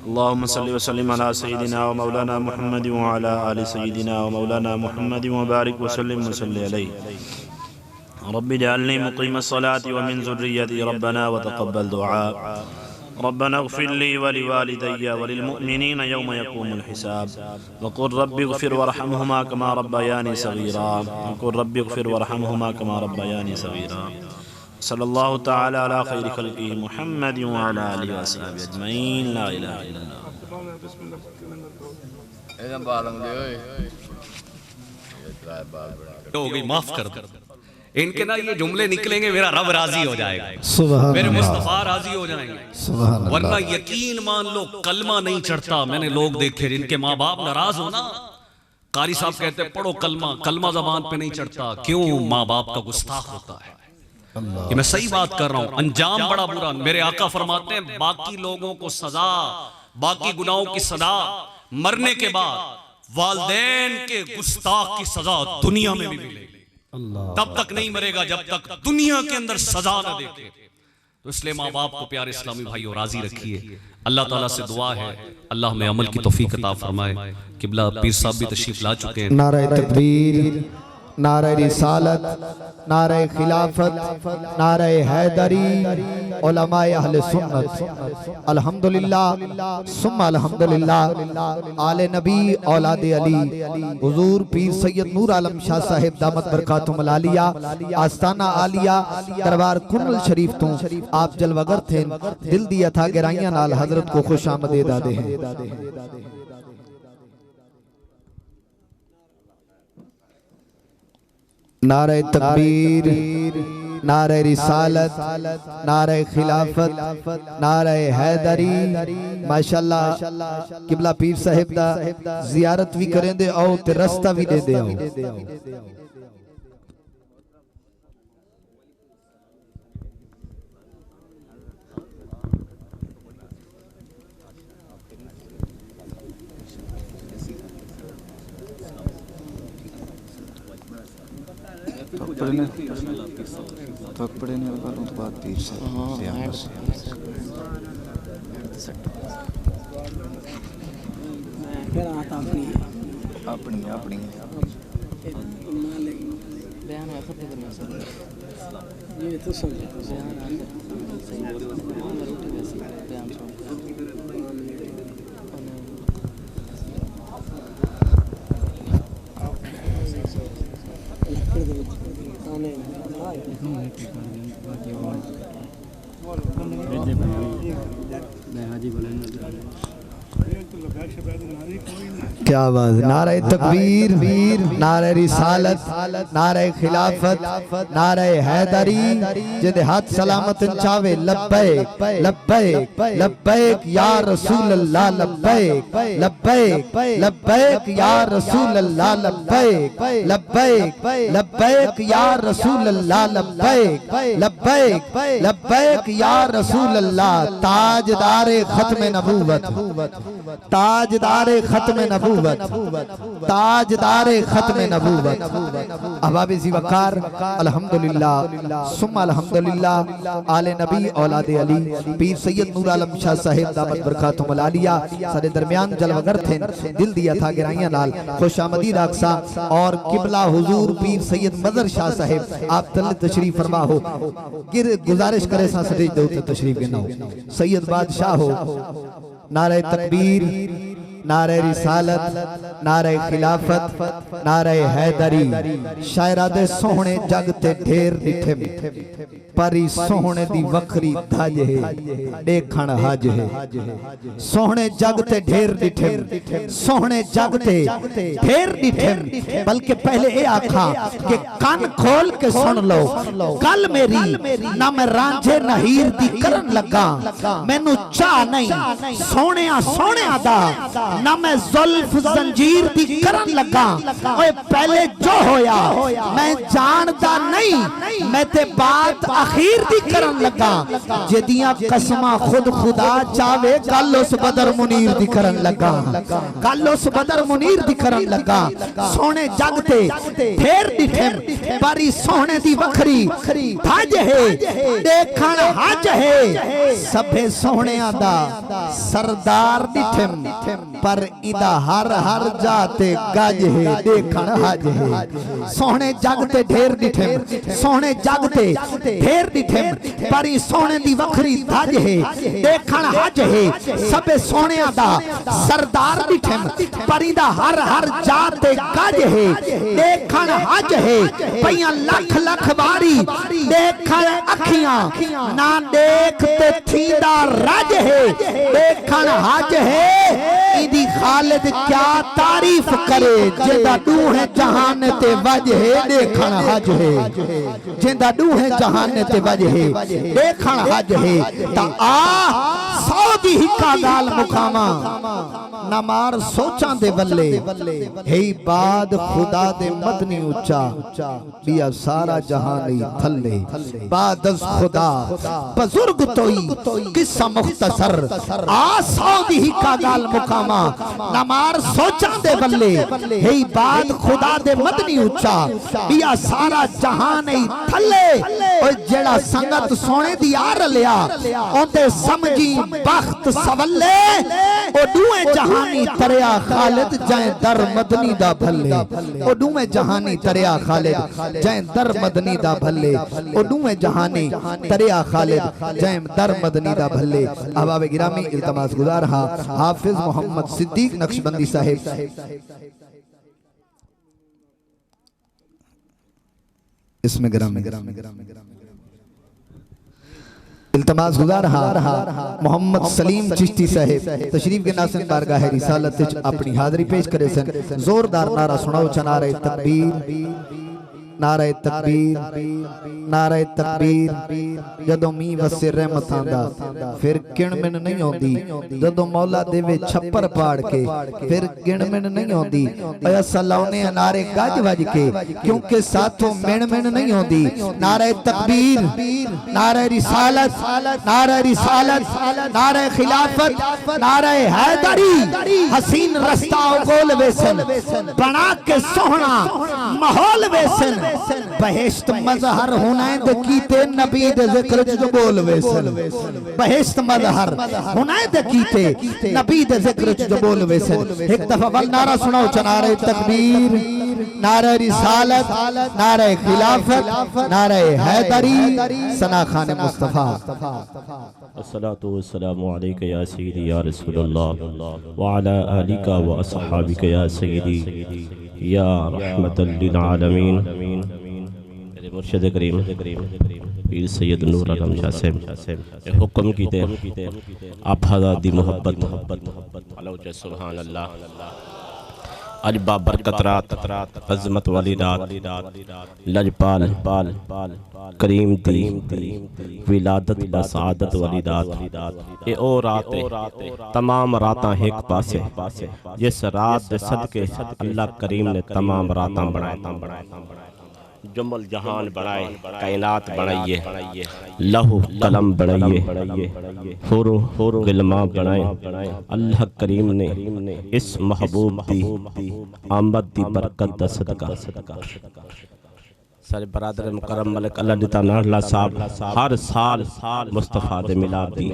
अल्लाहुम्मा सल्लि व सल्लिम अला सय्यिदिना व मौलाना मुहम्मद व अला आलि सय्यिदिना व मौलाना मुहम्मद व बारिक व सल्लिम व सल्लि अलैहि रब्बि जअलनी मुक़ीमस सलाति व मिन ज़ुर्रिय्यति रब्बना व तक़ब्बल दुआ रब्बना इग़फ़िर ली व लिवालिदैया व लिलमुअ्मिनीना यौम यक़ूमुल हिसाब वक़ुल रब्बि इग़फ़िर वरहमहुमा कमा रब्बयानी सग़ीरा वक़ुल रब्बि इग़फ़िर वरहमहुमा कमा रब्बयानी सग़ीरा सल्लल्लाहु तआला अला खैरि खल्क़िही मुहम्मद व अला आलिहि व अस्हाबिहि अजमईन ला इलाहा इल्लल्लाह। हो गई माफ कर दो इनके ना ये जुमले निकलेंगे मेरा रब राजी हो जाएगा, मेरे मुस्तफा राजी हो जाएंगे। वरना यकीन मान लो कलमा नहीं चढ़ता। मैंने लोग देखे जिनके माँ बाप नाराज हो ना कारी साहब कहते हैं पढ़ो कलमा, कलमा जबान पे नहीं चढ़ता। क्यों? माँ बाप का गुस्ताख होता है। ये मैं सही बात कर रहा हूं। अंजाम बड़ा बुरा। मेरे आका फरमाते हैं बाकी लोगों को सजा, बाकी गुनाहों की सजा मरने के बाद, वालिदैन के गुस्ताख की सजा दुनिया में भी मिलेगी। तब तक नहीं मरेगा जब तक दुनिया के अंदर सजा न देखे। तो इसलिए माँ बाप को प्यारे इस्लामी भाइयों राजी रखिए। अल्लाह ताला से दुआ है अल्लाह में अमल की तौफीक अता फरमाए। किबला पीर साहब भी तशरीफ ला चुके हैं। नारे तकबीर, नारे रिसालत, नारे खिलाफत, नारे हैदरी, उलमाए अहले सुन्नत, अल्हम्दुलिल्लाह सुम्मा अल्हम्दुलिल्लाह, आले नबी औलाद अली, हुजूर पीर सैयद नूर आलम शाह साहिब दामत बरकातुहुल आलिया, आस्ताना आलिया दरबार कुर्नल शरीफ तो आप जलवगर थे। दिल दिया था गहराइयां नाल हजरत को खुश आमदीद आदे हैं। नारे तकबीर, नारे रिसालत, नारे खिलाफत, नारे हैदरी। माशाअल्लाह किबला पीर साहिब दा जियारत भी करें दे आओ ते रास्ता भी दे दे आओ। पढ़े ने वालों तो बात पीर से अपनी अपनी बयान है खत्म करना सर। ये तो सब बयान आ सही बोल रोटी वैसे बयान क्या बात। नारे तकबीर, नारे रिसालत, नारे खिलाफत, नारे हैदरी। जिदे हाथ सलामत चावे लब्बैक लब्बैक लब्बैक या रसूल अल्लाह, लब्बैक लब्बैक लब्बैक या रसूल अल्लाह, लब्बैक लब्बैक लब्बैक या रसूल अल्लाह, लब्बैक लब्बैक लब्बैक या रसूल अल्लाह। ताजदारे खत्म नबूवत, ताजदारे खत्म नबूवत, ताजदारे खत्म नबूवत। अहबाब ज़िवकार अल्हम्दुलिल्लाह सुम्मा अल्हम्दुलिल्लाह, आले नबी औलाद अली, पीर सैयद नूर आलम शाह साहिब दामत बरकातुहुल आलिया सारे दरमियान जलवगर थे। दिल दिया था गहराइयां नाल खुश आमदीद आखसा। और किबला हुजूर पीर सैयद मदर शाह साहिब आप तल तशरीफ फरमा हो। गिर गुजारिश करे सा स्टेज दे उते तशरीफ गिना हो। सैयद बादशाह हो। नारे तकबीर, नारे रिसालत, नारे खिलाफत, नारे हैदरी। शायरा दे सोहने जग ते ढेर दिठे परी सोहने दी वखरी धज है, देखण हज है। सोहने जग ते ढेर दिठे, सोहने जग ते ढेर दिठे। बल्कि पहले ये आखा कि कान खोल के सुन लो गल मेरी, ना मैं रांझे नहीर दी करन लगा, मैनू चाह नहीं सोहणिया सोहणिया दा, ना मैं जुल्फ जंजीर दी करन लगा। ओए पहले जो होया मैं जानदा नहीं, मैं ते बात अखीर दी करन लगा। जिदियां कसमां खुद खुदा चावे कल उस बदर मुनीर दी करन लगा, कल उस बदर मुनीर दी करन लगा। सोने जग ते फेर दिठे परी सोने दी वखरी धज है, देखण हज है। सभे सोहणियां दा सरदार दिठे पर इदा हर हर जाते गज है, देखण हज है। सोहने जग ते ढेर दिठे, सोहने जग ते ढेर दिठे परी सोहणे दी वखरी धज है, देखण हज है। सबे सोहणियां दा सरदार दिठे परी दा हर हर जाते गज है, देखण हज है। पईयां लख लख बारी देखण अखियां, ना देख ते थींदा रज है, देखण हज है। दी खालिद क्या तारीफ करे जिंदा दूहे जहान ते वजहे देखण हज है जिंदा दूहे जहान ते वजहे देखण हज है ता आ सौदी का गाल मुकामा नमार सोचा दे बल्ले हे बाद खुदा दे मदनी उच्चा बिया सारा जहानी थल्ले बाद खुदा बुजुर्ग तोई किस्सा मुख्तसर आ सौदी का गाल मुकामा नमार सोचा दे बल्ले हे बाद खुदा दे मदनी उच्चा बिया सारा जहानी थल्ले ओ जेड़ा संगत सोने दी आर लिया ओंदे समझी बख्त सवल्ले ओ दुए जहानी तरिया खालिद जाए दर मदनी दा भल्ले ओ दुए जहानी तरिया खालिद जाए दर मदनी दा भल्ले ओ दुए जहानी तरिया खालिद जाए दर मदनी दा भल्ले। अहबाब गिरामी इल्तमास गुजार हाफिज मोहम्मद सिद्दीक नक्शबंदी साहिब इसमें गिरामी इल्तमास गुजार मोहम्मद सलीम चिश्ती साहिब तशरीफ के नासिन बारगाह रिसालत अपनी हाजिरी पेश करे सन। जोरदार नारा सुनाओ नारे तकबीर नारे तकबीर नारे तकबीर जदों मी वसे रहमत आंदा फिर गिणमिन नहीं आंदी जदों मौला देवे छप्पर पाड़ के फिर गिणमिन नहीं आंदी असा लाउने नारे गज वज के क्योंकि साथों मिणमिन नहीं आंदी। नारे तकबीर नारे रिसालत नारे खिलाफत नारे हैदरी हसीन रस्ता गोल वेसन बना के सोहना माहौल वेसन बहिश्त मजहर हुनैद कीते नबी दे जिक्र जो बोल वेसन बहिश्त मजहर हुनैद कीते नबी दे जिक्र जो बोल वेसन। एक दफा वल नारा सुनाओ नारे तकबीर नारे रिसालत नारे खिलाफत नारे हैदरी सना खान मुस्तफा। अस्सलातु वस्सलामु अलैका या सय्यदी या रसूलल्लाह व अला आलिका व अस्हाबिका या सय्यदी या रहमतल लिल आलमीन। मेरे मुर्शिद करीम पीर सैयद नूर आलम शाह साहब हुक्म कीते आप दी मोहब्बत अल्लाह सुभान अल्लाह। आज बाबरकत रात अज़मत वाली रात लजपाल करीम दी विलादत बसादत वाली रात ये ओ रात है तमाम रातां एक पासे जिस रात दे सदके अल्लाह करीम ने तमाम रातां बनाए जुमल जहान बनाए कायनात बनाइए लहू कलम बनाइए हुरो गिलमा बनाए अल्लाह करीम ने इस महबूब दी आमद दी बरकत दा सदका सारे बरादर मुकरम मलिक अल्लाह दिता नाला साहब हर साल मुस्तफा दे मिलाद दी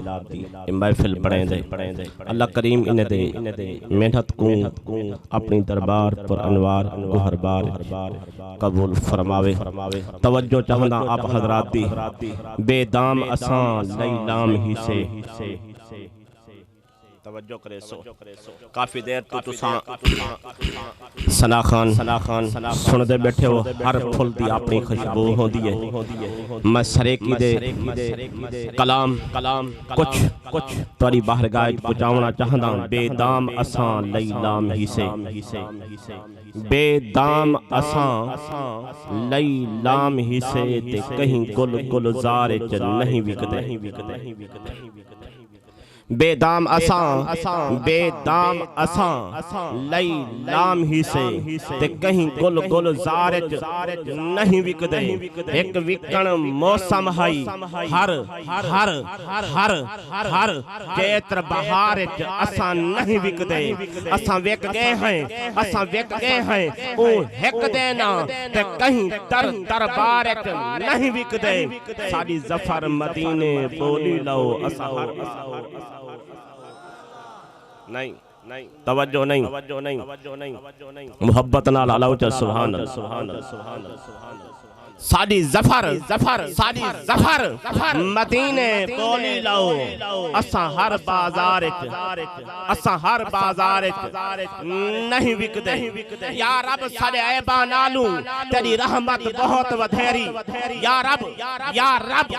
महफिल पढ़े अल्लाह करीम इन्हें दे मेहनत को अपनी दरबार पर अनवार हर बार कबूल फरमावे। तवज्जो चाहना आप हजरात दी बेदाम असान लैलाम ही से तवज्जो करे सो काफी देर तो तुसा सना खान सुनते बैठे हो हर फुल दी अपनी खुशबू होंदी है। मैं सरेकी दे कलाम कुछ तोरी बाहरगाह पहुंचाना चाहदा बेदाम असान लैलाम ही से बेदाम असान लैलाम ही से ते कहीं गुलजार च नहीं विकदे बेदाम असां लैलाम ही से ते कहीं गुलजार नहीं विकदे एक विकण मौसम हाई हर चैत्र बहार असां नहीं विकदे असां विक गए हैं ओ हिक देना ते कहीं दरबार नहीं विकदे साडी जफर मदीने बोली लो असां नहीं तवज्जो नहीं मोहब्बत नाल अल्लाह सुभान अल्लाह साडी जफर जफर साडी जफर मदीने कोली लाओ असा हर बाजार असा हर बाजार नहीं विकदे या रब साडे ऐबा नालू तेरी रहमत बहुत वधेरी या रब या रब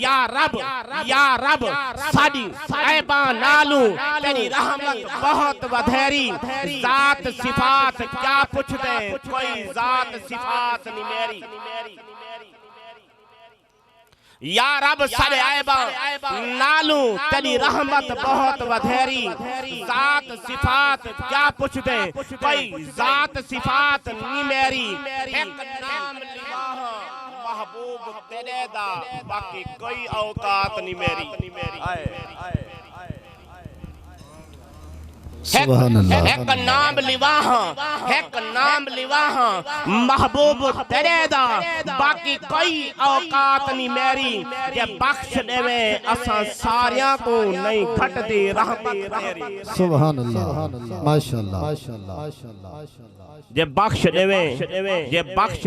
या रब या रब साडी ऐबा नालू तेरी रहमत बहुत वधेरी जात सिफात क्या पुछदे कोई जात सिफात नहीं मेरी या रब सारे ऐबा नालू तेरी रहमत बहुत वधेरी जात सिफात क्या पुछदे कोई जात सिफात नी मेरी एक नाम लिवाह महबूब तेरे दा बाकी कोई औकात नी मेरी एक नाम लिवाह महबूब तेरे दा बाकी कोई औकात नहीं मेरी जे बख्श देवे असा सारियां को नहीं घटदी रहमत तेरी सुभान अल्लाह माशाअल्लाह माशाअल्लाह जे बख्श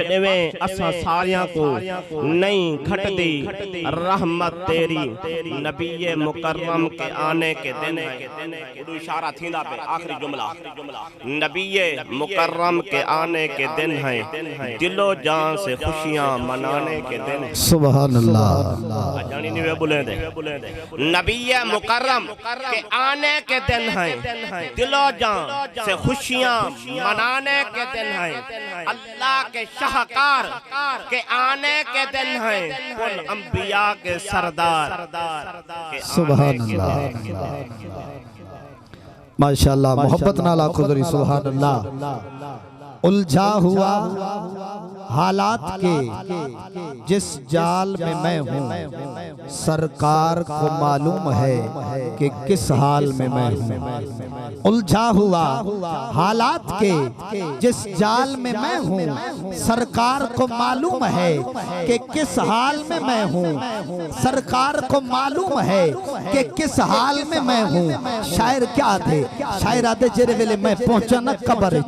देवे असा सारियां को नहीं घटदी रहमत तेरी नबी मुकर्रम के आने के दिन उर्दू इशारा थींदा पे आखिरी जुमला नबी मुकर्रम के आने के दिन है दिलो जान से खुशियां मनाने के दिन है सुभान अल्लाह जानी नहीं वे बोले दे नबी मुकर्रम के आने के दिन है दिलो जान से खुशियां मनाने के दिन है अल्लाह के शाहकार के आने के दिन है कुल अंबिया के सरदार सुभान अल्लाह माशाअल्लाह मोहब्बत नाला खुदरी सुभान अल्लाह उलझा हुआ हालात के जिस जाल में मैं हूँ सरकार को मालूम है कि किस हाल में मैं हूँ उलझा हुआ हालात के जिस जाल में मैं हूँ सरकार को मालूम है कि किस हाल में मैं हूँ सरकार को मालूम है कि किस हाल में मैं हूँ शायर क्या थे शायर आते जेरे वेले मैं पहुंचा न कब्र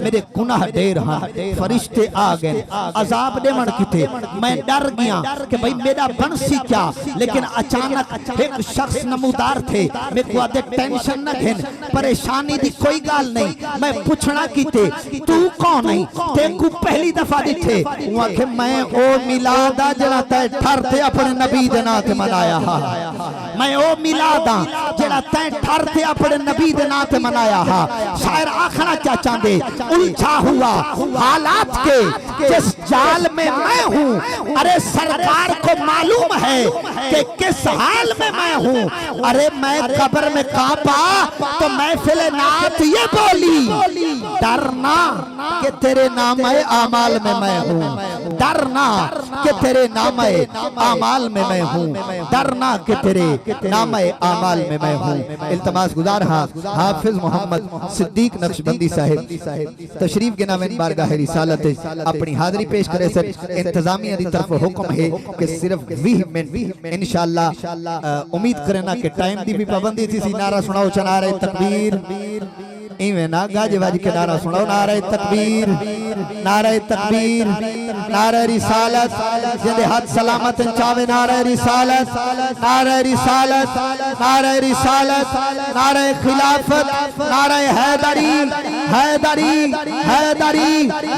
मेरे गुनाह ढेर हाँ फरिश्ते आ गए अजाब देवन किथे मैं डर गया कि भाई मेरा बंसी क्या लेकिन अचानक एक शख्स नमूदार थे मेरे को आदे टेंशन न घेन परेशानी दी कोई गाल नहीं मैं पूछना किथे तू कौन है तेकू पहली दफा दिखे वो के मैं ओ मिलादा जड़ा तय ठरते अपने नबी दे नाम ते मनाया हा मैं ओ मिलादा जड़ा तय ठरते अपने नबी दे नाम ते मनाया हा शायर आखना क्या चाहते उलझा हुआ हालात के जिस जाल में मैं हूँ अरे सरकार को मालूम है कि किस हाल में मैं हूँ अरे मैं कब्र में कांपा तो महफिल नात ये बोली डरना कि तेरे नाम आमाल में मैं हूँ डरना कि तेरे नाम आमाल में मैं हूँ डरना कि तेरे नाम आमाल में मैं हूँ इल्तमास गुजार हाफिज मोहम्मद सिद्दीक नक्शबंदी साहिब तशरीफ के नाम बारगाह रिसालत अपनी हाजिरी पेश करे सर इंतजामिया की तरफ हुक्म है कि सिर्फ 20 मिनट इंशाअल्लाह उम्मीद करना कि टाइम की भी पाबंदी थी नारा सुनाओ चना रहे तकबीर इवें ना गाजे बाज के नारा सुनाओ नारे तकबीर नारे रिसालत जिंदे हाथ सलामत चावे नारे रिसालत नारे खिलाफत नारे हैदरी हैदरी हैदरी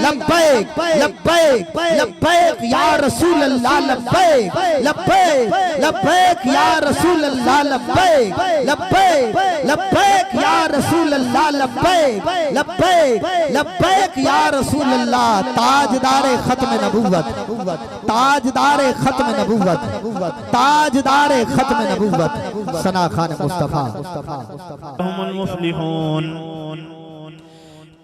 लब्बैक लब्बैक लब्बैक या रसूल अल्लाह लब्बैक लब्बैक लब्बैक या रसूल अल्लाह लब्बैक लब्बैक लब्बैक या रसूल अल्लाह लब्बैक लब्बैक लब्बैक या रसूल अल्लाह ताजदारे खत्म नबूवत ताजदारे खत्म नबूवत ताजदारे खत्म नबूवत सना खान मुस्तफा हुमुल मुफ्लिहून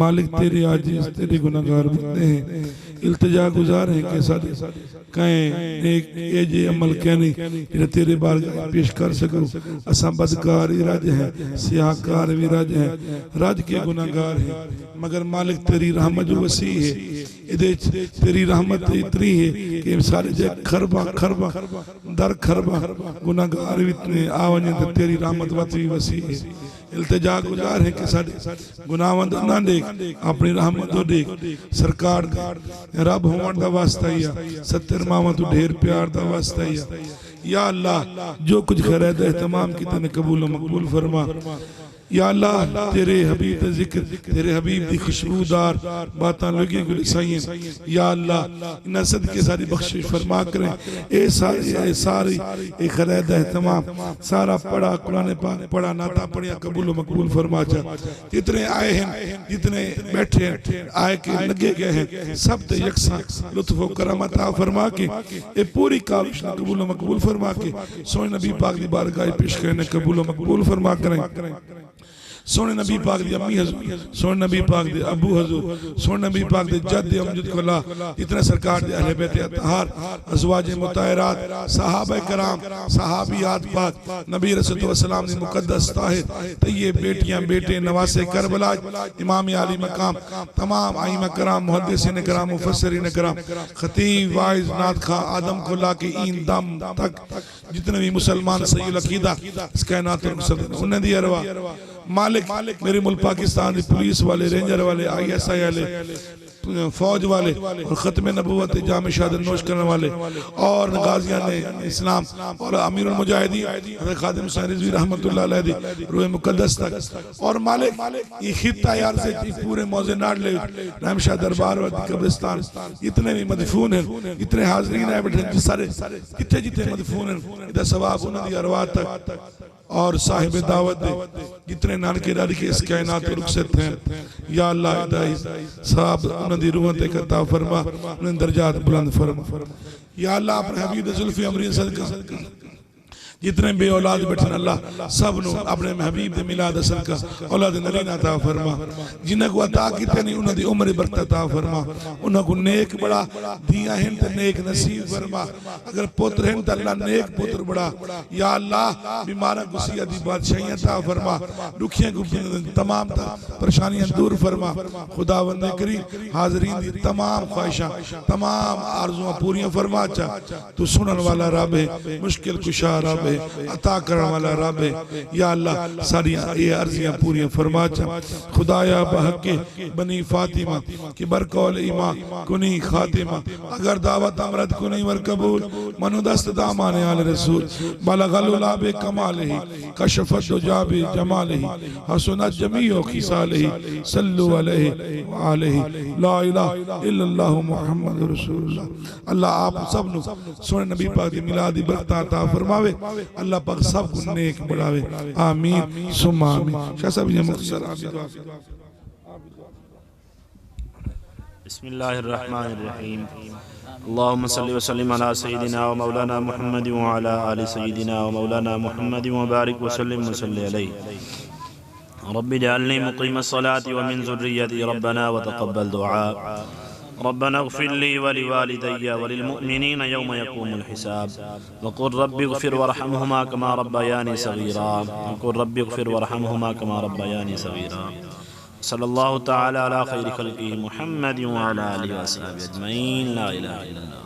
मालिक तेरे आजिज़ तेरे गुनाहगार बंदे हैं इल्तिजा गुजार हैं कि सारे कहें एक एजे अमल कहने कि तेरे बार पेश कर सको असा बदकार राज है सियाकार भी राज है राज के गुनाहगार हैं मगर मालिक तेरी रहमत जो वसी है इधे तेरी रहमत इतनी है कि सारे जे खरबा खरबा दर खरबा गुनाहगार भी इतने आवने तो तेरी रहमत वसी है इल्तिजा गुजार है कि सारे गुनाहवंद ना देख अपनी रहमत तो देख सरकार रब होवन दा वास्ता ही सत्तर मामा तू ढेर प्यार दा वास्ता ही या अल्लाह जो कुछ खैर है तमाम की तने कबूल मकबूल फरमा या अल्लाह तेरे हबीब दा जिक्र तेरे हबीब दी खुशबूदार बातां लगी गुल साईं या अल्लाह इन सदके सारी बख्शिश फरमा करें ए सारी ए खैर है तमाम सारा पढ़ा कुरान पाक पढ़ा नाता पढ़िया कबूल मकबूल फरमा जा जितने आए हैं जितने बैठे हैं आए के लगे गए हैं सब ते यकसा लुत्फ व करम अता फरमा के ए पूरी काविश कबूल मकबूल फरमा के सोने नबी पाक दी बारगाह पेश करने कबूल मकबूल फरमा करें सोने नबी पाक दी अम्मी हजूर सोने नबी पाक दे अबू हजूर सोने नबी पाक दे जद अमजद कोला इतने सरकार दे अहले बैत अतहार अज़वाज मुताहरात सहाबा कराम सहाबियात पाक नबी रसूल सल्लल्लाहु अलैहि मुकद्दस ताहिर तय्यब बेटियां बेटे नवासे करबला इमाम आली मकाम तमाम आइमा कराम मुहद्दिसीन कराम मुफस्सिरीन कराम खतीब वाइज नात खा आदम को ला के इन दम तक जितने भी मुसलमान सही अकीदा इस कायनात उन्हें दी अरवा मालिक मेरे मुल्क पाकिस्तान की पुलिस वाले रेंजर वाले ISI वाले फौज वाले और ख़त्म नबूवत जाम शहादत नोश करने वाले और गाजियां ने इस्लाम और अमीरुल मुजाहिदीन हज़रत खादिम हुसैन रिज़वी रहमतुल्लाह अलैहि रूह मुक़द्दस तक और मालिक ये खित्ता यार से पूरे मौज़े नाड़ ले रहमशाह दरबार और कब्रिस्तान जितने भी मदफून हैं इतने हाज़रीन आए बैठे सारे कितने जितने मदफून हैं इधर सवाब उन्हें दी अरवाह तक और साहिब दावत दे जितने नानके दादी के इस कायनात रुखसत हैं या अल्लाह साहब उन्हें दी रूह तक अता फरमा उन्हें दर्जात बुलंद फरमा या अल्लाह अपने हबीब जुल्फ़ी अमरीन सदका जितने बे औलाद बैठे अल्लाह सब नु अपने हबीब दे मिलाद सदका औलाद नरीना अता फरमा जिन्हां को अता कीते नहीं उन्हां दी उम्र बरकत अता फरमा उन्हां को नेक बड़ा दिया हैं ते नेक नसीब फरमा अगर पुत्र हैं ते अल्लाह नेक पुत्र बड़ा या अल्लाह बीमारा गुसिया दी बादशाही अता फरमा दुखियां को तमाम परेशानियां दूर फरमा खुदावंद करीम हाज़रीन दी तमाम ख्वाहिशां तमाम आरज़ुआं पूरियां फरमा चा तू सुनन वाला रब है मुश्किल कुशा रब अता करने वाला रब है या अल्लाह सारी ये अर्जियां पूरी फरमा चा खुदाया बहके बनी फातिमा कि बरकौल ईमा कुनी खातिमा अगर दावत अमरत कुनी वर कबूल मनोदस्त दामाने आले रसूल बलगलुला बे कमालिही कशफत दुजा बे जमालिही हसनत जमीओ खिसालिही सल्लु अलैहि व आलिही ला इलाहा इल्लल्लाह मुहम्मद रसूलुल्लाह। अल्लाह आप सब नु सोने नबी पाक दी मिलादी बरकत अता फरमावे। अल्लाह पाक सब को नेक बढ़ावे। आमीन सुम्मा आमीन। शाह साहब ये मुख्तसर आमीन। बिस्मिल्लाहिर्रहमानिर्रहीम। अल्लाहुम्मा सल्लि व सल्लिम अला सय्यिदिना व मौलाना मुहम्मद व अला आलि सय्यिदिना व मौलाना मुहम्मद व बारिक व सल्लिम व सल्लि अलैहि। रब्बि जअलनी मुक़ीमस्सलाति व मिन ज़ुर्रिय्यति रब्बना व तक़ब्बल दुआ। रब्बना इग़फ़िर ली व लिवालिदैया व लिलमुअ्मिनीना यौम यक़ूमुल हिसाब। वक़ुल रब्बि इग़फ़िर वरहमहुमा कमा रब्बयानी सग़ीरा। वक़ुल रब्बि इग़फ़िर वरहमहुमा कमा रब्बयानी सग़ीरा। सल्लल्लाहु तआला अला खैरि खल्क़िही मुहम्मद व अला आलिहि व अस्हाबिहि अजमईन। ला इलाहा इल्लल्लाह।